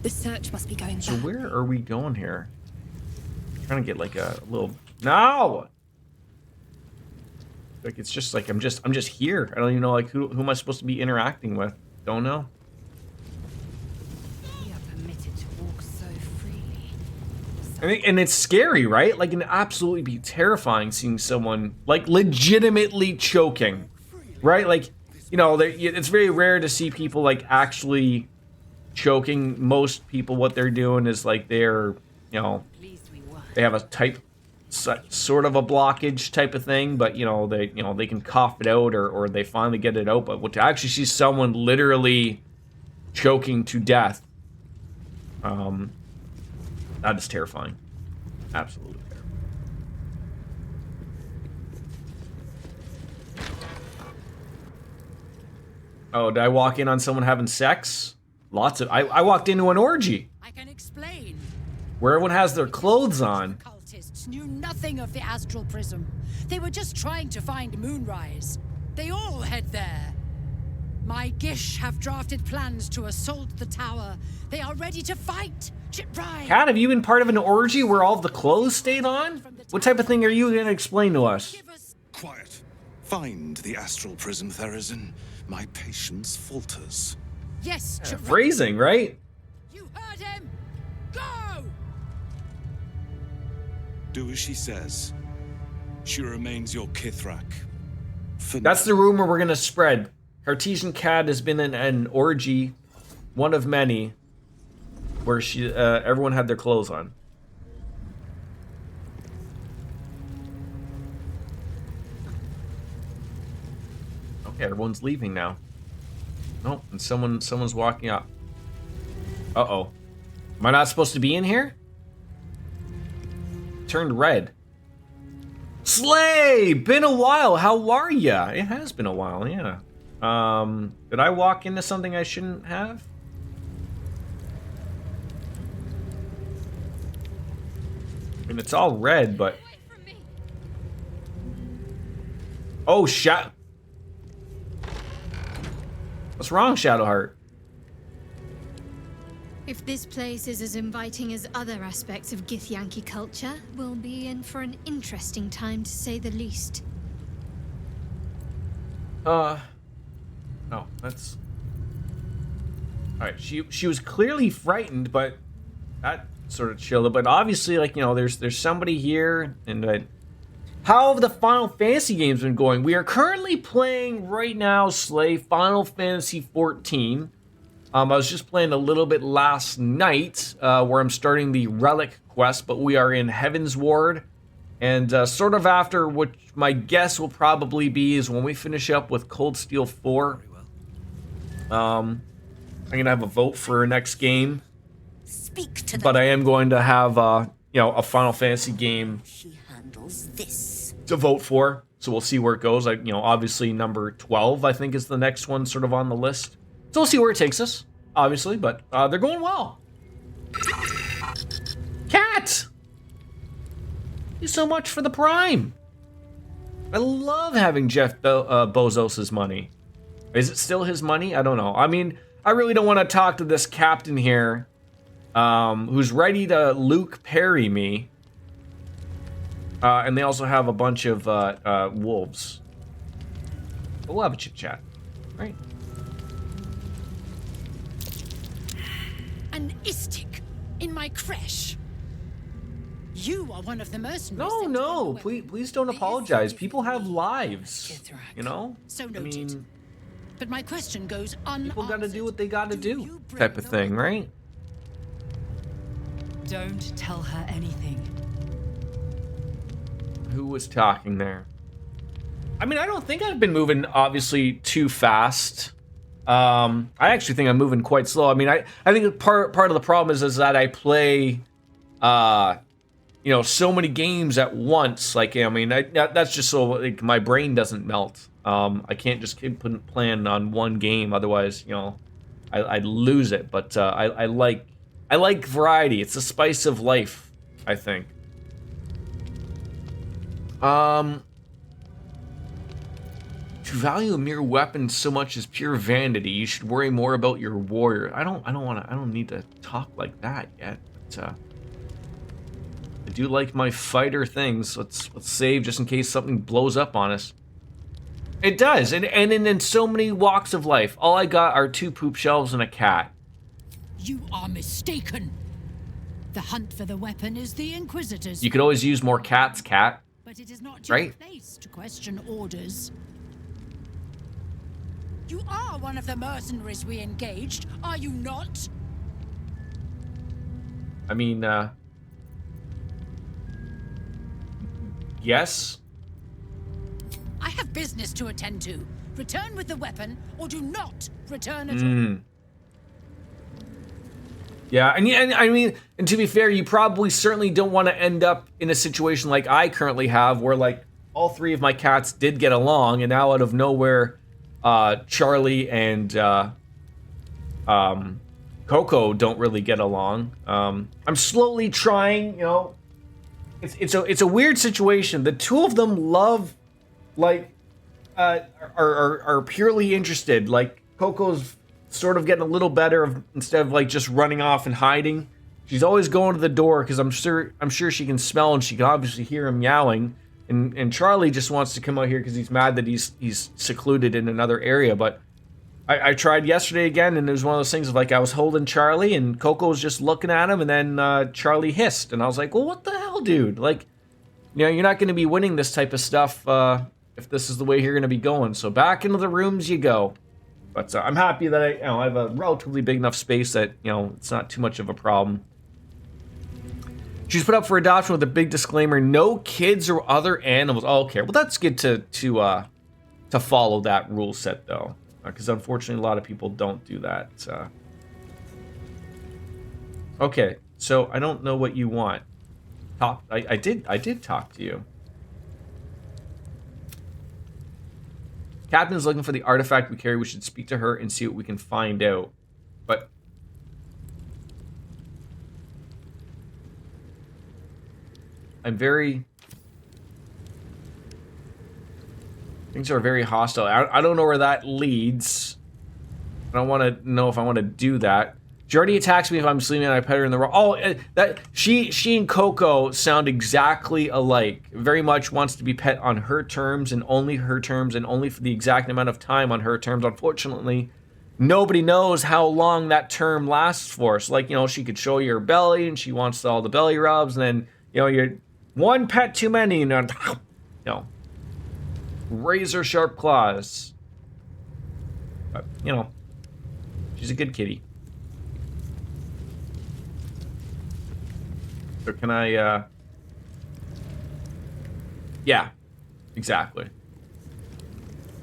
The search must be going So back. where are we going here? I'm trying to get like a little no. Like it's just like I'm just here. I don't even know like who am I supposed to be interacting with? Don't know. We are permitted to walk so freely. And it's scary, right? Like, it can absolutely be terrifying seeing someone like legitimately choking, right? Like, it's very rare to see people like actually choking. Most people, what they're doing is like they're, they have a type, sort of a blockage type of thing, but they can cough it out, or they finally get it out. But to actually see someone literally choking to death, that is terrifying. Absolutely terrifying. Oh, did I walk in on someone having sex? I walked into an orgy. I can explain. Where everyone has their clothes on. Cultists knew nothing of the astral prism. They were just trying to find Moonrise. They all head there. My Gish have drafted plans to assault the tower. They are ready to fight. Right. Kat, have you been part of an orgy where all the clothes stayed on? What type of thing are you going to explain to us? Quiet. Find the astral prism, Therazin. My patience falters. Yes, phrasing, right? You heard him. Go! Do as she says. She remains your Kithrak. That's the rumor we're going to spread. Cartesian Cat has been in an orgy, one of many, where everyone had their clothes on. Okay, everyone's leaving now. Nope, and someone's walking up. Uh-oh. Am I not supposed to be in here? Turned red. Slay! Been a while. How are ya? It has been a while, yeah. Did I walk into something I shouldn't have? I mean, it's all red, but... Oh, What's wrong, Shadowheart? If this place is as inviting as other aspects of Githyanki culture, we'll be in for an interesting time, to say the least. No, that's... Alright, she was clearly frightened, but that sort of chilled it. But obviously, like, there's somebody here, and how have the Final Fantasy games been going? We are currently playing right now, Slay, Final Fantasy 14. I was just playing a little bit last night, where I'm starting the Relic quest, but we are in Heaven's Ward. And sort of after, which my guess will probably be, is when we finish up with Cold Steel 4. I'm going to have a vote for our next game. Speak to but I am going to have, a Final Fantasy game to vote for. So we'll see where it goes. Obviously number 12, I think, is the next one sort of on the list. So we'll see where it takes us, obviously, but they're going well. Cat! Thank you so much for the Prime. I love having Jeff Bezos' money. Is it still his money? I don't know. I mean, I really don't want to talk to this captain here, who's ready to Luke parry me. And they also have a bunch of wolves. But we'll have a chit chat, right? An istik in my creche. You are one of the mercenaries. No, please don't apologize. People have lives, you know? So I noted. mean, But my question goes unanswered. people gotta do what they gotta do, type of thing, right? Don't tell her anything. Who was talking there? I mean, I don't think I've been moving obviously too fast. I actually think I'm moving quite slow. I mean, I think part of the problem is that I play, you know, so many games at once. Like, I mean, that's just so like my brain doesn't melt. I can't just keep playing on one game, otherwise, you know, I'd lose it. But I like variety. It's the spice of life, I think. To value a mere weapon so much as pure vanity, you should worry more about your warrior. I don't need to talk like that yet. But, I do like my fighter things. Let's save just in case something blows up on us. It does, and in so many walks of life, all I got are 2 poop shelves and a cat. You are mistaken. The hunt for the weapon is the Inquisitor's. You could always use more cats, cat. But it is not your Right? place to question orders. You are one of the mercenaries we engaged, are you not? I mean, yes. I have business to attend to. Return with the weapon, or do not return at all. Yeah, and I mean, and to be fair, you probably certainly don't want to end up in a situation like I currently have, where like all 3 of my cats did get along, and now out of nowhere, Charlie and Coco don't really get along. I'm slowly trying, you know. It's a weird situation. The 2 of them love, like, are purely interested. Like, Coco's sort of getting a little better instead of like just running off and hiding. She's always going to the door because I'm sure she can smell and she can obviously hear him meowing. And Charlie just wants to come out here because he's mad that he's secluded in another area. But I tried yesterday again, and it was one of those things of like I was holding Charlie and Coco was just looking at him, and then Charlie hissed, and I was like, well, what the hell, dude? Like, you know, you're not going to be winning this type of stuff if this is the way you're going to be going. So back into the rooms you go. But I'm happy that I have a relatively big enough space that, you know, it's not too much of a problem. She's put up for adoption with a big disclaimer: no kids or other animals. Oh, okay, well that's good to follow that rule set though, because unfortunately a lot of people don't do that. Okay, so I don't know what you want. I did talk to you. Captain's looking for the artifact we carry. We should speak to her and see what we can find out. But things are very hostile. I don't know where that leads. I don't want to know if I want to do that. She already attacks me if I'm sleeping and I pet her in the wrong. Oh, that she and Coco sound exactly alike. Very much wants to be pet on her terms and only her terms and only for the exact amount of time on her terms. Unfortunately, nobody knows how long that term lasts for. So, like, you know, she could show you her belly and she wants all the belly rubs, and then, you know, you're one pet too many, and you know, razor sharp claws. But, you know, she's a good kitty. So can I, yeah, exactly.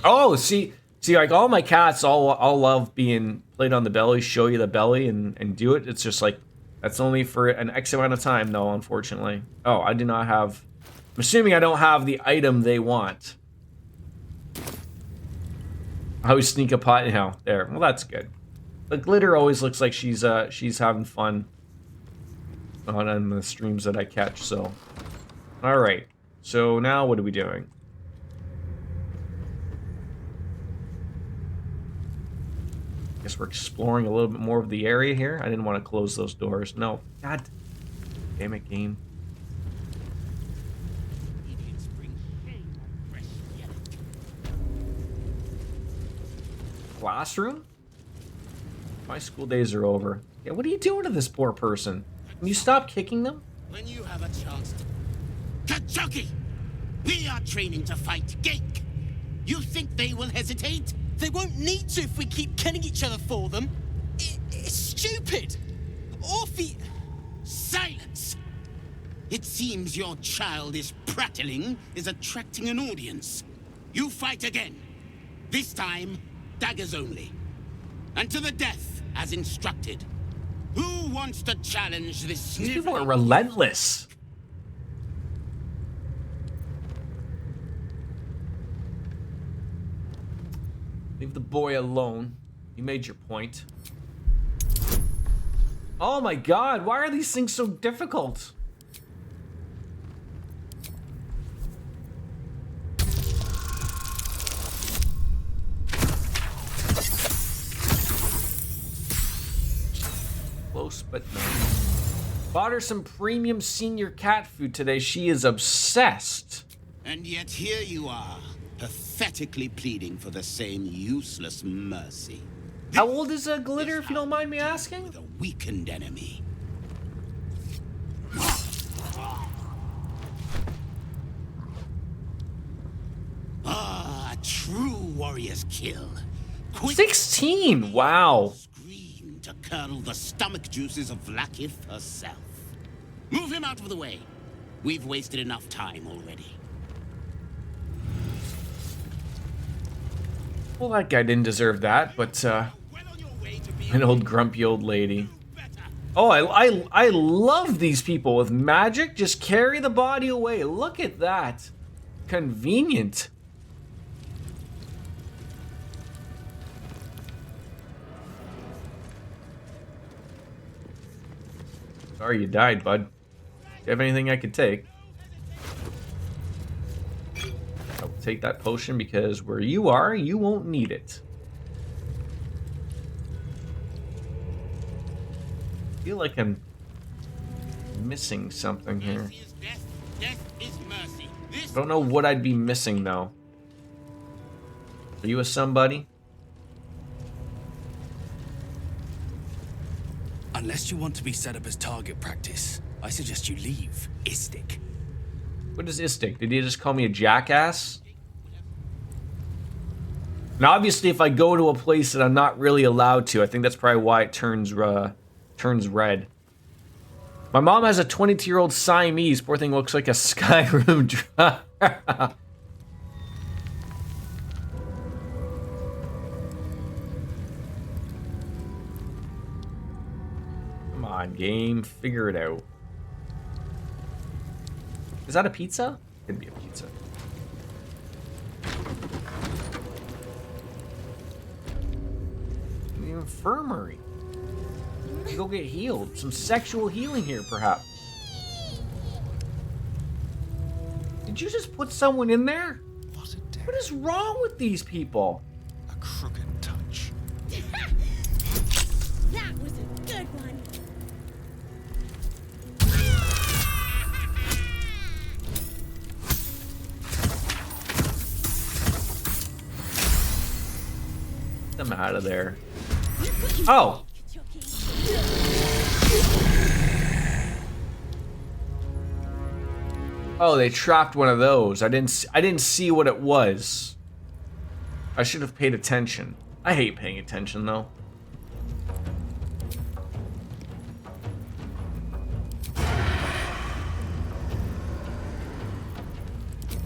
Oh, see, like all my cats all love being played on the belly, show you the belly and do it. It's just like, that's only for an X amount of time though, unfortunately. Oh, I do not have, I'm assuming I don't have the item they want. I always sneak a pot, you know, there. Well, that's good. The glitter always looks like she's having fun on the streams that I catch, so. Alright, so now what are we doing? guess we're exploring a little bit more of the area here. I didn't want to close those doors. No. God damn it, game. Classroom? My school days are over. Yeah, what are you doing to this poor person? Can you stop kicking them? When you have a chance to... Kachuki! We are training to fight Gake. You think they will hesitate? They won't need to if we keep killing each other for them. It's stupid. Orphe... Silence! It seems your childish prattling is attracting an audience. You fight again. This time, daggers only. And to the death, as instructed. Who wants to challenge this? These people are relentless. Leave the boy alone. You made your point. Oh my god, why are these things so difficult? Close but no. Bought her some premium senior cat food today. She is obsessed. And yet here you are, pathetically pleading for the same useless mercy. How old is Glitter, if you don't mind me asking? With a weakened enemy. Ah, a true warrior's kill. 16, wow. Scream to curdle the stomach juices of Lakith herself. Move him out of the way. We've wasted enough time already. Well, that guy didn't deserve that, but an old grumpy old lady. Oh, I love these people with magic. Just carry the body away. Look at that. Convenient. Sorry you died, bud. Do you have anything I could take? I'll take that potion because where you are, you won't need it. I feel like I'm missing something here. I don't know what I'd be missing though. Are you a somebody? Unless you want to be set up as target practice, I suggest you leave. Istik. What is Istik? Did he just call me a jackass? Now, obviously, if I go to a place that I'm not really allowed to, I think that's probably why it turns red. My mom has a 22-year-old Siamese. Poor thing looks like a Skyrim driver. Come on, game. Figure it out. Is that a pizza? Could be a pizza. The infirmary. Go get healed. Some sexual healing here, perhaps. Did you just put someone in there? What is wrong with these people? A crooked touch. That was a good one. Get them out of there. Oh. Oh, they trapped one of those. I didn't see what it was. I should have paid attention. I hate paying attention though.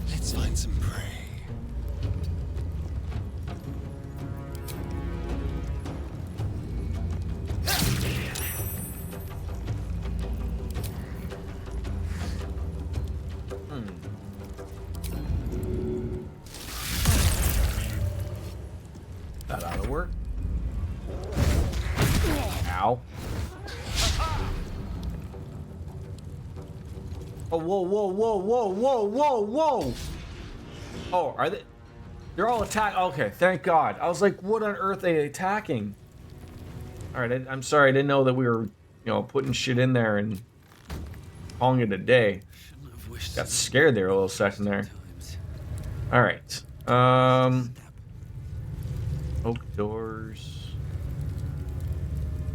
Let's find some prey. That ought to work. Ow. Oh, whoa, whoa, whoa, whoa, whoa, whoa, whoa. Oh, are they? They're all attack. Okay, thank God. I was like, what on earth are they attacking? All right, I'm sorry. I didn't know that we were, putting shit in there and calling it a day. Got scared there a little second there. All right. Oak doors.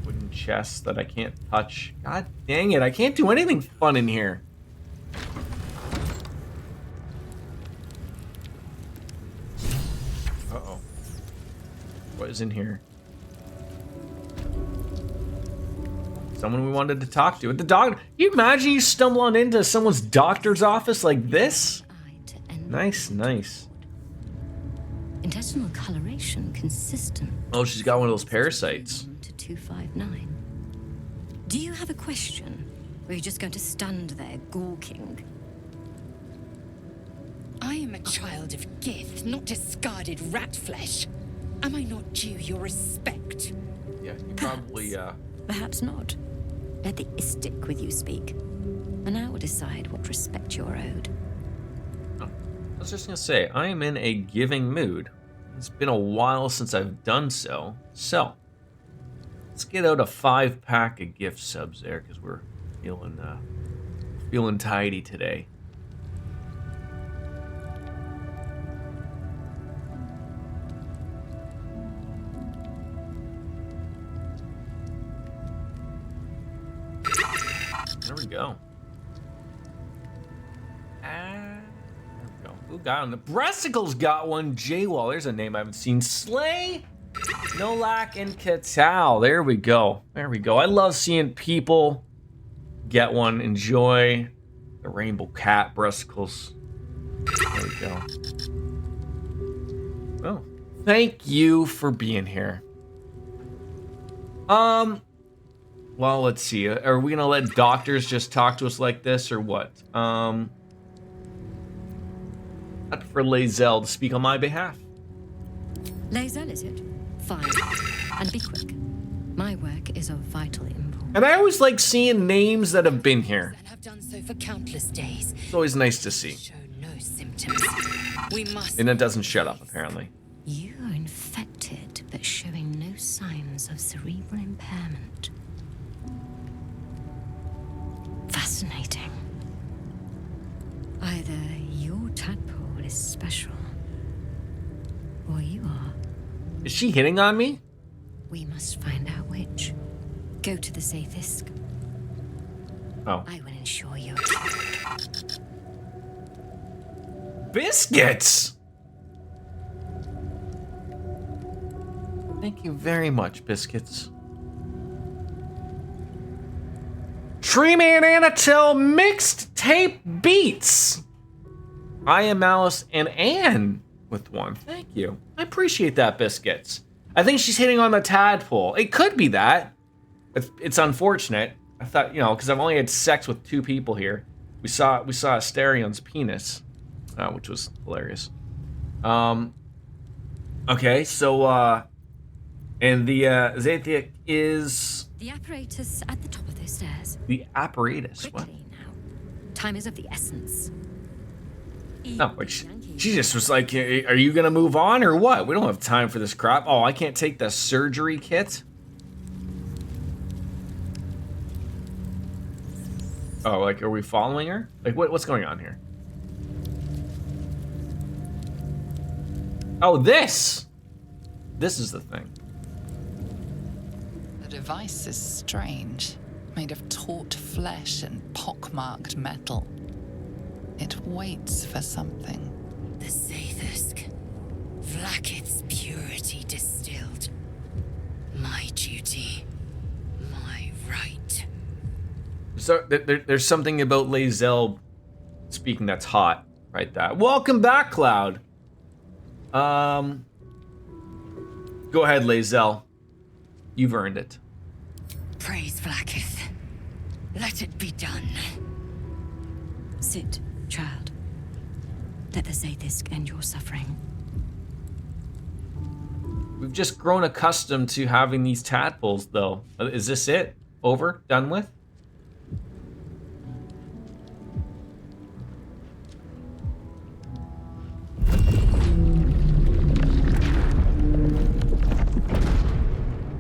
Wooden chests that I can't touch. God dang it! I can't do anything fun in here. Uh-oh. What is in here? Someone we wanted to talk to. The dog. You imagine you stumble on into someone's doctor's office like this? Nice, nice. Intestinal coloration consistent. Oh, she's got one of those parasites. To 259. Do you have a question? Or are you just going to stand there gawking? I am a child of Gith, not discarded rat flesh. Am I not due your respect? Yeah, you probably, Perhaps not. Let the Istik with you speak. And I will decide what respect you're owed. Oh, I was just gonna say, I am in a giving mood. It's been a while since I've done so. So, let's get out a 5-pack of gift subs there, because we're feeling tidy today. There we go. There we go. Who got on the Breasticles got one. J-Wall, there's a name I haven't seen. Slay, Nolak, and Katal. There we go. There we go. I love seeing people get one. Enjoy the Rainbow Cat Breasticles. There we go. Oh, thank you for being here. Well, let's see. Are we gonna let doctors just talk to us like this, or what? I'd prefer Lae'zel to speak on my behalf. Lae'zel, is it? Fine. And be quick. My work is of vital import. And I always like seeing names that have been here. And have done so for countless days. It's always nice to see. Show no symptoms. We must. And it doesn't shut up, apparently. You are infected, but showing no signs of cerebral impairment. Fascinating. Either your tadpole is special, or you are. Is she hitting on me? We must find out which. Go to the Sathisk. Oh. I will ensure you're cured. Biscuits! Thank you very much, Biscuits. Treeman Anatel mixed tape beats. I am Alice and Anne with one. Thank you. I appreciate that, Biscuits. I think she's hitting on the tadpole. It could be that. It's unfortunate. I thought, because I've only had sex with 2 people here. We saw Astarion's penis, which was hilarious. Okay, so and the Zathic is The apparatus at the top of those stairs. the apparatus. Quickly What? now. Time is of the essence. No, like she just was like, "Are you gonna move on or what? We don't have time for this crap." Oh, I can't take the surgery kit. Oh, like, are we following her? Like, what's going on here? Oh, this is the thing. The device is strange, made of taut flesh and pockmarked metal. It waits for something. The Sathisk. Vlaakith's purity distilled. My duty. My right. So there's something about Lae'zel speaking that's hot, right? That. Welcome back, Cloud. Go ahead, Lae'zel. You've earned it. Praise Vlaakith. Let it be done. Sit, child. Let the Sathisk end your suffering. We've just grown accustomed to having these tadpoles, though. Is this it? Over? Done with?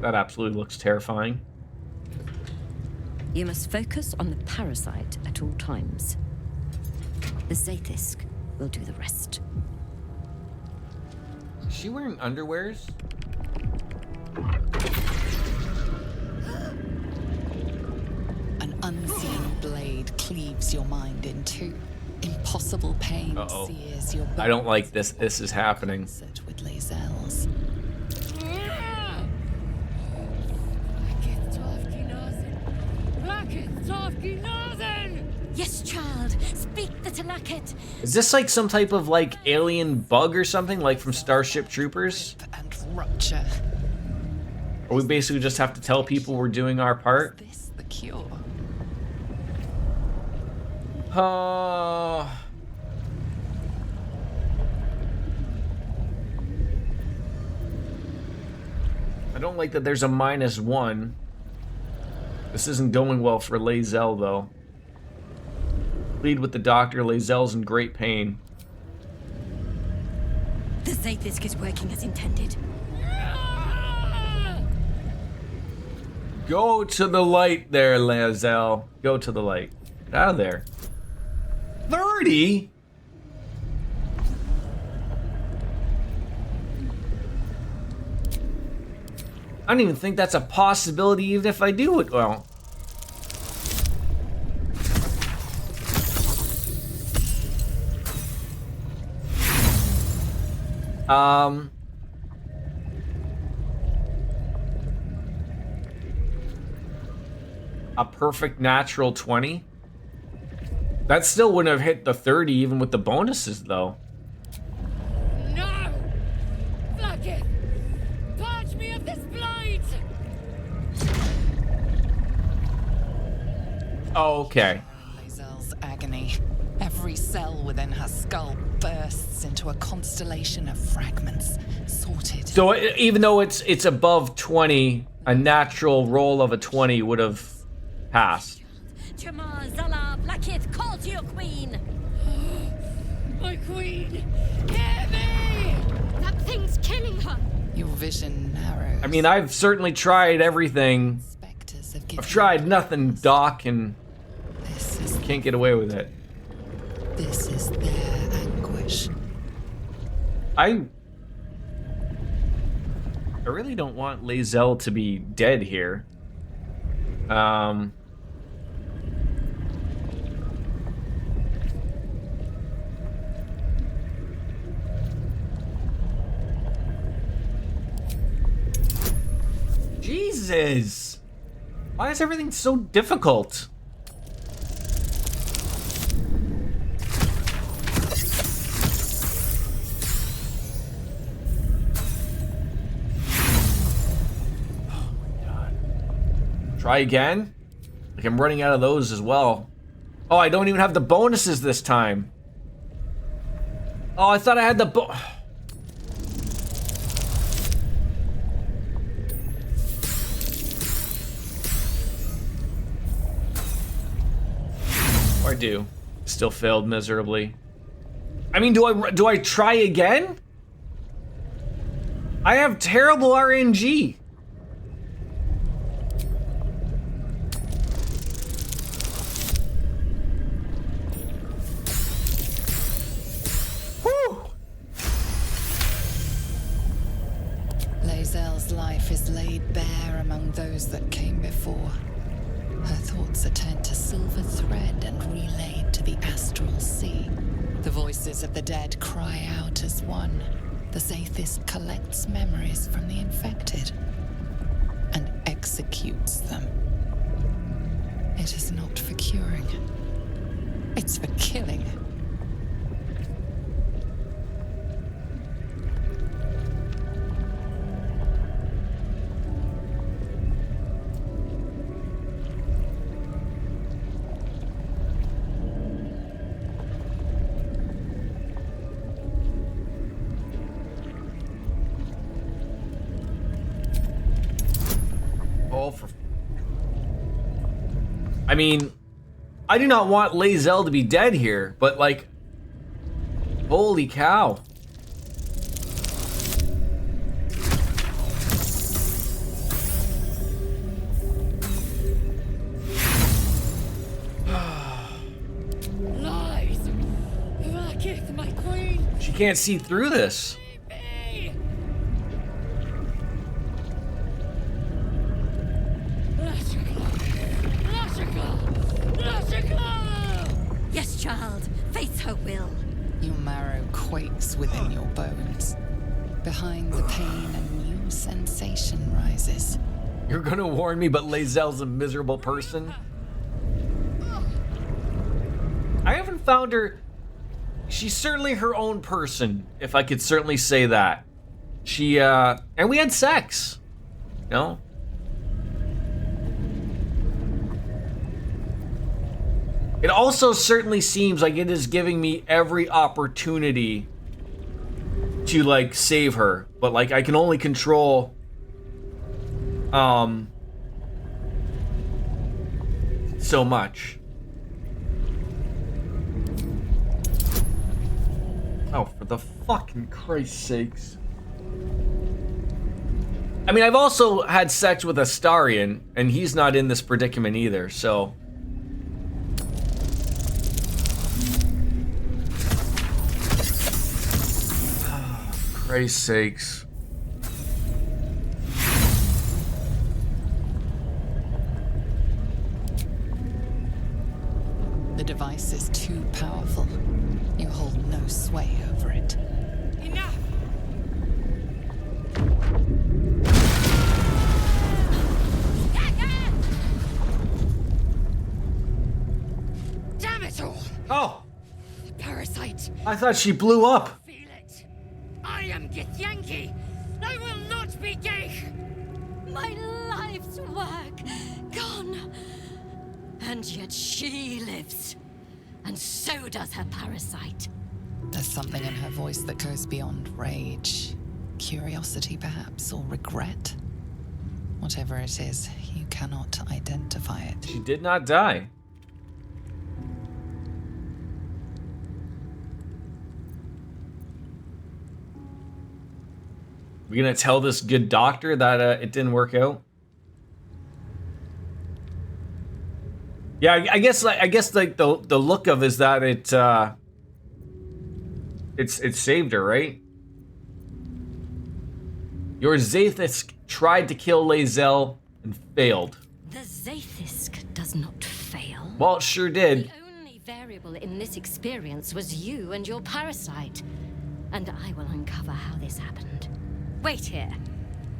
That absolutely looks terrifying. You must focus on the parasite at all times. The Zaithisk will do the rest. Is she wearing underwears? An unseen blade cleaves your mind in two. Impossible pain sears your bones. I don't like this. This is happening. With Lae'zel's. Yes, child. Speak the Talaket. Is this like some type of like alien bug or something, like from Starship Troopers? And rupture. Or we basically just have to tell people we're doing our part? Is this the cure? I don't like that there's a -1. This isn't going well for Lae'zel, though. Plead with the doctor. Lae'zel's in great pain. The Zaithisk is working as intended. Go to the light there, Lae'zel. Go to the light. Get out of there. 30? I don't even think that's a possibility, even if I do it. Well, a perfect natural 20. That still wouldn't have hit the 30 even with the bonuses, though. No! Fuck it! Purge me of this blight! Oh, okay. Lae'zel's agony. Every cell within her skull bursts into a constellation of fragments, sorted. So even though it's above 20, a natural roll of a 20 would have passed. Chamar, Zala, Blackith, call to your queen! My queen! Hear me! That thing's killing her! Your vision narrows. I mean, I've certainly tried everything. I've tried nothing, Doc, and can't get away with it. This is their anguish. I really don't want Lae'zel to be dead here. Jesus! Why is everything so difficult? Try again? Like I'm running out of those as well. Oh, I don't even have the bonuses this time. Oh, I thought I had the I do. Still failed miserably. I mean, do I try again? I have terrible RNG. Lae'zel's life is laid bare among those that came before. Her thoughts are turned to silver thread and relayed to the astral sea. The voices of the dead cry out as one. The Zaithisk collects memories from the infected and executes them. It is not for curing. It's for killing. I mean, I do not want Lae'zel to be dead here, but like, holy cow. can't see through this. Yes, child. Face her will. Your marrow quakes within your bones. Behind the pain, a new sensation rises. You're gonna warn me, but Lae'zel's a miserable person? I haven't found her. She's certainly her own person, if I could certainly say that. She, and we had sex. No? It also certainly seems like it is giving me every opportunity to, like, save her. But, like, I can only control, so much. Oh, for the fucking Christ's sakes. I mean, I've also had sex with Astarion, and he's not in this predicament either, so... Christ's sakes. The device is too powerful. You hold no sway over it. Enough! Damn it all! Oh! The parasite! I thought she blew up. I am Githyanki! I will not be gay! My life's work gone. And yet she lives. And so does her parasite. There's something in her voice that goes beyond rage. Curiosity, perhaps, or regret. Whatever it is, you cannot identify it. She did not die. We gonna tell this good doctor that it didn't work out? Yeah, I guess like the look of is that it saved her, right? Your Zaithisk tried to kill Lae'zel and failed. The Zaithisk does not fail. Well, it sure did. The only variable in this experience was you and your parasite. And I will uncover how this happened. Wait here.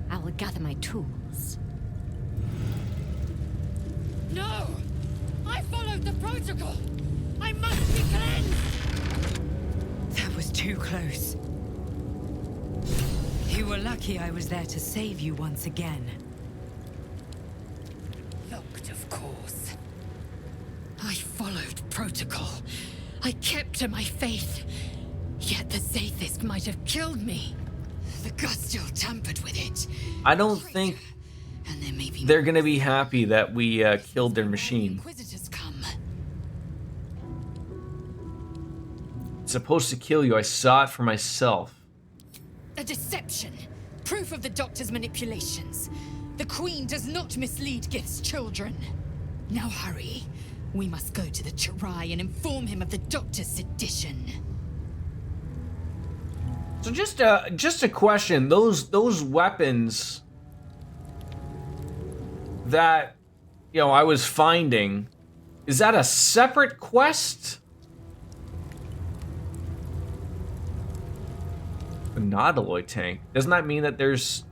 I will gather my tools. No! I followed the protocol! I must be cleansed! That was too close. You were lucky I was there to save you once again. Locked, of course. I followed protocol. I kept to my faith. Yet the Zaithisk might have killed me. The Gustil tampered with it. I don't think And there may be they're gonna be happy that we killed their machine. Inquisitors come. It's supposed to kill you. I saw it for myself. A deception. Proof of the Doctor's manipulations. The Queen does not mislead Gith's children. Now hurry. We must go to the Chirai and inform him of the Doctor's sedition. So just a question. Those weapons that I was finding, is that a separate quest? A nautiloid tank. Doesn't that mean that there's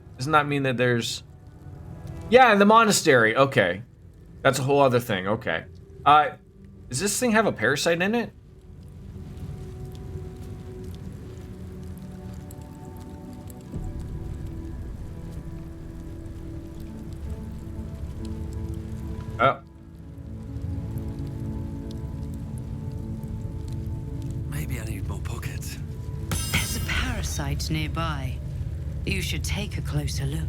Yeah, in the monastery. Okay. That's a whole other thing. Okay. Does this thing have a parasite in it? Oh. Maybe I need more pockets. There's a parasite nearby. You should take a closer look.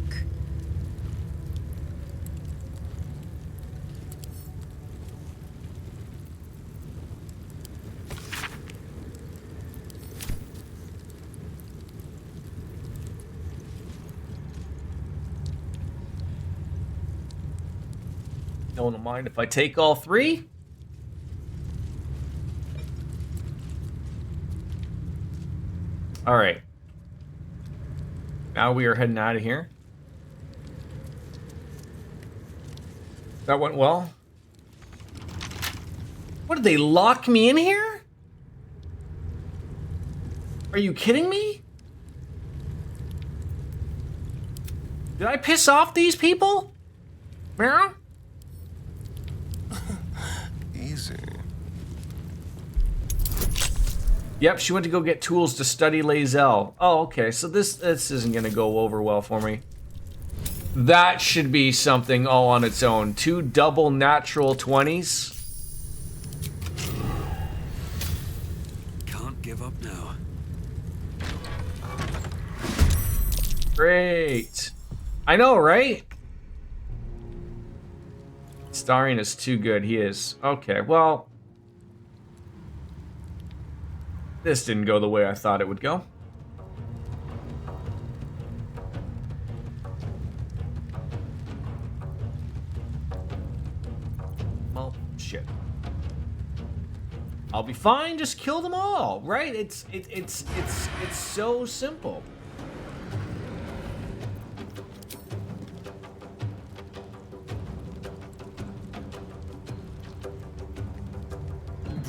No one will mind if I take all three. All right. Now we are heading out of here. That went well. What, did they lock me in here? Are you kidding me? Did I piss off these people? Yeah? Easy. Yep, she went to go get tools to study Lae'zel. Oh, okay, so this isn't gonna go over well for me. That should be something all on its own. 2 double natural 20s. Can't give up now. Great. I know, right? Starion is too good. He is. Okay, well. This didn't go the way I thought it would go. Well, shit. I'll be fine. Just kill them all, right? It's so simple.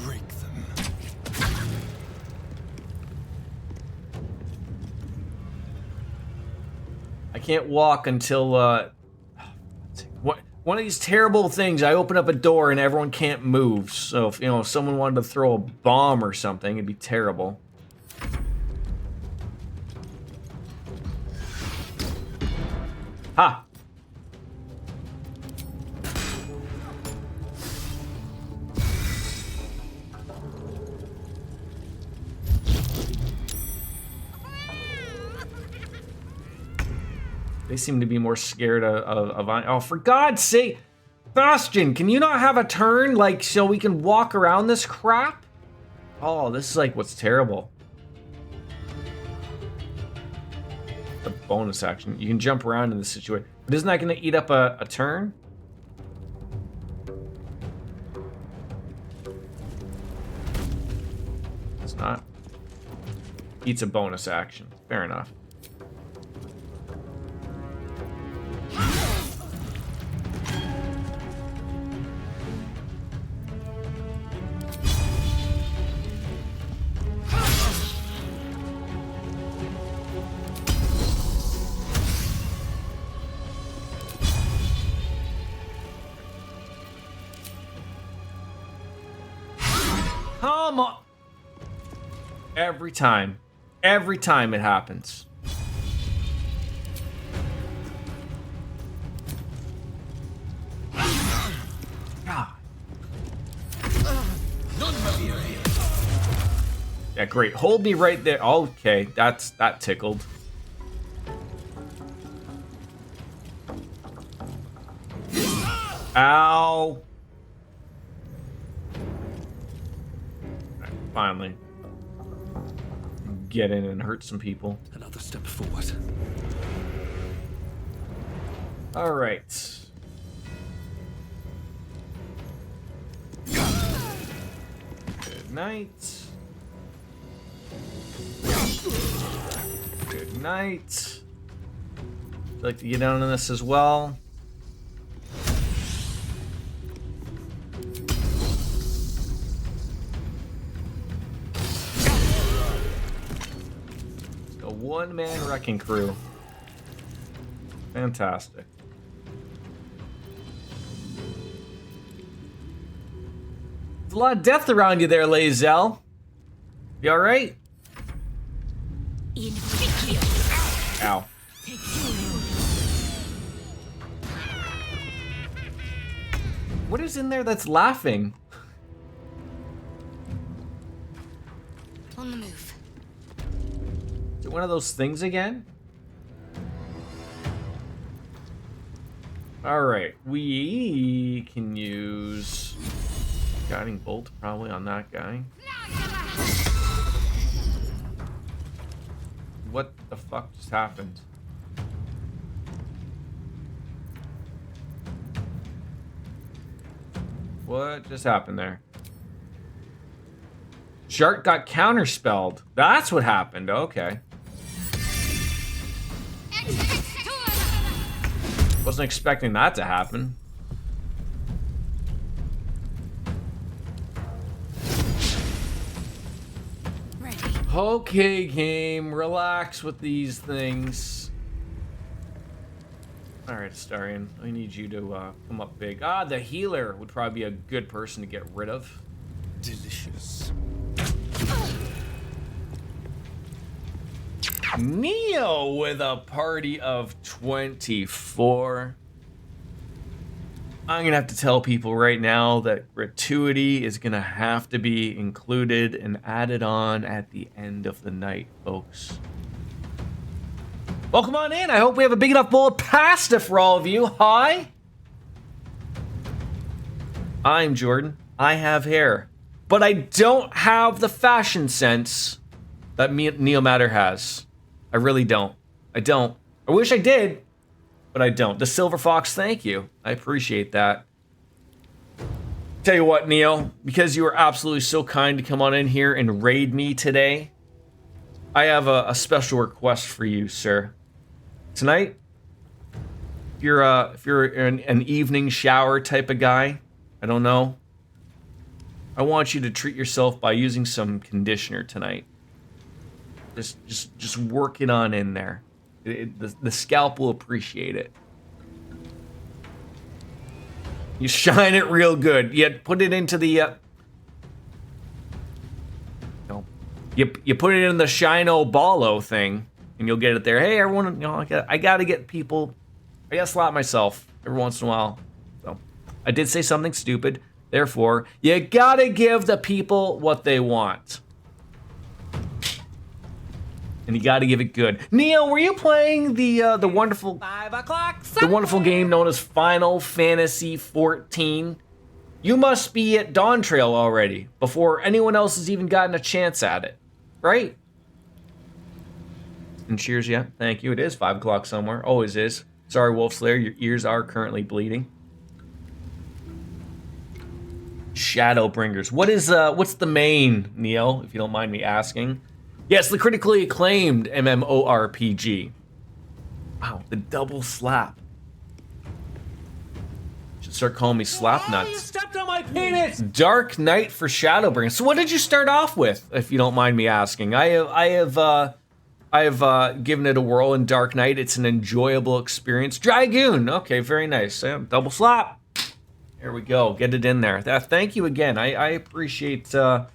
Break them. I can't walk until one of these terrible things. I open up a door and everyone can't move. So if someone wanted to throw a bomb or something, it'd be terrible. Ha! They seem to be more scared of oh, for God's sake! Bastion, can you not have a turn, like, so we can walk around this crap? Oh, this is like what's terrible. The bonus action. You can jump around in this situation. But isn't that going to eat up a turn? It's not. Eats a bonus action. Fair enough. Come on. Every time it happens. God. Yeah, great. Hold me right there. Okay, that tickled. Ow. Right, finally. Get in and hurt some people. Another step forward. All right. Good night. Good night. I'd like to get down on this as well. A one-man wrecking crew. Fantastic. There's a lot of death around you there, Lae'zel. You alright? Ow. What is in there that's laughing? On the move. Is it one of those things again? Alright, we can use guiding bolt probably on that guy. What the fuck just happened? What just happened there? Shark got counterspelled. That's what happened. Okay. Wasn't expecting that to happen. Okay, game. Relax with these things. Alright, Starion. I need you to come up big. Ah, the healer would probably be a good person to get rid of. Delicious. Neo with a party of 24. I'm gonna have to tell people right now that gratuity is gonna have to be included and added on at the end of the night, folks. Welcome on in. I hope we have a big enough bowl of pasta for all of you. Hi. I'm Jordan. I have hair, but I don't have the fashion sense that Neo Matter has. I really don't. I don't. I wish I did, but I don't. The Silver Fox, thank you. I appreciate that. Tell you what, Neo, because you were absolutely so kind to come on in here and raid me today, I have a special request for you, sir. Tonight, if you're an evening shower type of guy, I don't know, I want you to treat yourself by using some conditioner tonight. Just work it on in there. The scalp will appreciate it. You shine it real good. You put it into the you put it in the Shino Ballo thing, and you'll get it there. Hey, everyone, I gotta get people. I gotta slap myself every once in a while. So I did say something stupid. Therefore, you gotta give the people what they want. And you gotta give it good. Neo, were you playing the wonderful 5 o'clock? the wonderful game known as Final Fantasy XIV? You must be at Dawn Trail already before anyone else has even gotten a chance at it, right? And cheers, yeah. Thank you. It is 5 o'clock somewhere. Always is. Sorry, Wolf Slayer. Your ears are currently bleeding. Shadowbringers. What's the main, Neo? If you don't mind me asking. Yes, the critically acclaimed MMORPG. Wow, the double slap. Should start calling me Slap Nuts. You stepped on my penis! Dark Knight for Shadowbringers. So what did you start off with, if you don't mind me asking? I have given it a whirl in Dark Knight. It's an enjoyable experience. Dragoon. Okay, very nice. Double slap. There we go. Get it in there. Thank you again. I appreciate the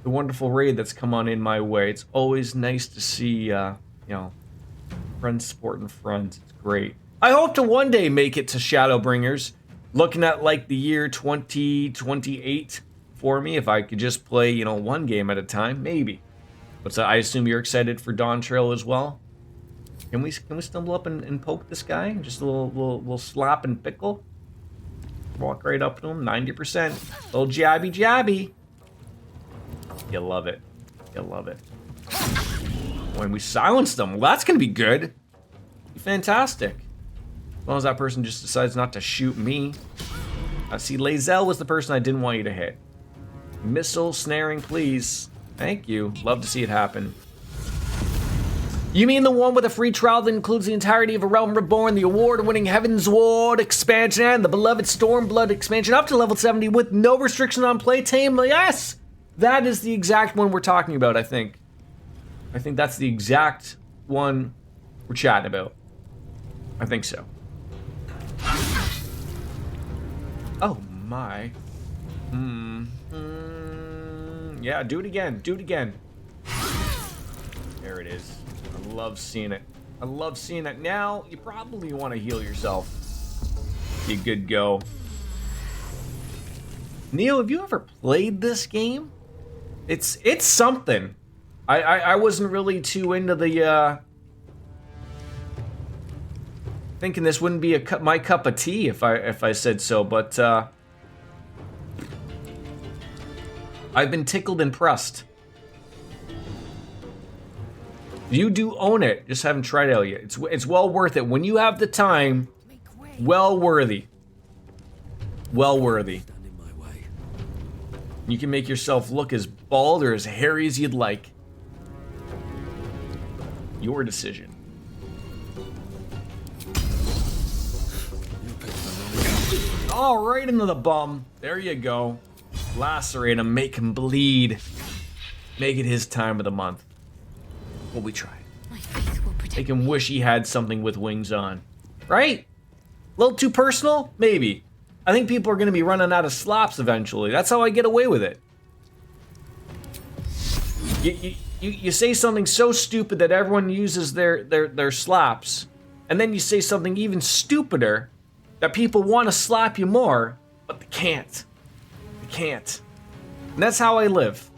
wonderful raid that's come on in my way. It's always nice to see, friends supporting friends. It's great. I hope to one day make it to Shadowbringers. Looking at like the year 2028 for me, if I could just play, one game at a time, maybe. But I assume you're excited for Dawn Trail as well. Can we stumble up and poke this guy? Just a little slap and pickle. Walk right up to him. 90%. Little jabby. You love it. You love it. When we silence them, well, that's gonna be good. Fantastic. As long as that person just decides not to shoot me. See, Lae'zel was the person I didn't want you to hit. Missile snaring, please. Thank you. Love to see it happen. You mean the one with a free trial that includes the entirety of A Realm Reborn, the award-winning Heaven's Ward expansion, and the beloved Stormblood expansion up to level 70 with no restriction on playtime? Yes! That is the exact one we're talking about, I think. I think that's the exact one we're chatting about. I think so. Oh my. Yeah, do it again. Do it again. There it is. I love seeing it. I love seeing it. Now, you probably want to heal yourself. Be good go. Neo, have you ever played this game? It's something. I wasn't really too into the thinking this wouldn't be my cup of tea if I said so, but I've been tickled and pressed. You do own it, just haven't tried it out yet. It's well worth it when you have the time. Well worthy. Well worthy. You can make yourself look as bald or as hairy as you'd like. Your decision. Oh, right into the bum. There you go. Lacerate him, make him bleed. Make it his time of the month. Well, we try. Make him wish he had something with wings on. Right? A little too personal? Maybe. I think people are going to be running out of slops eventually. That's how I get away with it. You say something so stupid that everyone uses their slaps, and then you say something even stupider that people want to slap you more, but they can't. They can't. And that's how I live.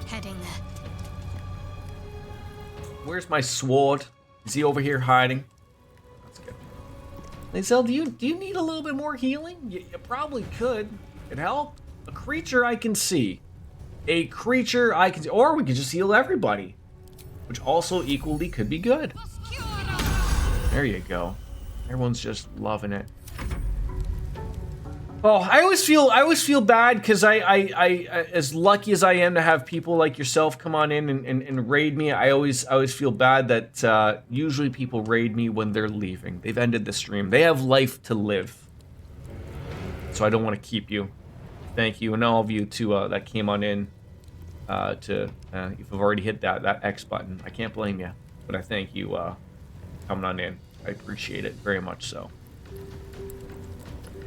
Heading there. Where's my sword? Is he over here hiding? That's good. Lizelle, do you need a little bit more healing? You probably could. It'd help. A creature I can see. A creature I can see. Or we could just heal everybody. Which also equally could be good. There you go. Everyone's just loving it. Oh, I always feel bad because I as lucky as I am to have people like yourself come on in and raid me, I always feel bad that usually people raid me when they're leaving. They've ended the stream. They have life to live. So I don't want to keep you. Thank you, and all of you too that came on in if you've already hit that X button. I can't blame you, but I thank you coming on in. I appreciate it very much so.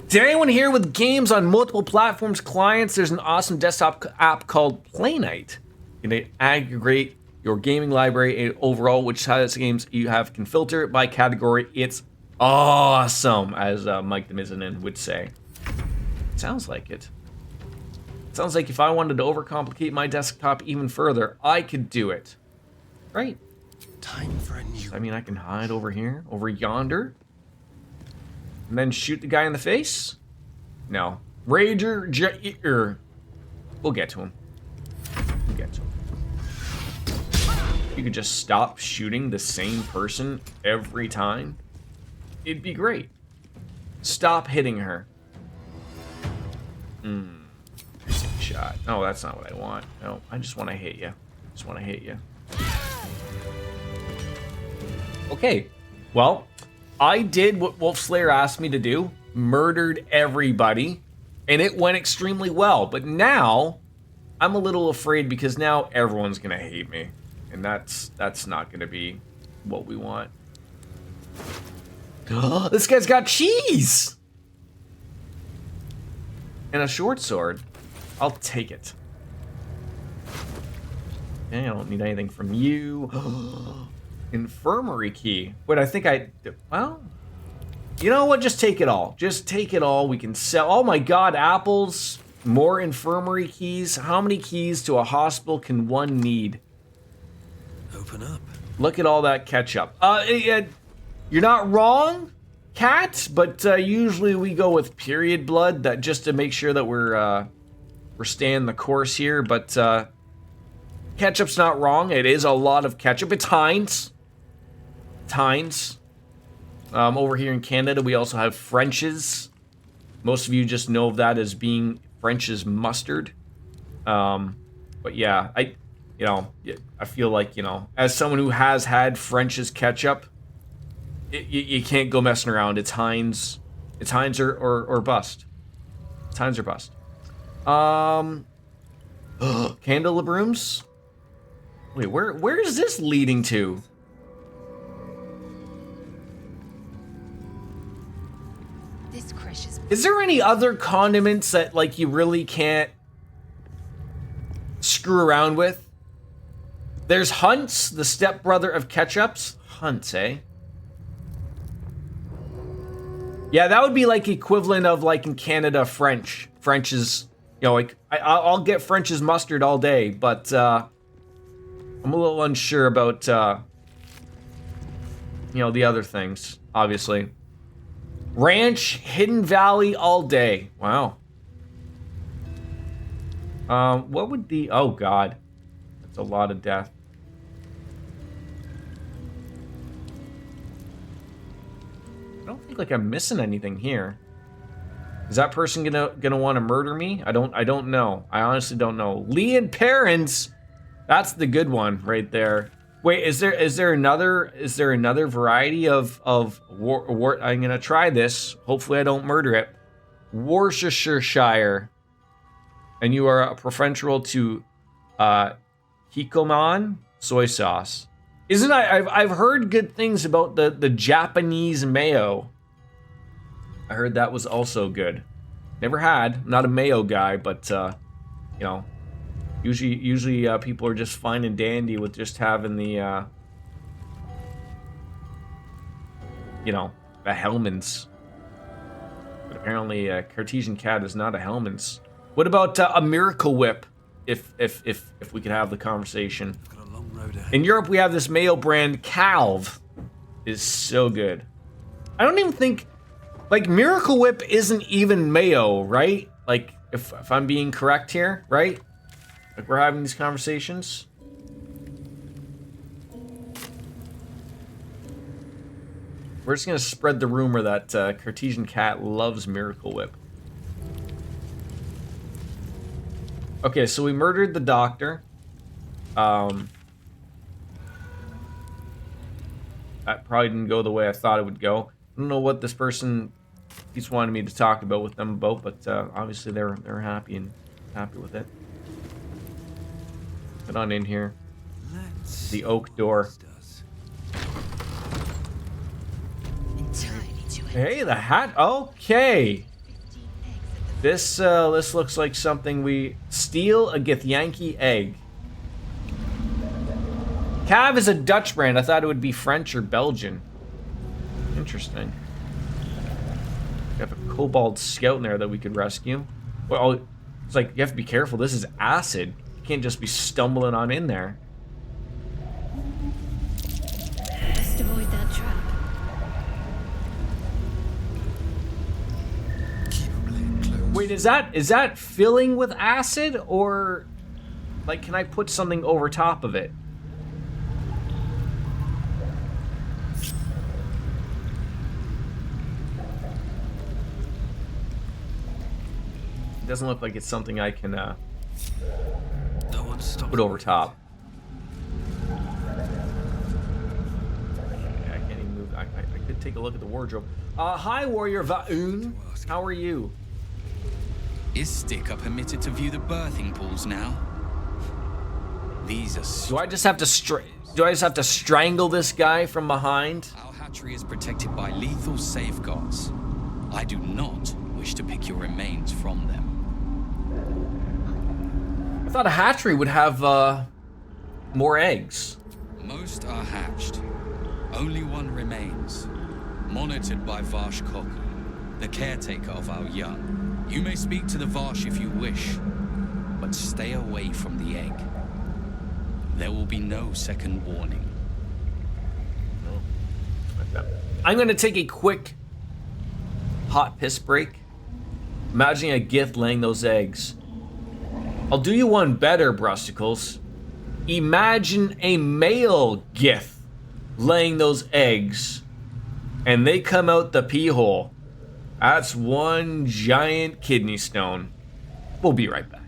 Did anyone here with games on multiple platforms, clients? There's an awesome desktop app called Play Night. You can aggregate your gaming library and overall which games you have can filter it by category. It's awesome, as Mike the Mizanin would say. Sounds like it. Sounds like if I wanted to overcomplicate my desktop even further, I could do it. Right? Time for a new... I mean, I can hide over here, over yonder. And then shoot the guy in the face? No. Rager, we'll get to him. We'll get to him. You could just stop shooting the same person every time. It'd be great. Stop hitting her. Piercing shot. No, that's not what I want. No, I just want to hit you. Just want to hit you. Okay. Well, I did what Wolf Slayer asked me to do. Murdered everybody. And it went extremely well. But now, I'm a little afraid because now everyone's going to hate me. And that's not going to be what we want. This guy's got cheese! And a short sword. I'll take it. Okay, I don't need anything from you. Infirmary key. Wait, I think well, you know what? Just take it all. Just take it all. We can sell. Oh my God, apples. More infirmary keys. How many keys to a hospital can one need? Open up. Look at all that ketchup. You're not wrong, Cat, but usually we go with period blood that just to make sure that we're staying the course here. But ketchup's not wrong. It is a lot of ketchup. It's Heinz. Heinz. Over here in Canada, we also have French's. Most of you just know of that as being French's mustard. But yeah, I feel like, as someone who has had French's ketchup, you can't go messing around. It's Heinz. It's Heinz or bust. It's Heinz or bust. Candelabrooms? Wait, where is this leading to? This crush Is there any other condiments that like you really can't screw around with? There's Hunt's, the stepbrother of ketchups. Hunt's, eh? Yeah, that would be like equivalent of like in Canada, French. French's, like I'll get French's mustard all day, but I'm a little unsure about the other things. Obviously, Ranch, Hidden Valley all day. Wow. What would the? Oh God, that's a lot of death. think like I'm missing anything here. Is that person gonna want to murder me? I don't know. I honestly don't know. Lee and parents. That's the good one right there. Wait, is there another variety of war? I'm gonna try this. Hopefully I don't murder it. Worcestershire. And you are a preferential to Hikoman soy sauce. Isn't I've heard good things about the Japanese mayo. I heard that was also good. Never had. I'm not a mayo guy, but you know, usually people are just fine and dandy with just having the you know, the Hellmann's. But apparently Cartesian Cat is not a Hellmann's. What about a Miracle Whip? If we could have the conversation. In Europe, we have this mayo brand, Calve. Is so good. I don't even think, like, Miracle Whip isn't even mayo, right? Like, if I'm being correct here, right? Like, we're having these conversations. We're just gonna spread the rumor that Cartesian Cat loves Miracle Whip. Okay, so we murdered the doctor. That probably didn't go the way I thought it would go. I don't know what this person keeps wanting me to talk about with them about, but obviously they're happy with it. Get on in here. The oak door. Hey, the hat. Okay. This looks like something we steal a Githyanki egg. Cav is a Dutch brand. I thought it would be French or Belgian. Interesting. We have a Kobold Scout in there that we could rescue. Well, it's like you have to be careful. This is acid. You can't just be stumbling on in there. Best avoid that trap. Wait, is that filling with acid, or like can I put something over top of it? It doesn't look like it's something I can put over top. I can't even move. I could take a look at the wardrobe. Hi, Warrior Va'un. How are you? Is Sticker permitted to view the birthing pools now? These are. Do I just have to strangle this guy from behind? Our hatchery is protected by lethal safeguards. I do not wish to pick your remains from them. I thought a hatchery would have more eggs. Most are hatched. Only one remains. Monitored by Varsh Koku, the caretaker of our young. You may speak to the Varsh if you wish, but stay away from the egg. There will be no second warning. I'm gonna take a quick hot piss break. Imagining a Gith laying those eggs. I'll do you one better, Brusticles. Imagine a male Gith laying those eggs, and they come out the pee hole. That's one giant kidney stone. We'll be right back.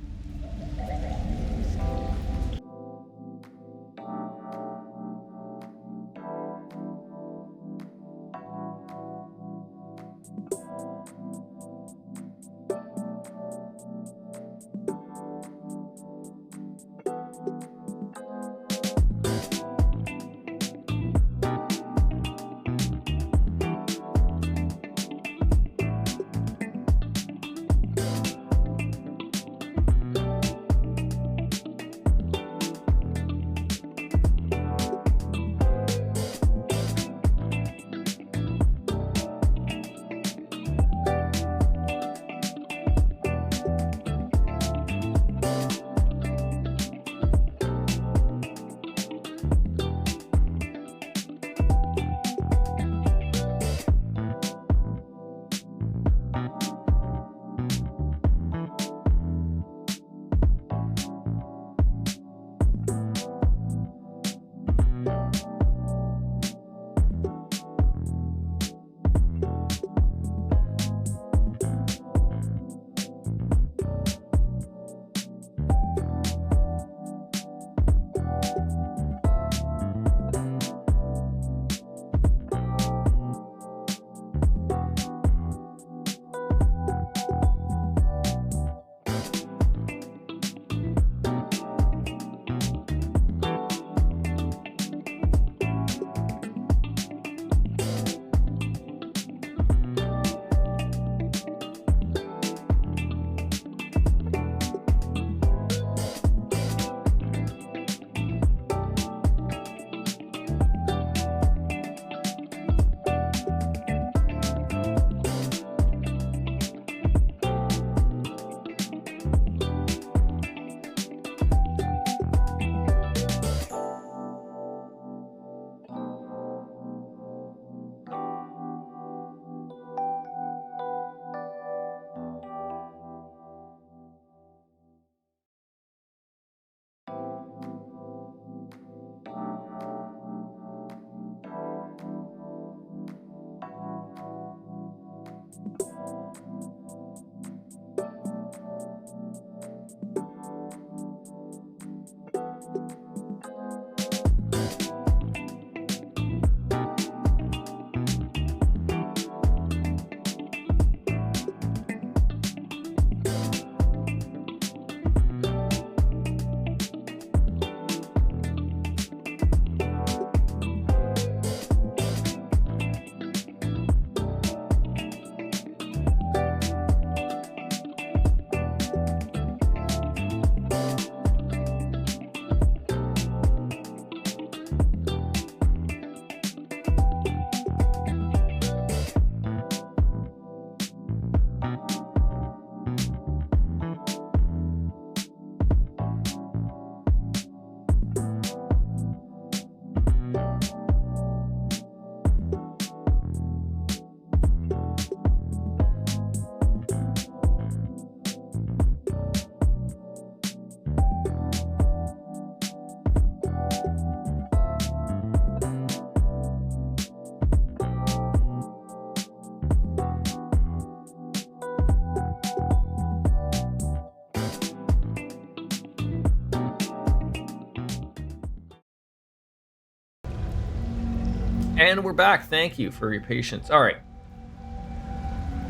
And we're back. Thank you for your patience. All right.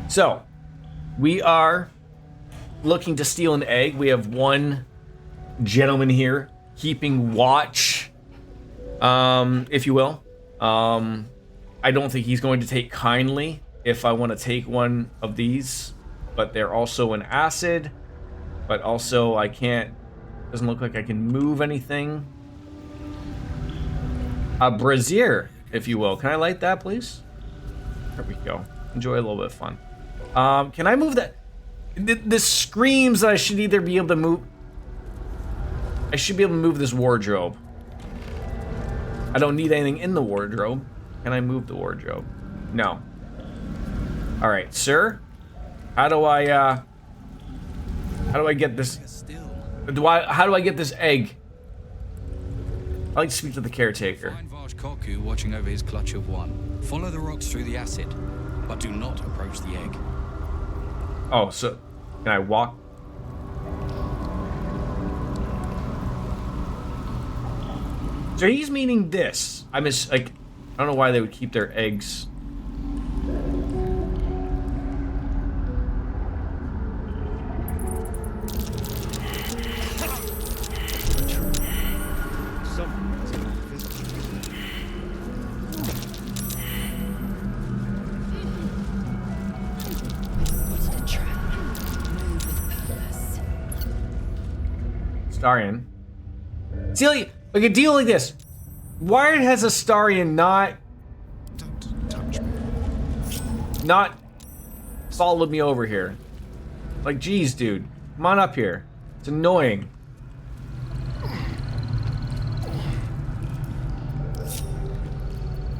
So, we are looking to steal an egg. We have one gentleman here keeping watch, if you will. I don't think he's going to take kindly if I want to take one of these, but they're also an acid, but also I can't, doesn't look like I can move anything. A brazier, if you will. Can I light that, please? There we go. Enjoy a little bit of fun. Can I move that? This screams that I should either be able to move. I should be able to move this wardrobe. I don't need anything in the wardrobe. Can I move the wardrobe? No. All right, sir. How do I get this? How do I get this egg? I'd like to speak to the caretaker. Find Varsh Koku watching over his clutch of one. Follow the rocks through the acid, but do not approach the egg. Oh, so can I walk? So he's meaning this. I don't know why they would keep their eggs. Starion. See, like a deal like this. Why has a Starion not followed me over here? Like, geez, dude, come on up here. It's annoying.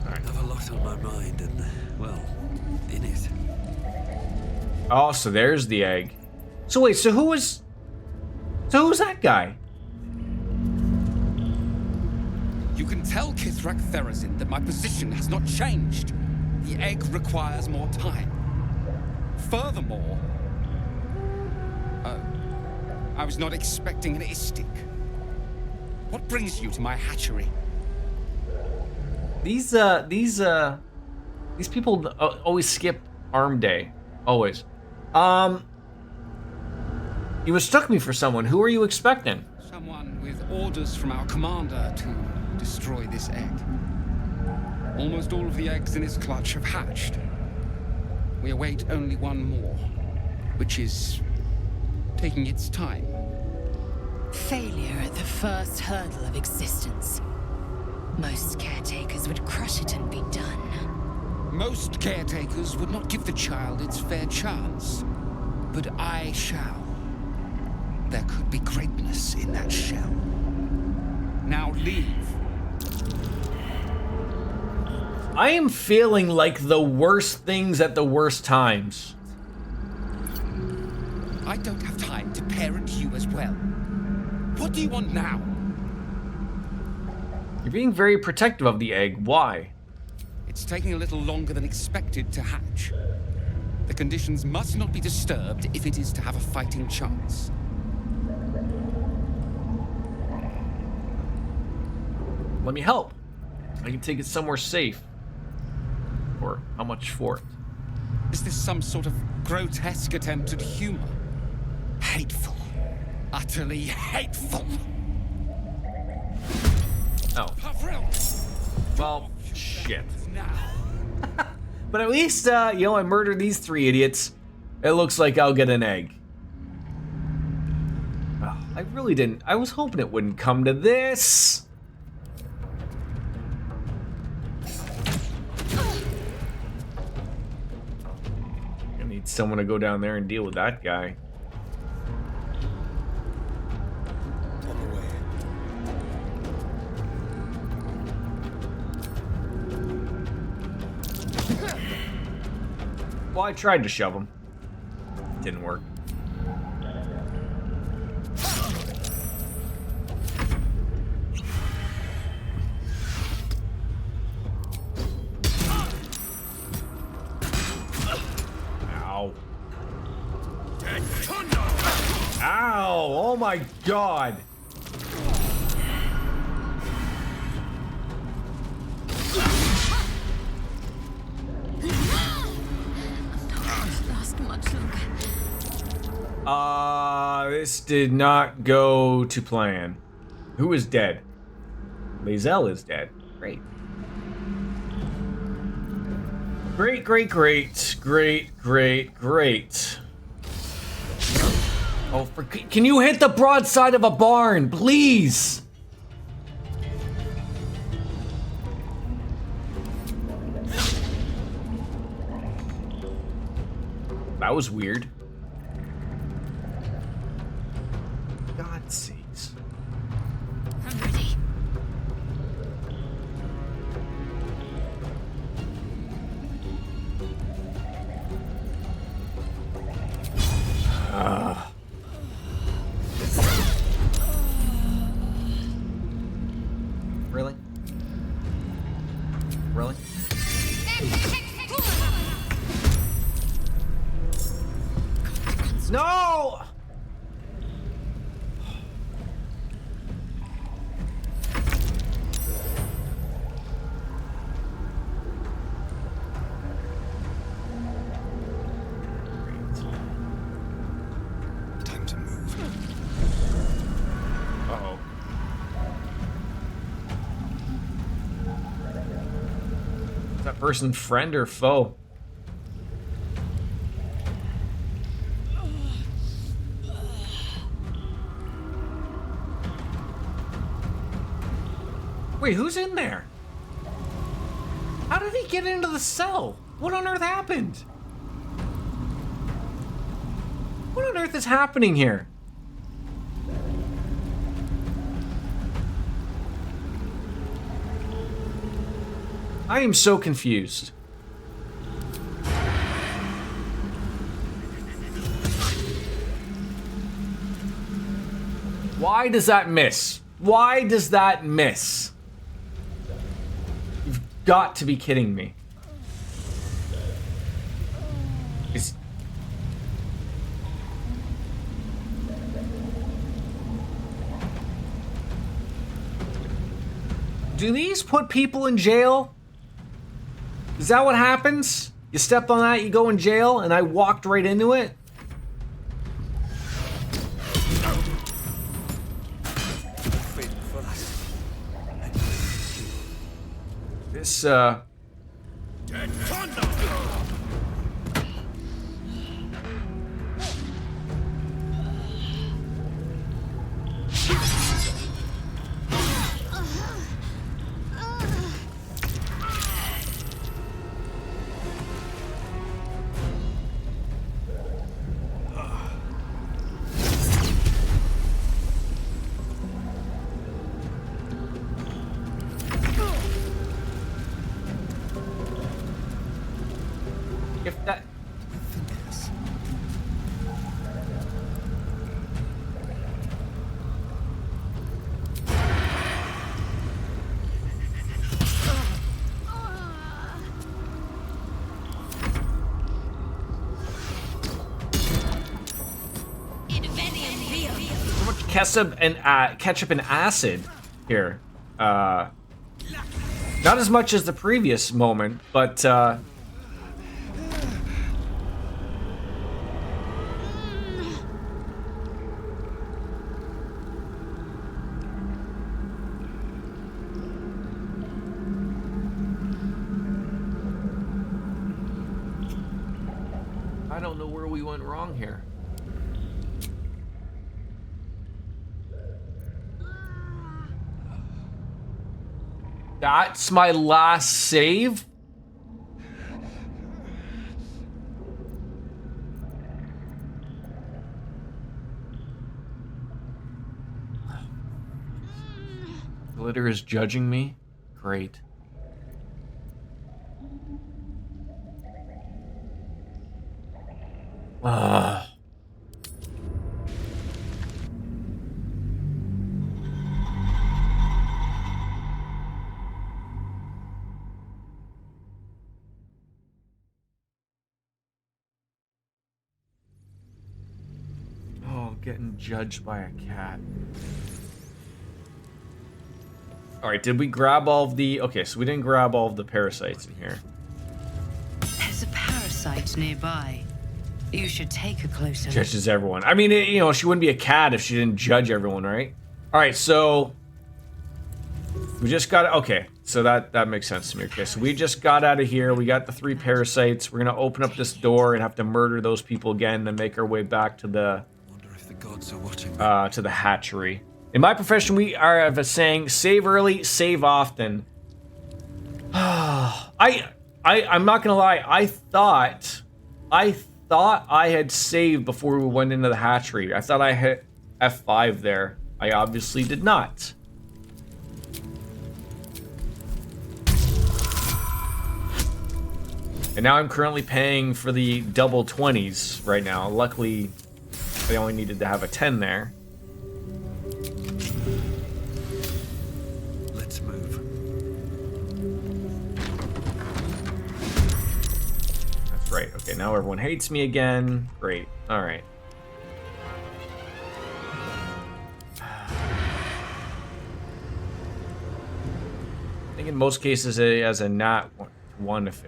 I have a lot on my mind, and well, in it. Oh, so there's the egg. So wait, so who's that guy? You can tell Kithrak Therazin that my position has not changed. The egg requires more time. Furthermore, I was not expecting an Istik. What brings you to my hatchery? These people always skip arm day. Always. You mistook me for someone. Who are you expecting? Someone with orders from our commander to destroy this egg. Almost all of the eggs in its clutch have hatched. We await only one more, which is taking its time. Failure at the first hurdle of existence. Most caretakers would crush it and be done. Most caretakers would not give the child its fair chance. But I shall. There could be greatness in that shell. Now leave. I am feeling like the worst things at the worst times. I don't have time to parent you as well. What do you want now? You're being very protective of the egg. Why? It's taking a little longer than expected to hatch. The conditions must not be disturbed if it is to have a fighting chance. Let me help. I can take it somewhere safe. Or how much for it? Is this some sort of grotesque attempt at humor? Hateful. Utterly hateful. Oh. Well, shit. But at least, I murdered these 3 idiots. It looks like I'll get an egg. Oh, I really didn't. I was hoping it wouldn't come to this. I need someone to go down there and deal with that guy. Well, I tried to shove him. Didn't work. Ow. Ow! Oh my god! This did not go to plan. Who is dead? Lae'zel is dead. Great. Great, great, great, great, great, great. Oh, can you hit the broadside of a barn, please? That was weird. God's sakes. I'm ready. Really? Really? No! Time to move. Uh-oh. Is that person friend or foe? Wait, who's in there? How did he get into the cell? What on earth happened? What on earth is happening here? I am so confused. Why does that miss? Why does that miss? You've got to be kidding me. Do these put people in jail? Is that what happens? You step on that, you go in jail, and I walked right into it? This, if that... ketchup and acid here. Not as much as the previous moment, but I don't know where we went wrong here. That's my last save? Glitter is judging me? Great. Ah. Getting judged by a cat. All right, did we grab all of the... Okay, so we didn't grab all of the parasites in here. There's a parasite nearby. You should take a closer look. Judges everyone. I mean, you know, she wouldn't be a cat if she didn't judge everyone, right? All right, so we just got, okay, so that makes sense to me. Okay, so we just got out of here. We got the 3 parasites. We're gonna open up this door and have to murder those people again, then make our way back to the Gods are watching me. to the hatchery. In my profession, we are of a saying: save early, save often. I'm not gonna lie. I thought I had saved before we went into the hatchery. I thought I hit F5 there. I obviously did not. And now I'm currently paying for the double 20s right now. Luckily, I only needed to have a 10 there. Let's move. That's right. Okay, now everyone hates me again. Great. All right. I think in most cases, as a nat one, if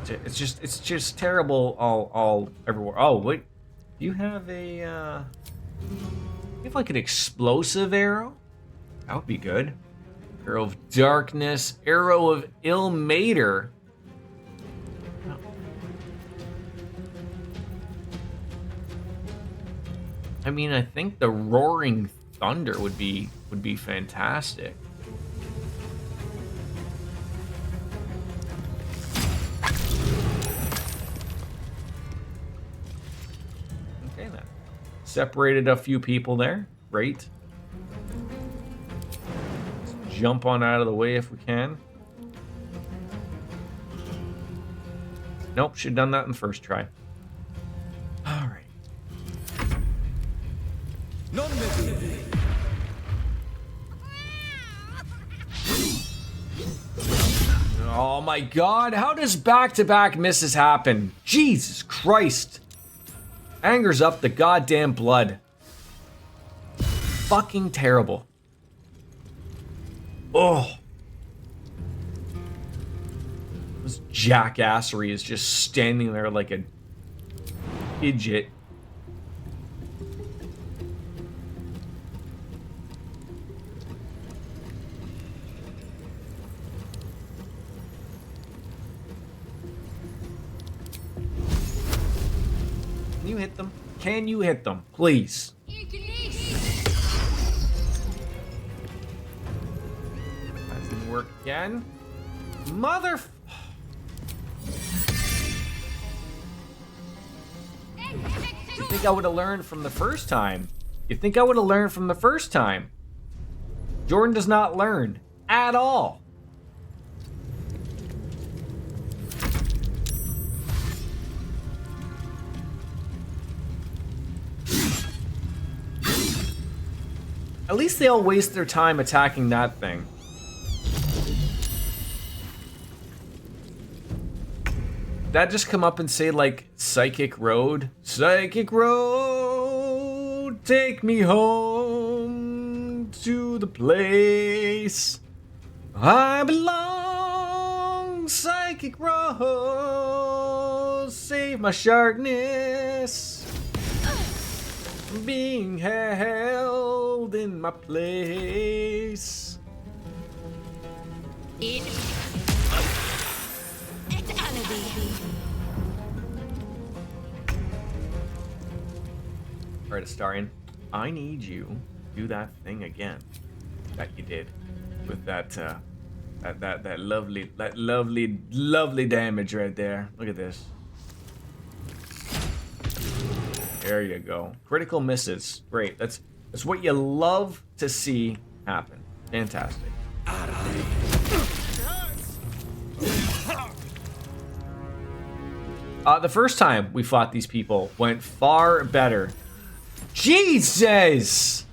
it's just terrible all everywhere. Oh wait, do you have a you have like an explosive arrow? That would be good. Arrow of darkness, arrow of ill mater. I mean, I think the roaring thunder would be fantastic. Okay then. Separated a few people there. Great. Let's jump on out of the way if we can. Nope, should have done that in the first try. All right. Oh my god, how does back-to-back misses happen? Jesus Christ. Anger's up the goddamn blood. Fucking terrible. Oh. This jackassery is just standing there like a idiot. Can you hit them? Can you hit them, please? That didn't work again. Mother. You think I would have learned from the first time? You think I would have learned from the first time? Jordan does not learn at all. At least they all waste their time attacking that thing. Did that just come up and say, like, Psychic Road? Psychic Road, take me home to the place I belong. Psychic Road, save my sharpness. Being held in my place. Alright, Astarion, I need you to do that thing again that you did with that lovely damage right there. Look at this. There you go. Critical misses. Great. That's what you love to see happen. Fantastic. The first time we fought these people went far better. Jesus!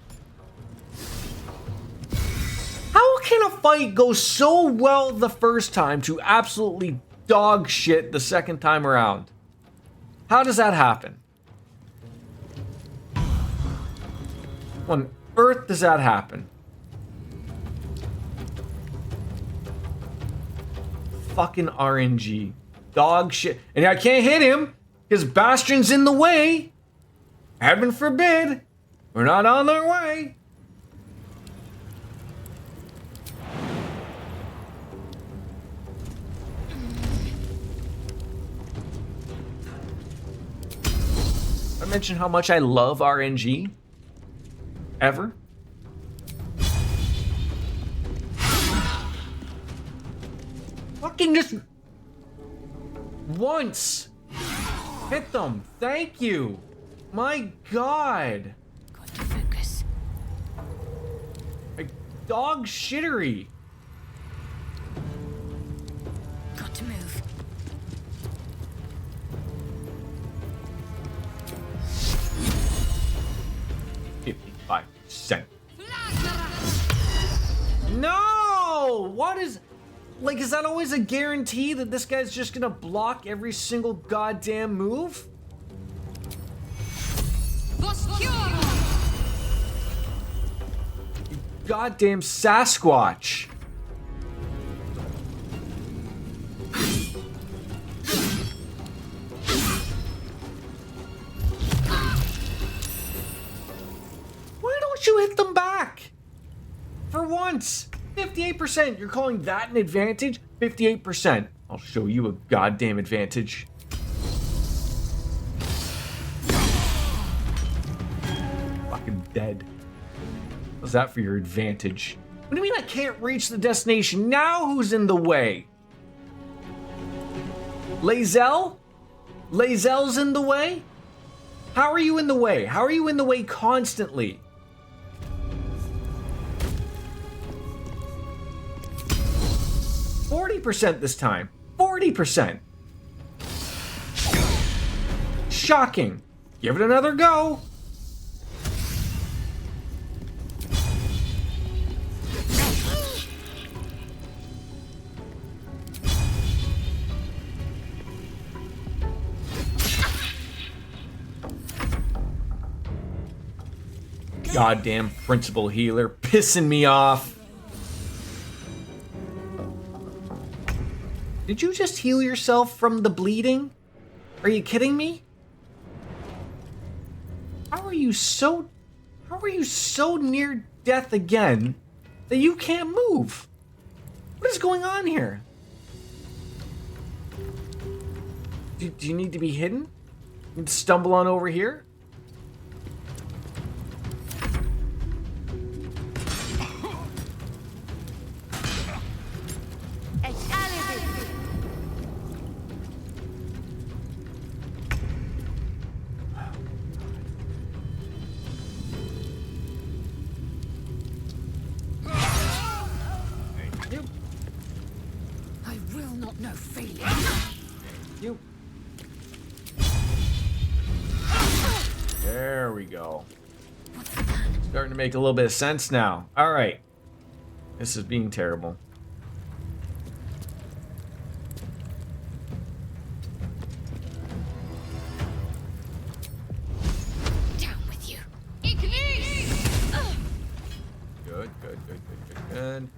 How can a fight go so well the first time to absolutely dog shit the second time around? How does that happen? On earth does that happen? Fucking RNG. Dog shit. And I can't hit him Because Bastion's in the way. Heaven forbid. We're not on our way. I mentioned how much I love RNG. Ever. Fucking just once. Hit them. Thank you. My God. Got to focus. Like dog shittery. Got to move. %. No! What is... Like, is that always a guarantee that this guy's just gonna block every single goddamn move? You goddamn Sasquatch. Why don't you hit them back? For once. 58%. You're calling that an advantage? 58%. I'll show you a goddamn advantage. Fucking dead. How's that for your advantage? What do you mean I can't reach the destination? Now who's in the way? Lae'zel? Lae'zel's in the way? How are you in the way? How are you in the way constantly? %40 this time. 40%. Shocking. Give it another go. Goddamn principal healer pissing me off. Did you just heal yourself from the bleeding? Are you kidding me? How are you so near death again that you can't move? What is going on here? Do you need to be hidden? You can stumble on over here? There we go. Starting to make a little bit of sense now. All right. This is being terrible. Down with you. Good.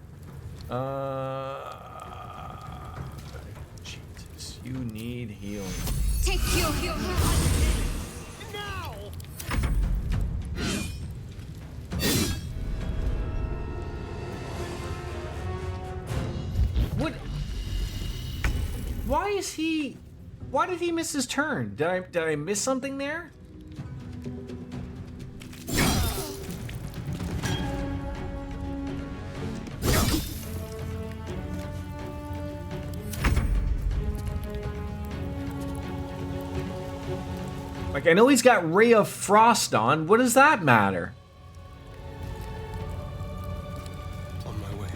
Jesus, you need healing. Take your heal. What? Why did he miss his turn? Did I miss something there? Like, I know he's got Ray of Frost on. What does that matter? On my way.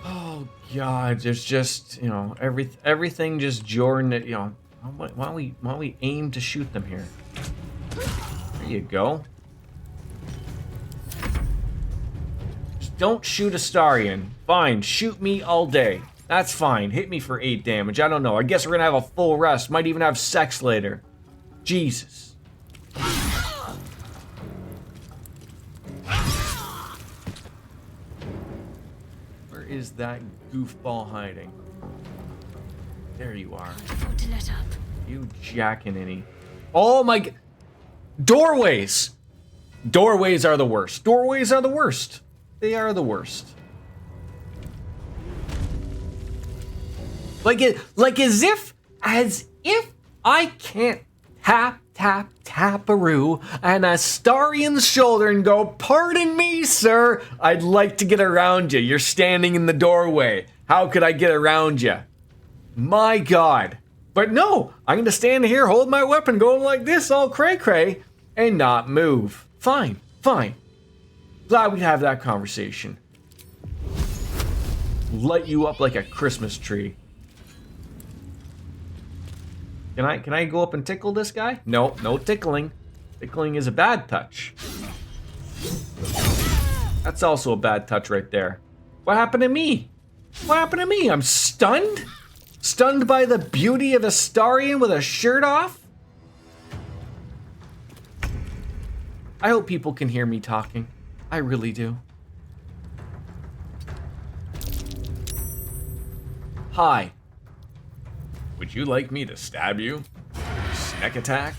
Oh God, there's just, you know, everything just Jordan. You know, why don't we aim to shoot them here? There you go. Just don't shoot Astarion. Fine, shoot me all day. That's fine. Hit me for 8 damage. I don't know. I guess we're gonna have a full rest. Might even have sex later. Jesus. Where is that goofball hiding? There you are. Can't afford to let up. You jackaninny. Oh my g- Doorways! Doorways are the worst. Doorways are the worst. They are the worst. Like as if I can't tap-a-roo an Astarian's shoulder and go, "Pardon me, sir, I'd like to get around you. You're standing in the doorway. How could I get around you?" My God. But no, I'm gonna stand here, hold my weapon, going like this, all cray-cray, and not move. Fine, fine. Glad we have that conversation. Light you up like a Christmas tree. Can I go up and tickle this guy? No, no tickling. Tickling is a bad touch. That's also a bad touch right there. What happened to me? What happened to me? I'm stunned? Stunned by the beauty of Astarion with a shirt off? I hope people can hear me talking. I really do. Hi. Would you like me to stab you? Snack attack?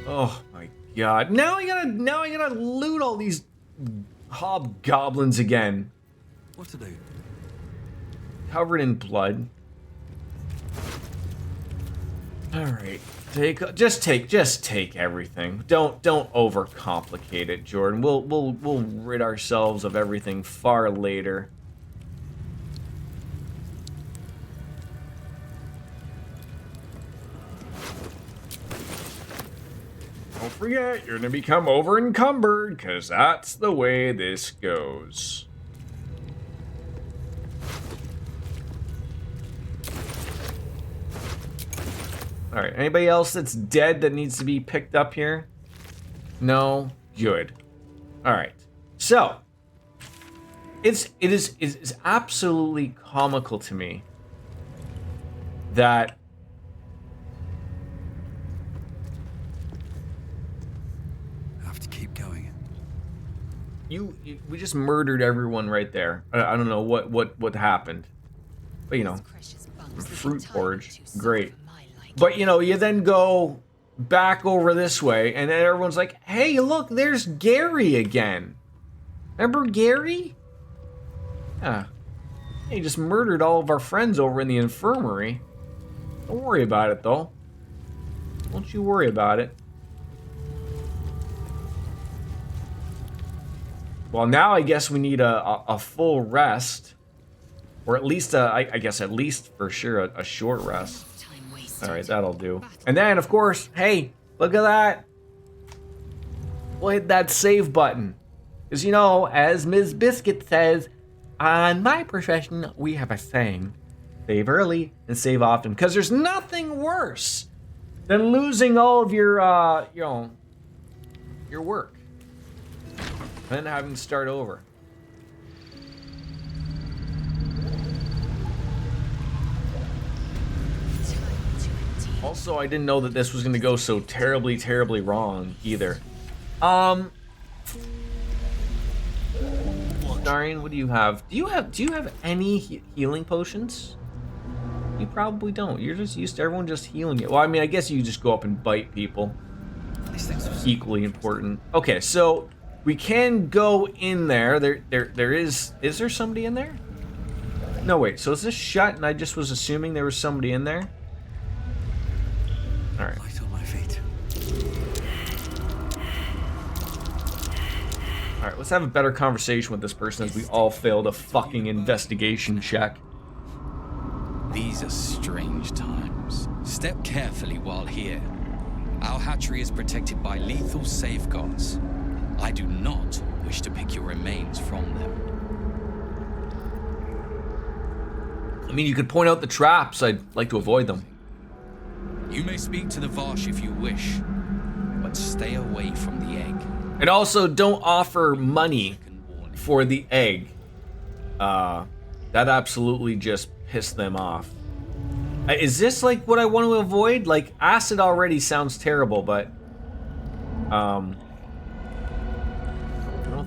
Oh my God. Now I gotta loot all these hobgoblins again. What to do? Covered in blood. Alright. Just take everything. Don't overcomplicate it, Jordan. We'll rid ourselves of everything far later. Don't forget, you're gonna become over encumbered, cause that's the way this goes. All right, anybody else that's dead that needs to be picked up here? No? Good. All right. So, it is absolutely comical to me that I have to keep going. we just murdered everyone right there. I don't know what happened. But you know, fruit porridge, great. But, you know, you then go back over this way, and then everyone's like, "Hey, look, there's Gary again. Remember Gary? Yeah. He just murdered all of our friends over in the infirmary. Don't worry about it, though. Don't you worry about it." Well, now I guess we need a full rest. Or at least, I guess at least for sure, a short rest. Alright, that'll do. And then, of course, hey, look at that. We'll hit that save button. Because, you know, as Ms. Biscuit says, on my profession, we have a saying. Save early and save often. Because there's nothing worse than losing all of your, you know, your work. And then having to start over. Also, I didn't know that this was going to go so terribly, terribly wrong either. Darian, what do you have? Do you have any healing potions? You probably don't. You're just used to everyone just healing you. Well, I mean, I guess you just go up and bite people. Equally important. Okay, so we can go in there. There is there somebody in there? No, wait. So is this shut? And I just was assuming there was somebody in there. All right. Light on my feet. All right, let's have a better conversation with this person as we all failed a fucking investigation check. These are strange times. Step carefully while here. Our hatchery is protected by lethal safeguards. I do not wish to pick your remains from them. I mean, you could point out the traps. I'd like to avoid them. You may speak to the Varsh if you wish, but stay away from the egg. And also, don't offer money for the egg. That absolutely just pissed them off. Is this like what I want to avoid? Like, acid already sounds terrible, but I don't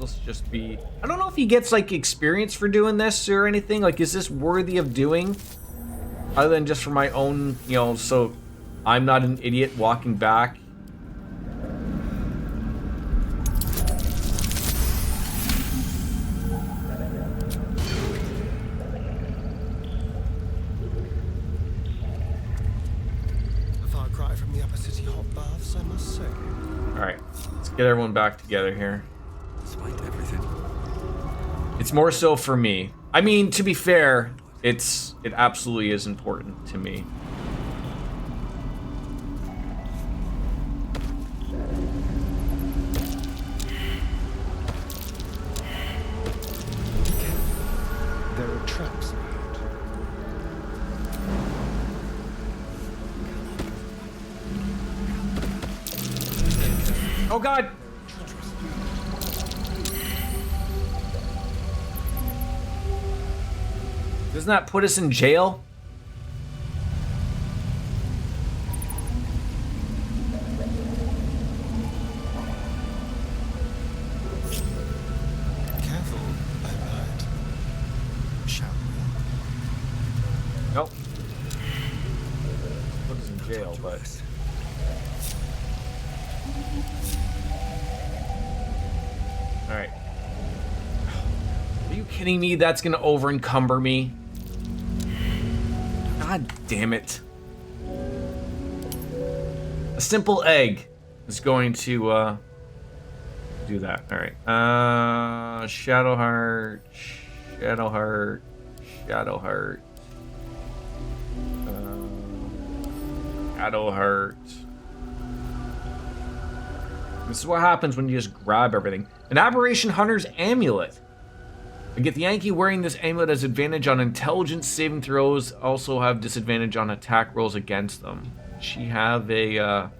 let's just be... I don't know if he gets, like, experience for doing this or anything. Like, is this worthy of doing? Other than just for my own, you know, so I'm not an idiot walking back. A far cry from the upper city hot baths, I must say. Alright, let's get everyone back together here. Despite everything. It's more so for me. I mean, to be fair, it absolutely is important to me. There are traps around. Oh God! Doesn't that put us in jail? Careful, I might. Shall Nope. Put us in jail, but... Alright. Are you kidding me? That's gonna over encumber me. God damn it. A simple egg is going to do that. Alright. Shadowheart. Shadowheart. Shadowheart. Shadowheart. This is what happens when you just grab everything. An Aberration Hunter's Amulet. I get the Yankee wearing this amulet has advantage on intelligence saving throws, also have disadvantage on attack rolls against them. She have a alright,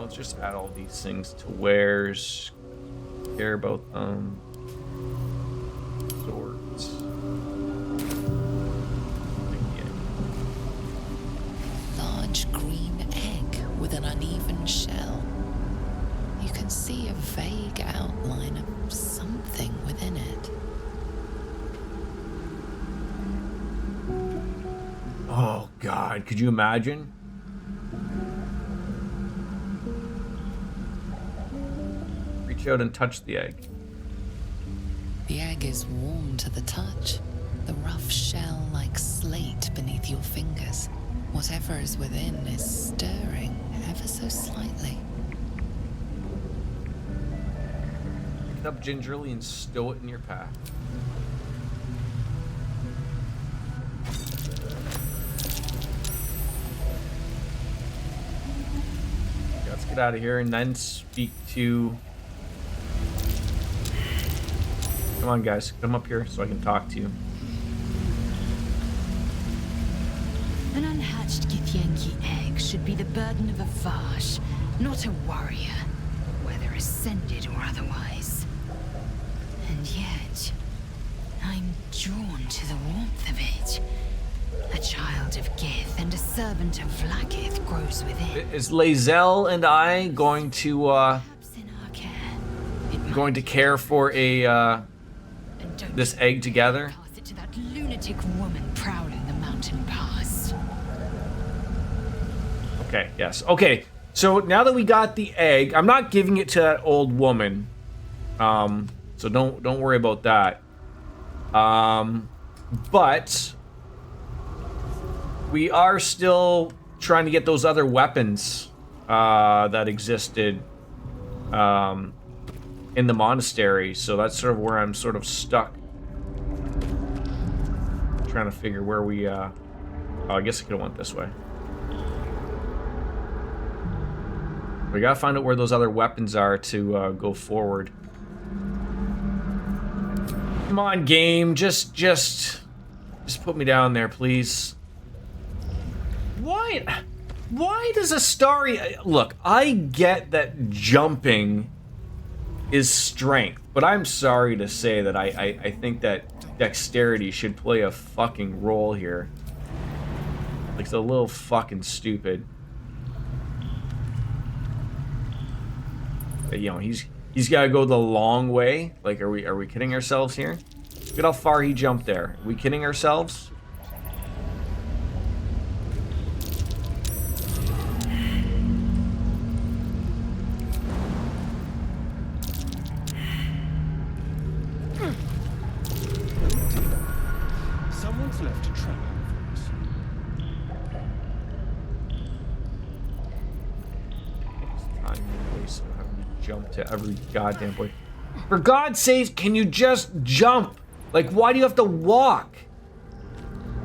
let's just add all these things to wares. Care about them. Swords. Large green egg with an uneven shell. You can see a vague outline of something within it. Oh God, could you imagine? Reach out and touch the egg. The egg is warm to the touch, the rough shell like slate beneath your fingers. Whatever is within is stirring ever so slightly. Pick it up gingerly and stow it in your pack. Okay, let's get out of here and then speak to... Come on, guys. Come up here so I can talk to you. An unhatched Githyanki egg should be the burden of a Vash, not a warrior, whether ascended or otherwise. And yet, I'm drawn to the warmth of it. A child of Gith and a servant of Vlaakith grows within. Is Lae'zel and I going to care for a this egg together? Pass it to that lunatic woman prowling the mountain pass. Okay, yes. Okay, so now that we got the egg, I'm not giving it to that old woman. So don't worry about that. But we are still trying to get those other weapons that existed in the monastery, so that's sort of where I'm sort of stuck. Trying to figure where we oh, I guess I could have went this way. We gotta find out where those other weapons are to go forward. Come on, game, just put me down there, please. Why does Astari... Look, I get that jumping is strength, but I'm sorry to say that I think that dexterity should play a fucking role here. Like, it's a little fucking stupid. But, you know, he's got to go the long way. Like, are we kidding ourselves here? Look at how far he jumped there. Are we kidding ourselves? Someone's left a trap for us. Time and waste of having to jump to every goddamn point. For God's sake, can you just jump? Like, why do you have to walk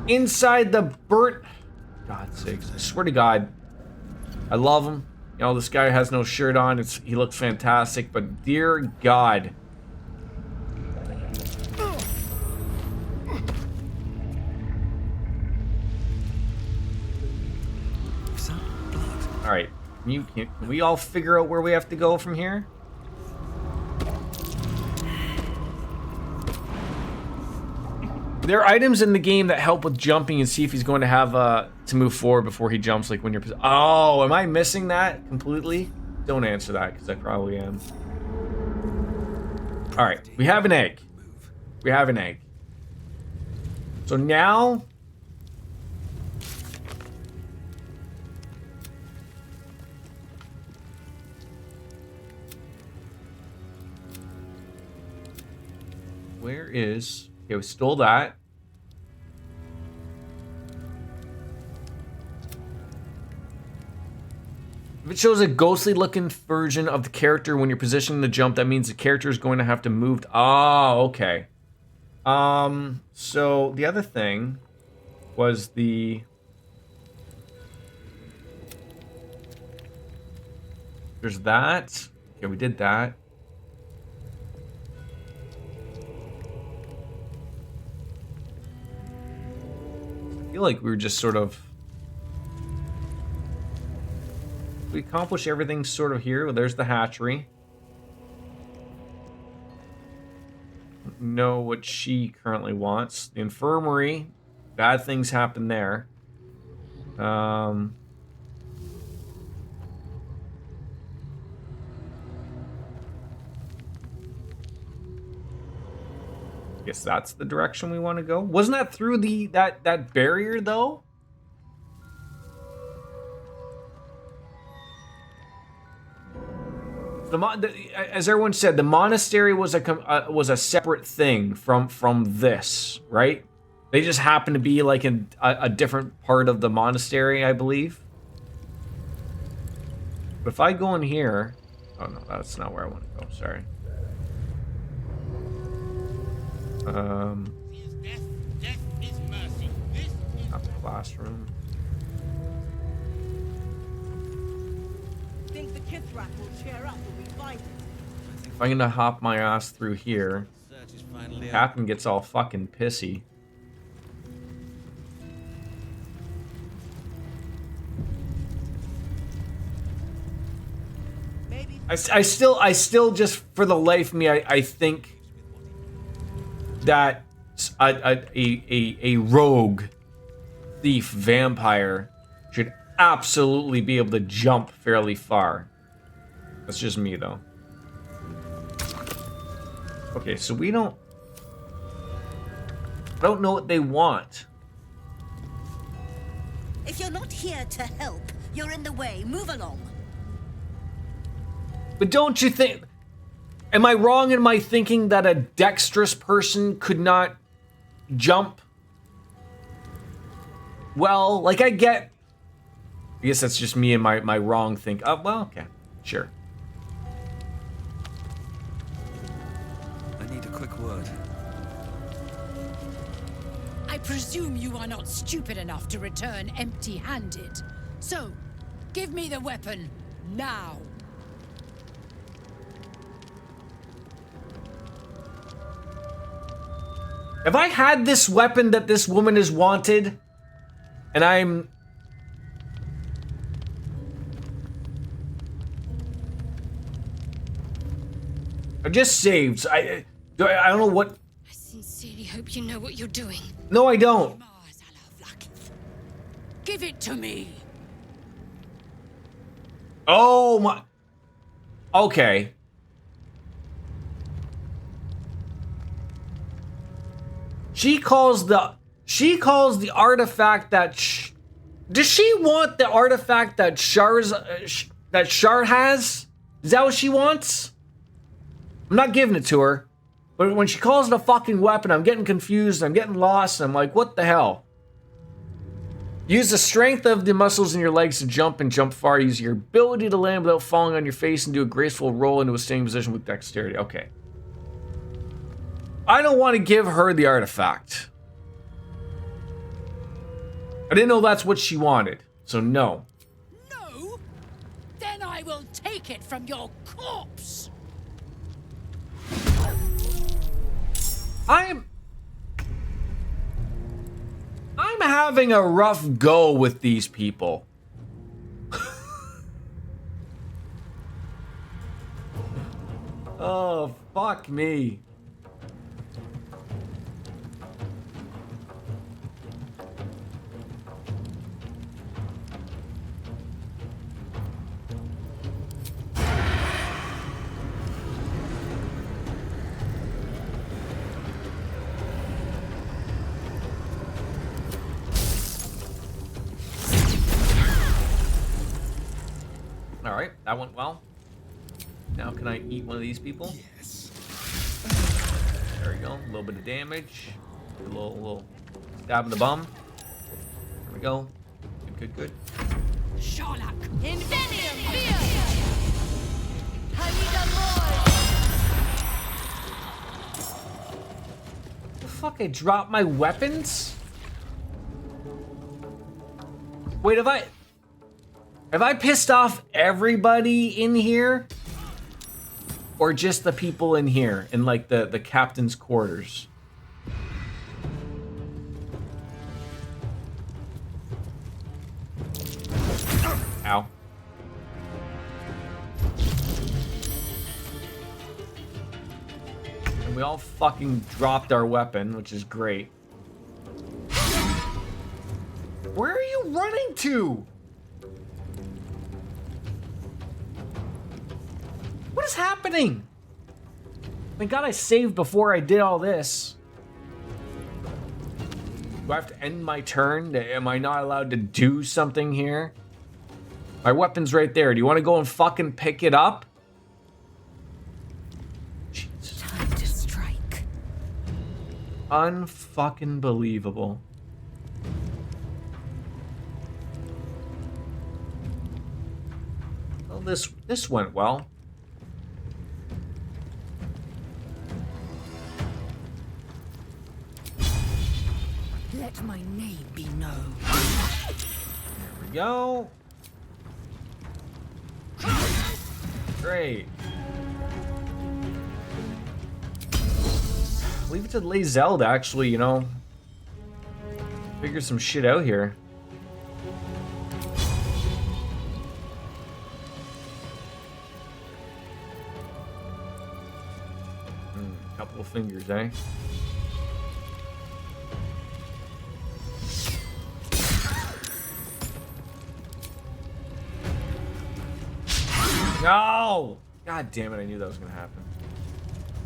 inside the burnt? God's sakes, I swear to God, I love him. You know, this guy has no shirt on. He looks fantastic, but dear God. All right, can we all figure out where we have to go from here? There are items in the game that help with jumping and see if he's going to have to move forward before he jumps, like when you're... Oh, am I missing that completely? Don't answer that, because I probably am. All right, we have an egg. We have an egg. So now... Where is... Okay, we stole that. If it shows a ghostly looking version of the character when you're positioning the jump, that means the character is going to have to move. Oh, okay. So the other thing was the... There's that. Okay, we did that. I feel like we were just sort of... We accomplished everything sort of here. Well, there's the hatchery. Know what she currently wants. The infirmary. Bad things happen there. Guess that's the direction we want to go. Wasn't that through that barrier though? As everyone said, the monastery was a separate thing from this, right? They just happen to be like in a different part of the monastery, I believe. But if I go in here, oh no, that's not where I want to go. Sorry. Not the classroom. Think the Kithrak will cheer up when we find it? If I'm gonna hop my ass through here, Captain gets all fucking pissy. I still just for the life of me, I think that a rogue thief vampire should absolutely be able to jump fairly far. That's just me though. Okay, so I don't know what they want. If you're not here to help, you're in the way. Move along. But don't you think... Am I wrong in my thinking that a dexterous person could not jump? Well, like I guess that's just me and my wrong think. Oh, well, okay. Sure. I need a quick word. I presume you are not stupid enough to return empty-handed. So, give me the weapon, now. Have I had this weapon that this woman has wanted? And I just saved. I don't know what... I sincerely hope you know what you're doing. No, I don't. Give it to me. Oh my. Okay. She calls the artifact that does she want the artifact that Shar has? Is that what she wants? I'm not giving it to her. But when she calls it a fucking weapon, I'm getting confused, I'm getting lost, I'm like, what the hell? Use the strength of the muscles in your legs to jump and jump far. Use your ability to land without falling on your face and do a graceful roll into a standing position with dexterity. Okay. I don't want to give her the artifact. I didn't know that's what she wanted, so no. No? Then I will take it from your corpse. I'm having a rough go with these people. Oh, fuck me. All right, that went well. Now can I eat one of these people? Yes. There we go. A little bit of damage. A little stab in the bum. There we go. Good, good, good. Sherlock. Invenium fear. The fuck? I dropped my weapons? Wait, have I pissed off everybody in here? Or just the people in here, in like the captain's quarters? Ow. And we all fucking dropped our weapon, which is great. Where are you running to? What is happening? Thank God I saved before I did all this. Do I have to end my turn? Am I not allowed to do something here? My weapon's right there. Do you want to go and fucking pick it up? Jesus. Time to strike. Unfucking believable. Well, this went well. Let my name be known. There we go. Great. Leave it to Lady Zelda, actually, you know, figure some shit out here. Couple of fingers, eh? No! God damn it, I knew that was gonna happen.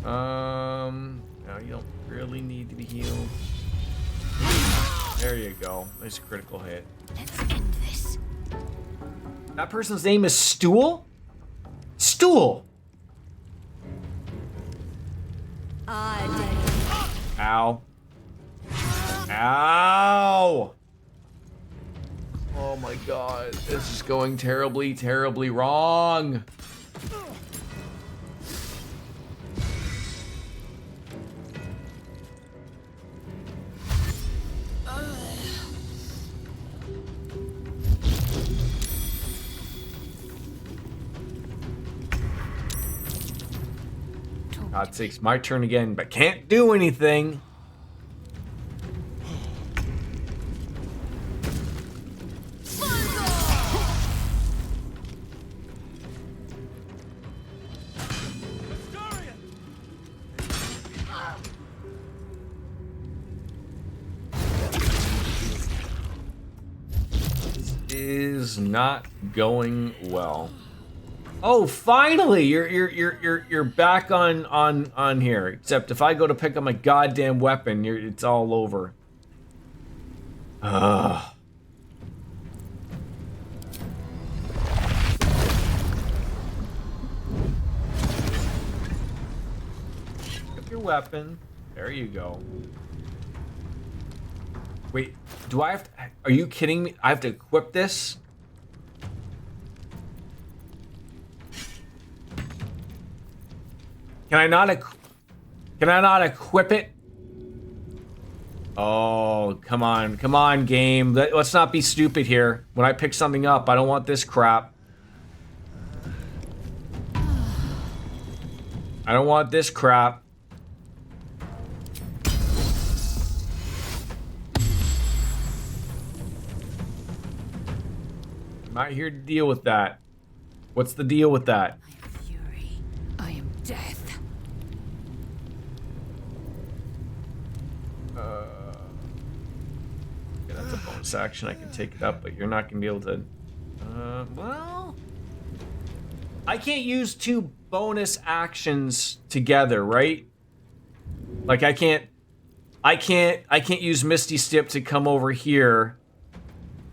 No, you don't really need to be healed. There you go. Nice critical hit. Let's end this. That person's name is Stool? Stool! Ow. Ow! Oh my god, this is going terribly, terribly wrong. God's sakes, my turn again, but can't do anything. is not going well. Oh, finally, you're back on here. Except if I go to pick up my goddamn weapon, it's all over. Ugh. Pick up your weapon. There you go. Wait, do I have to? Are you kidding me? I have to equip this? Can I not equip it? Oh, come on, game. Let's not be stupid here. When I pick something up, I don't want this crap. I don't want this crap. I'm not here to deal with that. What's the deal with that? I am fury. I am death. Yeah, that's a bonus action. I can take it up, but you're not gonna be able to. Well, I can't use two bonus actions together, right? Like I can't use Misty Step to come over here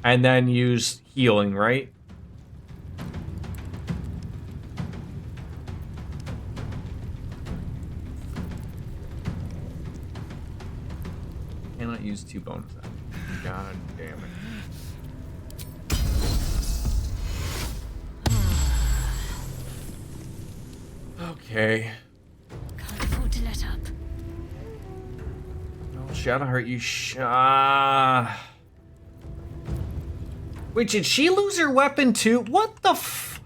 and then use healing, right? Cannot use two bonus actions. God damn it. Okay. Can't afford to let up. No, Shadowheart, you Wait, did she lose her weapon too? What the f...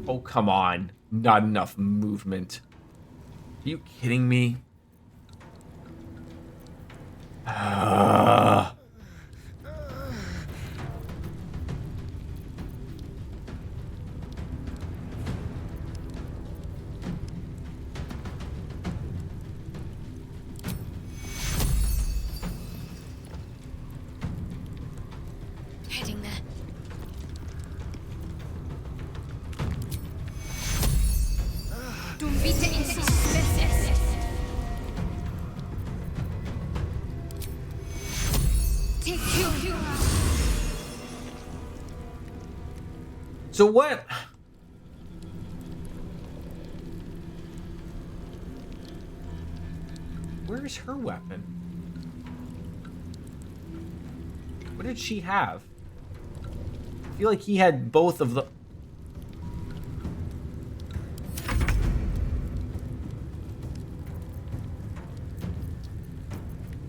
Oh, come on. Not enough movement. Are you kidding me? Heading there. Du bitte insistes. Take you. So what? Where's her weapon? What did she have? I feel like he had both of the...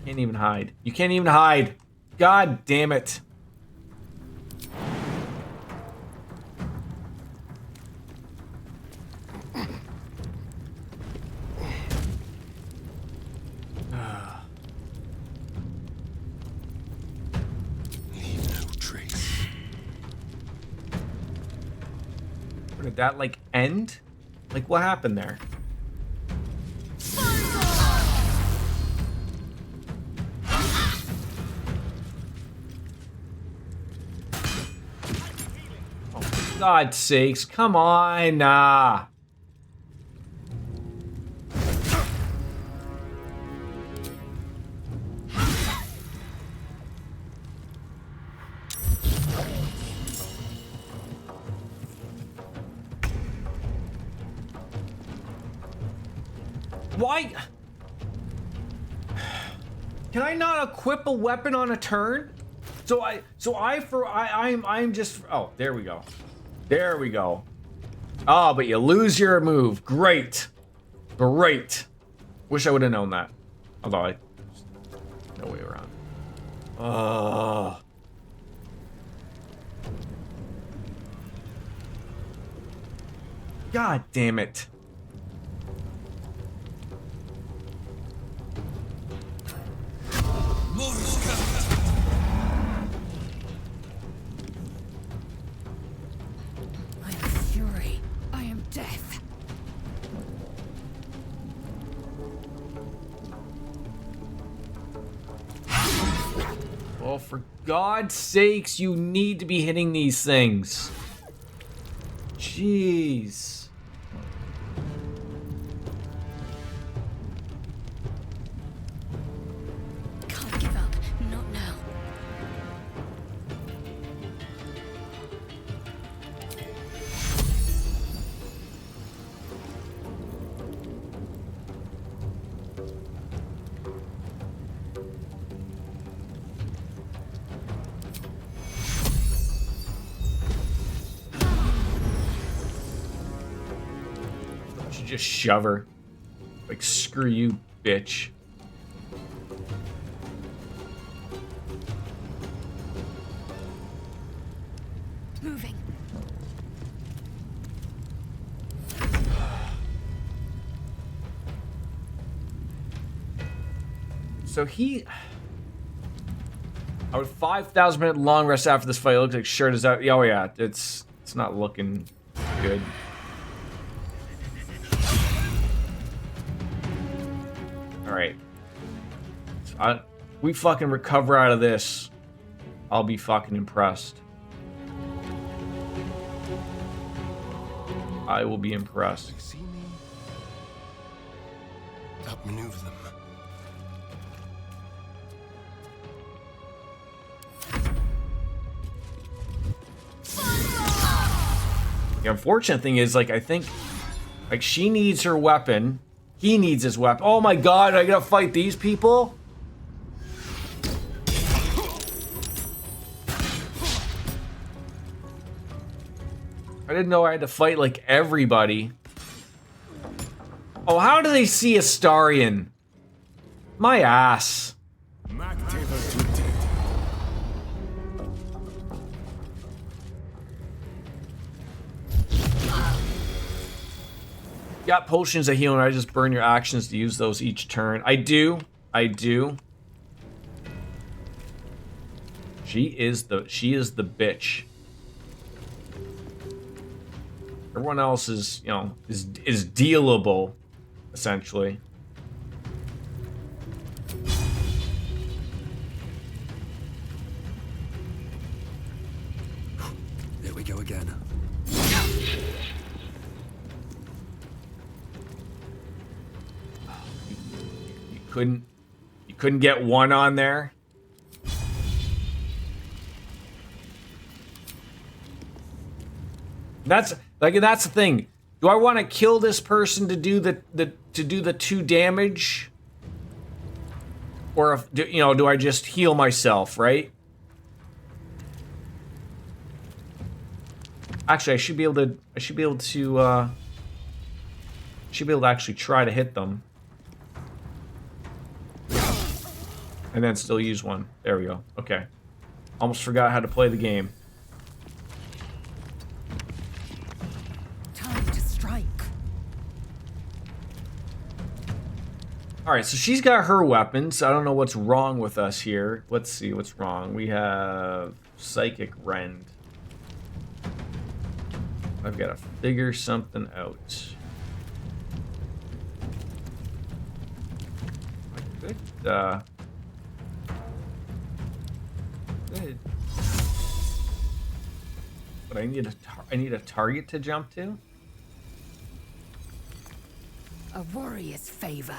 Can't even hide. You can't even hide. God damn it. Leave no trace. What, did that, like, end? Like, what happened there? Oh, for God's sakes, come on! Why? Can I not equip a weapon on a turn? I'm just, oh, there we go. There we go. Oh, but you lose your move. Great. Great. Wish I would have known that. Although no way around. God damn it. I am fury. I am death. Oh, for God's sakes, you need to be hitting these things. Jeez. Can't give up. Not now. Just shove her. Like, screw you, bitch. Moving. So he... Our 5,000 minute long rest after this fight. It looks like shirt is out. Oh yeah, it's not looking good. Alright. We fucking recover out of this. I'll be fucking impressed. I will be impressed. They see me. Outmaneuver them. The unfortunate thing is, like, I think, like, she needs her weapon. He needs his weapon. Oh my god, I gotta fight these people? I didn't know I had to fight, like, everybody. Oh, how do they see Astarion? My ass. Got potions of healing. I just burn your actions to use those each turn. I do. She is the bitch. Everyone else is, you know, is dealable, essentially. There we go again. You couldn't get one on there. That's the thing. Do I want to kill this person to do the 2 damage? Or if, do I just heal myself, right? Actually, I should be able to actually try to hit them. And then still use one. There we go. Okay. Almost forgot how to play the game. Time to strike. Alright, so she's got her weapons. I don't know what's wrong with us here. Let's see what's wrong. We have Psychic Rend. I've got to figure something out. I could, good. But I need a target to jump to. A warrior's favor.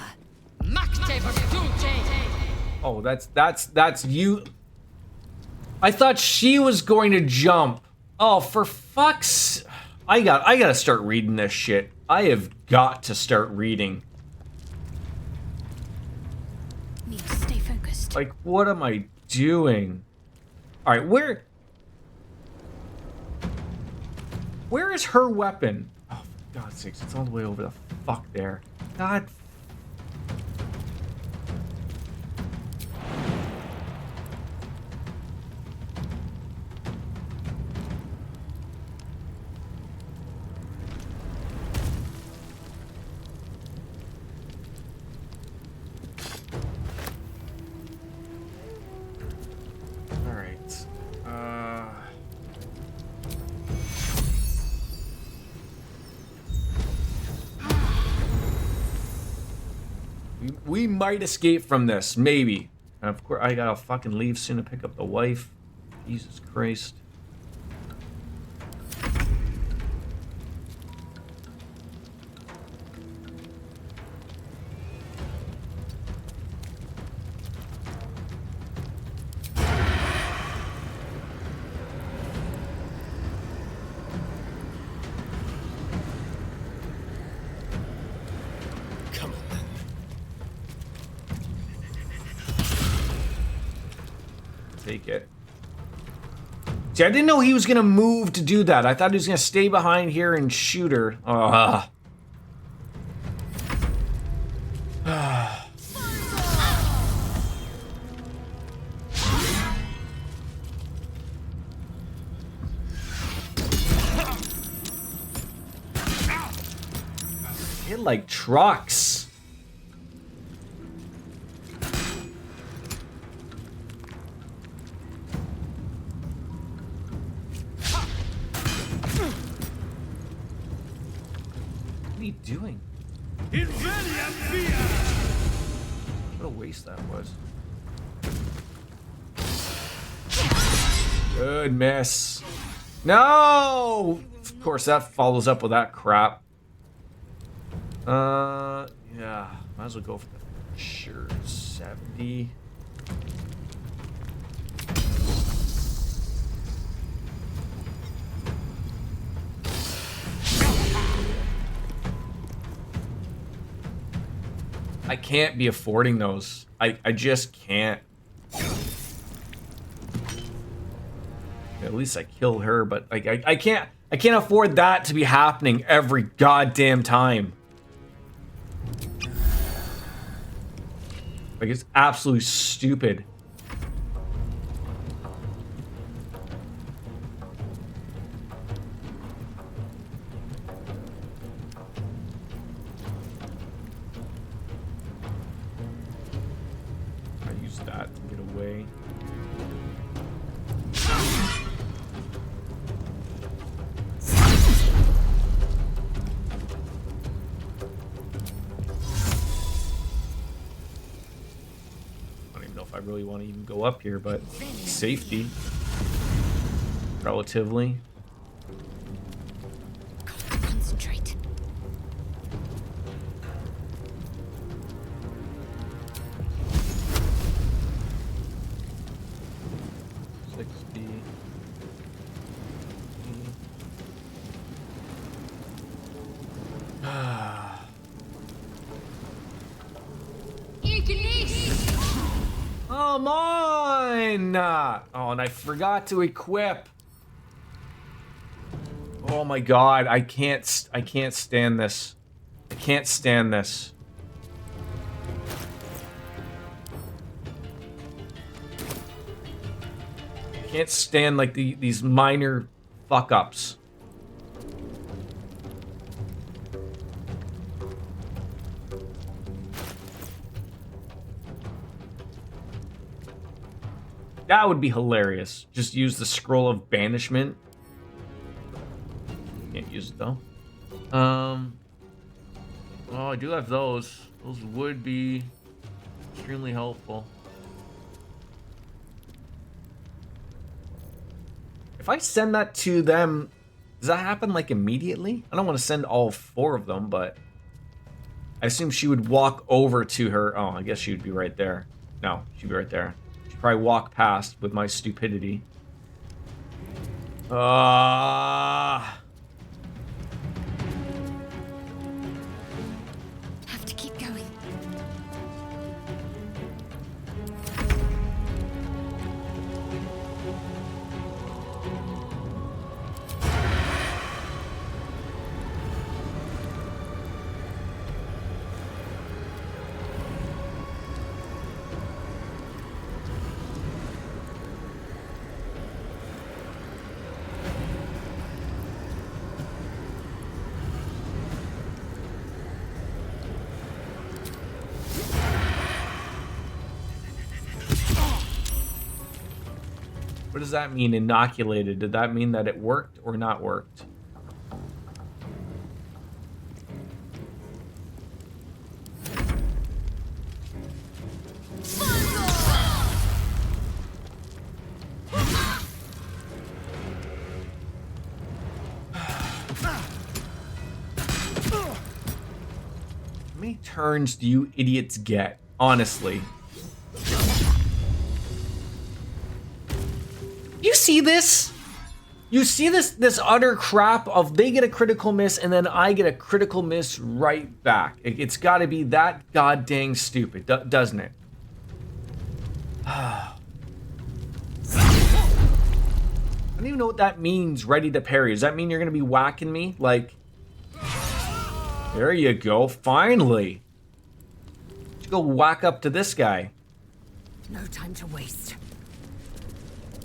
Oh, that's you. I thought she was going to jump. Oh, for fuck's... I gotta start reading this shit. I have got to start reading. Need to stay focused. Like, what am I doing? All right, where is her weapon? Oh, for God's sakes, it's all the way over the fuck there. God. We might escape from this, maybe. And of course, I gotta fucking leave soon to pick up the wife. Jesus Christ. Come on, then. Take it. See, I didn't know he was gonna move to do that. I thought he was gonna stay behind here and shoot her. Hit like trucks. What are you doing? What a waste that was. Good miss. No! Of course, that follows up with that crap. Yeah. Might as well go for the sure 70. I can't be affording those. I just can't. At least I kill her, but like I can't afford that to be happening every goddamn time. Like, it's absolutely stupid. I use that to get away. I really want to even go up here, but safety, relatively. Concentrate. Come on! Oh, and I forgot to equip. Oh my god, I can't stand this. I can't stand this. I can't stand like these minor fuck ups. That would be hilarious. Just use the scroll of banishment. Can't use it though. Oh, I do have those. Those would be extremely helpful. If I send that to them, does that happen like immediately? I don't want to send all 4 of them, but I assume she would walk over to her. Oh, I guess she would be right there. No, she'd be right there. She'd probably walk past with my stupidity. Have to keep going. What does that mean, inoculated? Did that mean that it worked or not worked? How many turns do you idiots get? Honestly. You see this? You see this utter crap of they get a critical miss and then I get a critical miss right back. It's got to be that goddamn stupid, doesn't it? I don't even know what that means, ready to parry. Does that mean you're going to be whacking me? Like, there you go, finally. Let's go whack up to this guy. No time to waste.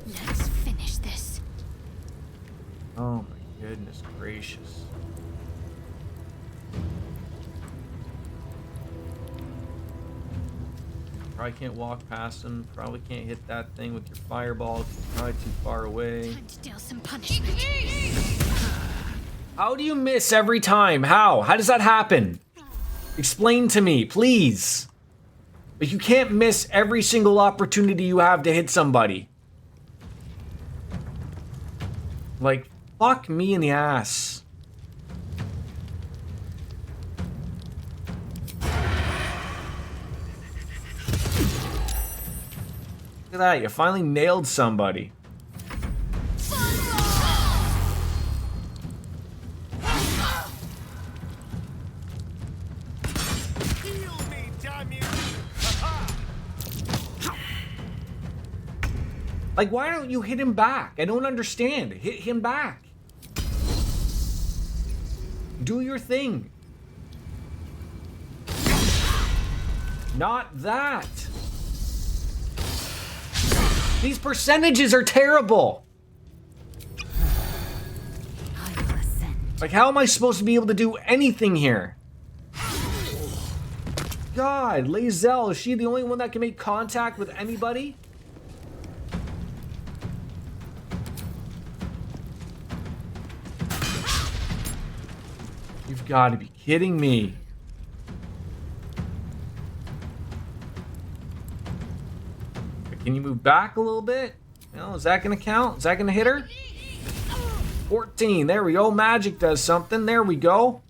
Let's finish this. Oh my goodness gracious. Probably can't walk past him. Probably can't hit that thing with your fireball. It's probably too far away. Time to deal some punishment. How do you miss every time? How? How does that happen? Explain to me, please. But you can't miss every single opportunity you have to hit somebody. Like, fuck me in the ass. Look at that, you finally nailed somebody. Like, why don't you hit him back? I don't understand. Hit him back. Do your thing. Not that. These percentages are terrible. Like, how am I supposed to be able to do anything here? God, Lae'zel, is she the only one that can make contact with anybody? You've got to be kidding me. Can you move back a little bit? Well, is that going to count? Is that going to hit her? 14. There we go. Magic does something. There we go.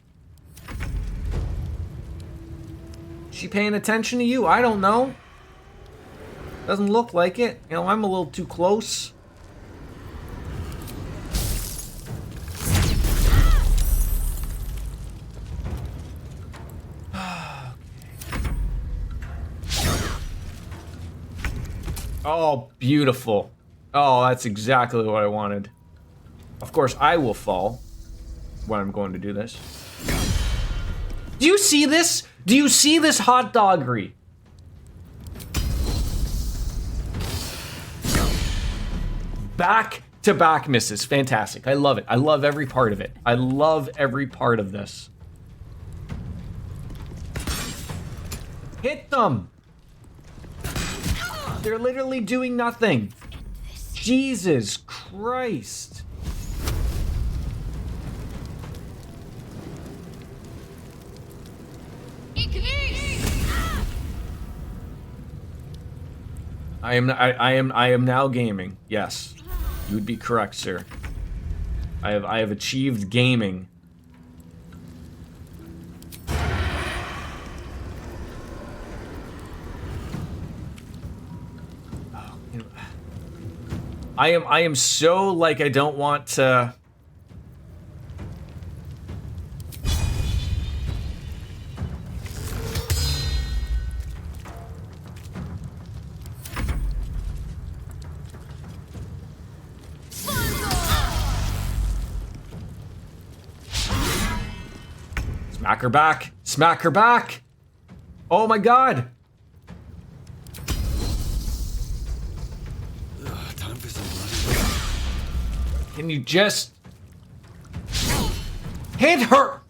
She paying attention to you? I don't know. Doesn't look like it. You know, I'm a little too close. Oh, beautiful. Oh, that's exactly what I wanted. Of course, I will fall when I'm going to do this. Do you see this? Do you see this hot doggery? Back-to-back misses. Fantastic. I love it. I love every part of it. I love every part of this. Hit them! They're literally doing nothing. Jesus Christ. I am now gaming. Yes. You would be correct, sir. I have achieved gaming. I am so, like, I don't want to... Smack her back! Smack her back! Oh my god! Can you just hit her?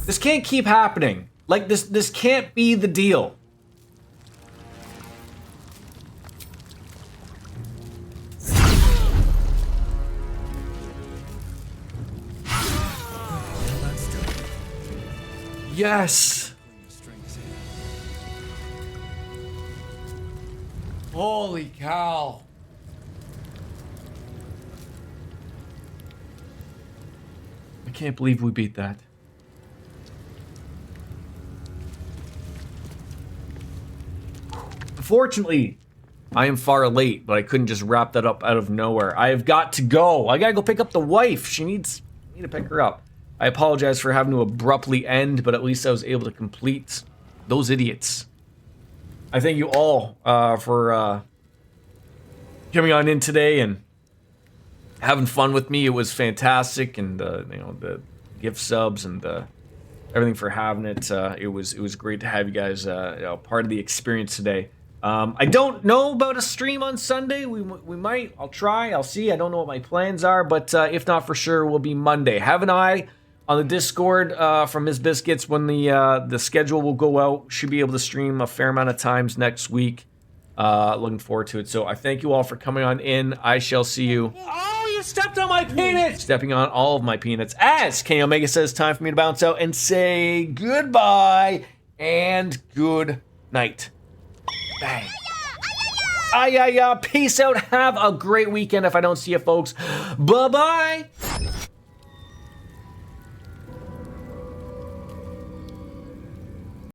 This can't keep happening. Like, this can't be the deal. Yes. Holy cow. I can't believe we beat that. Unfortunately, I am far late, but I couldn't just wrap that up out of nowhere. I have got to go. I gotta go pick up the wife. I need to pick her up. I apologize for having to abruptly end, but at least I was able to complete those idiots. I thank you all for coming on in today and having fun with me. It was fantastic, and the gift subs and everything for having it. It was great to have you guys part of the experience today. I don't know about a stream on Sunday. We might. I'll try. I'll see. I don't know what my plans are, but if not, for sure, will be Monday. Have an eye on the Discord from Ms. Biscuits when the schedule will go out. Should be able to stream a fair amount of times next week. Looking forward to it. So I thank you all for coming on in. I shall see you. Oh, you stepped on my peanuts! Stepping on all of my peanuts. As K Omega says, time for me to bounce out and say goodbye and good night. Bang. Peace out. Have a great weekend if I don't see you, folks. Bye-bye.